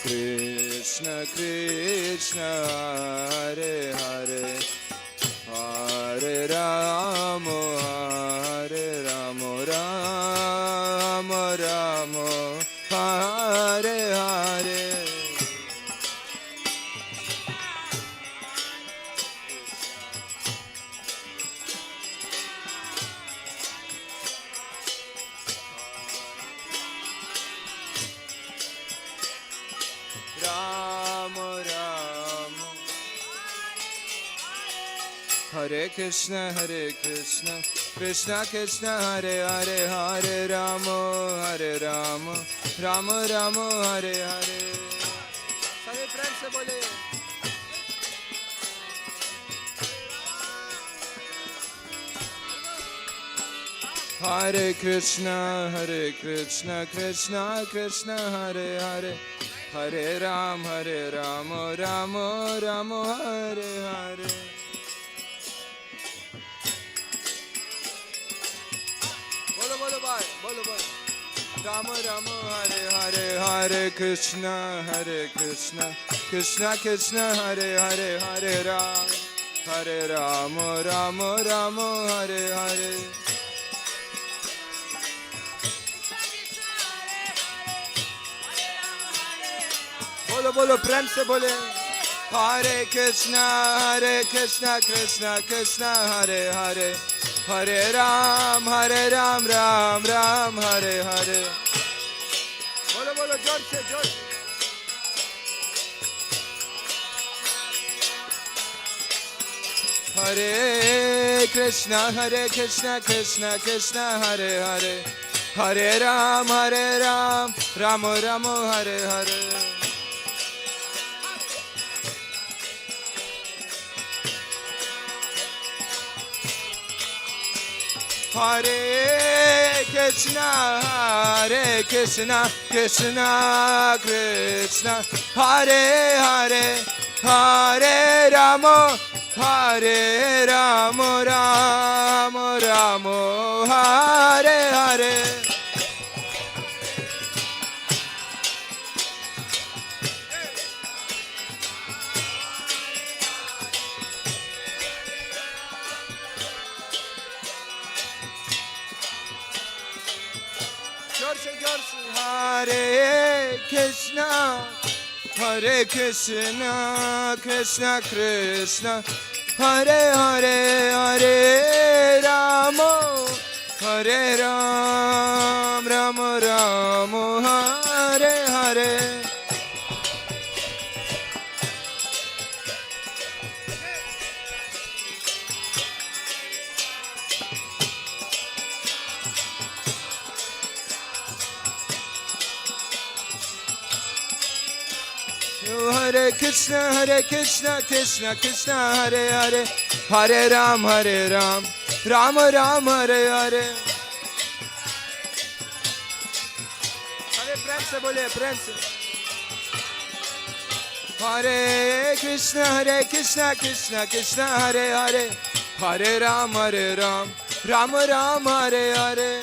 Krishna Krishna, Hare Hare, Hare Rama, Rama Rama, Hare Hare. Hare Krishna, Krishna Krishna, Hare Hare, Hare Rama, Rama Rama, Hare Hare. सारे प्रेम से बोले. Hare Krishna, Krishna Krishna, Hare Hare, Hare Rama, Rama Rama, Hare Hare. बोलो भाई, बोलो भाई. Rama Rama, Hare Hare, Hare Krishna, Krishna Krishna, Hare Hare, Hare Rama, Rama Rama, Hare Hare. बोलो बोलो प्रेम से बोले. Hare Krishna, Krishna Krishna, Hare Hare, Hare Ram, Ram Ram, Hare Hare. बोलो बोलो जोर से. Hare Krishna, Krishna Krishna, Hare Hare, Hare Ram, Ram Ram, Hare Hare. Hare Krishna, Krishna Krishna, Hare Hare, Hare Rama, Rama Rama, Hare Hare. Hare Krishna, Krishna Krishna, Hare Hare, Hare Rama, Rama Rama, Hare Hare. Hare Krishna, Krishna Krishna, Hare Hare, Hare Ram, Rama Rama, Hare Hare. Hare प्रेम से बोले, प्रेम से. Hare Krishna, Krishna Hare Hare, Hare Ram, Rama Rama, Hare Hare.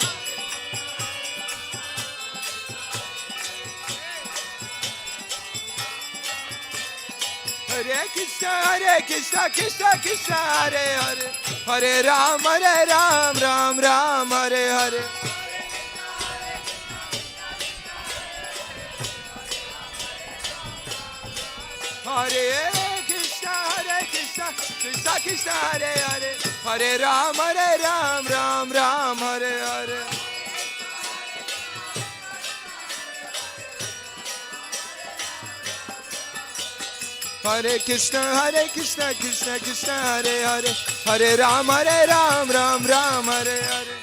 Hare Krishna, Krishna Hare Hare, Hare Ram, Ram Ram, Hare Hare. Hare Krishna, Krishna Hare Hare, Hare Ram, Ram Ram, Hare Hare. Hare Krishna, Krishna Hare Hare, Hare Ram, Ram Ram, Hare Hare.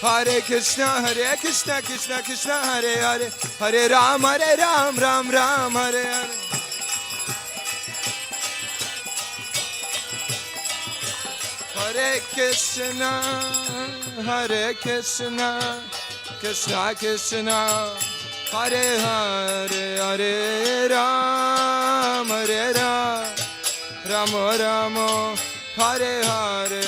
Hare Krishna Krishna Krishna Hare Hare, Hare Ram Ram Ram Hare Hare. Hare Krishna Krishna Krishna Hare Hare, Hare Ram Ram Ram Hare Hare.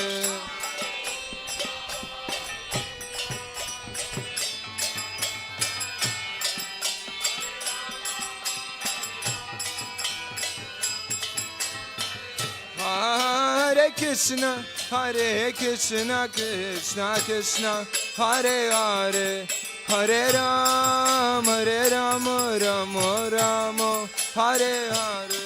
Hare Krishna Krishna Krishna Hare Hare, Hare Ram Ram Ram Hare Hare.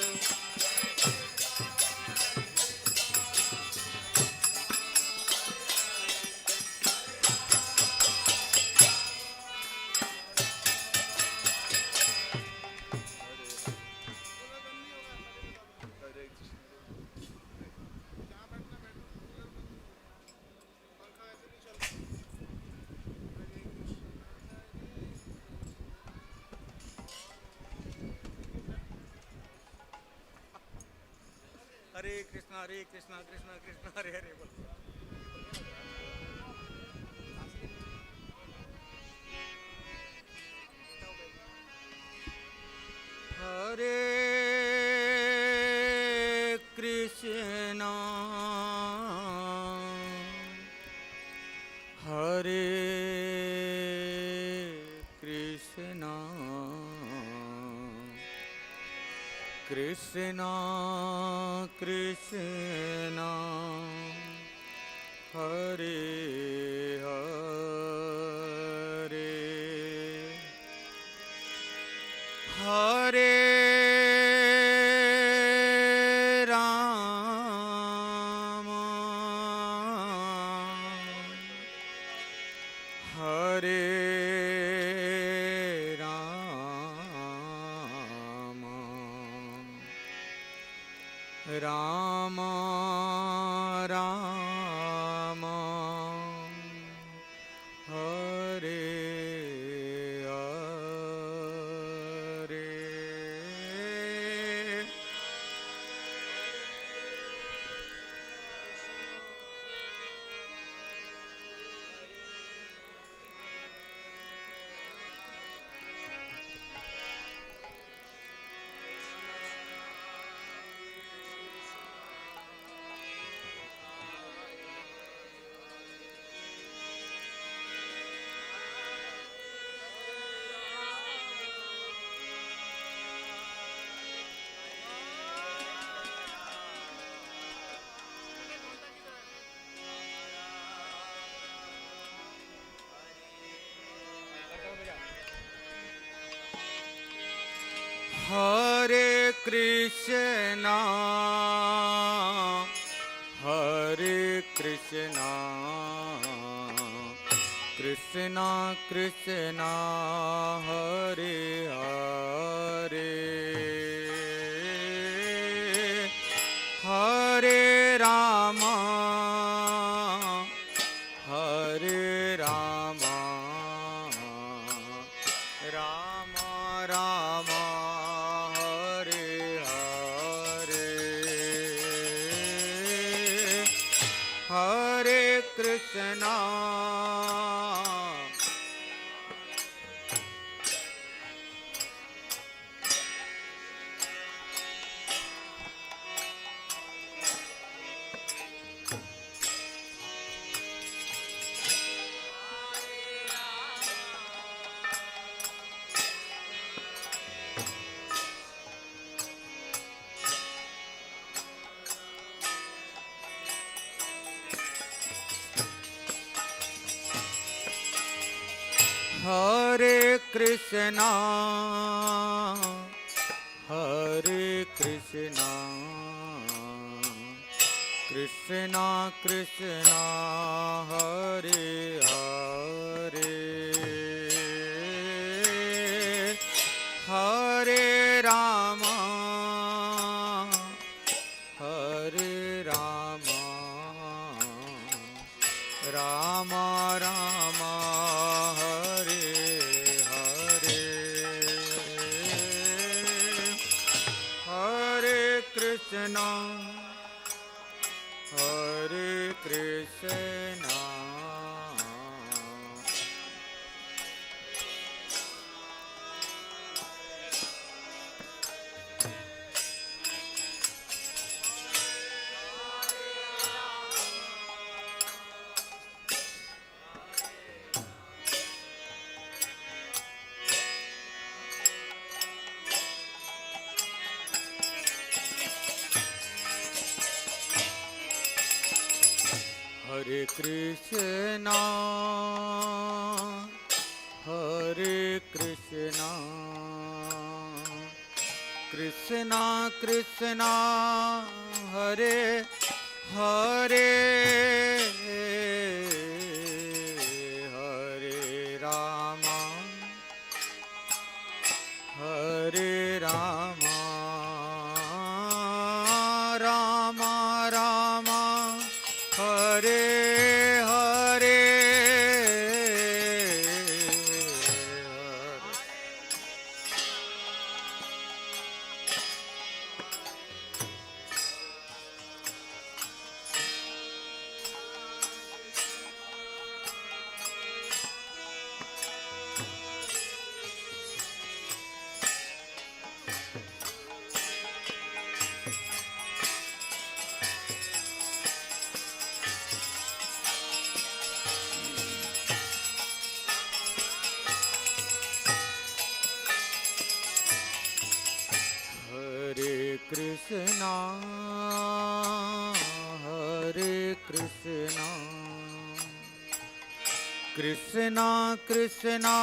Hare Krishna Krishna Krishna Hare Hare. Hare Krishna Hare Krishna Krishna Krishna Hare Hare, Hare Rama Hare Rama Rama Hare Hare. Hare Krishna Hare Krishna Krishna Krishna Hare Hare, Hare Rama Hare Rama Rama Rama Hare Hare, Hare Krishna Hare Krishna Hare Krishna Krishna Krishna Hare Hare, Hare Rama Hare Rama Rama Rama Hare Krishna, Hare Krishna, Krishna Krishna, Hare Hare, Hare Rama, Hare Rama, Rama Rama, Hare Hare, Hare Krishna, Hare Krishna, Krishna Krishna,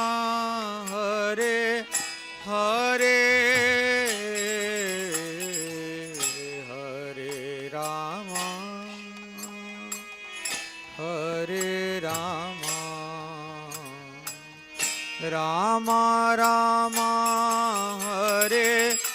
Hare Hare, Hare Rama, Hare Rama, Rama Rama,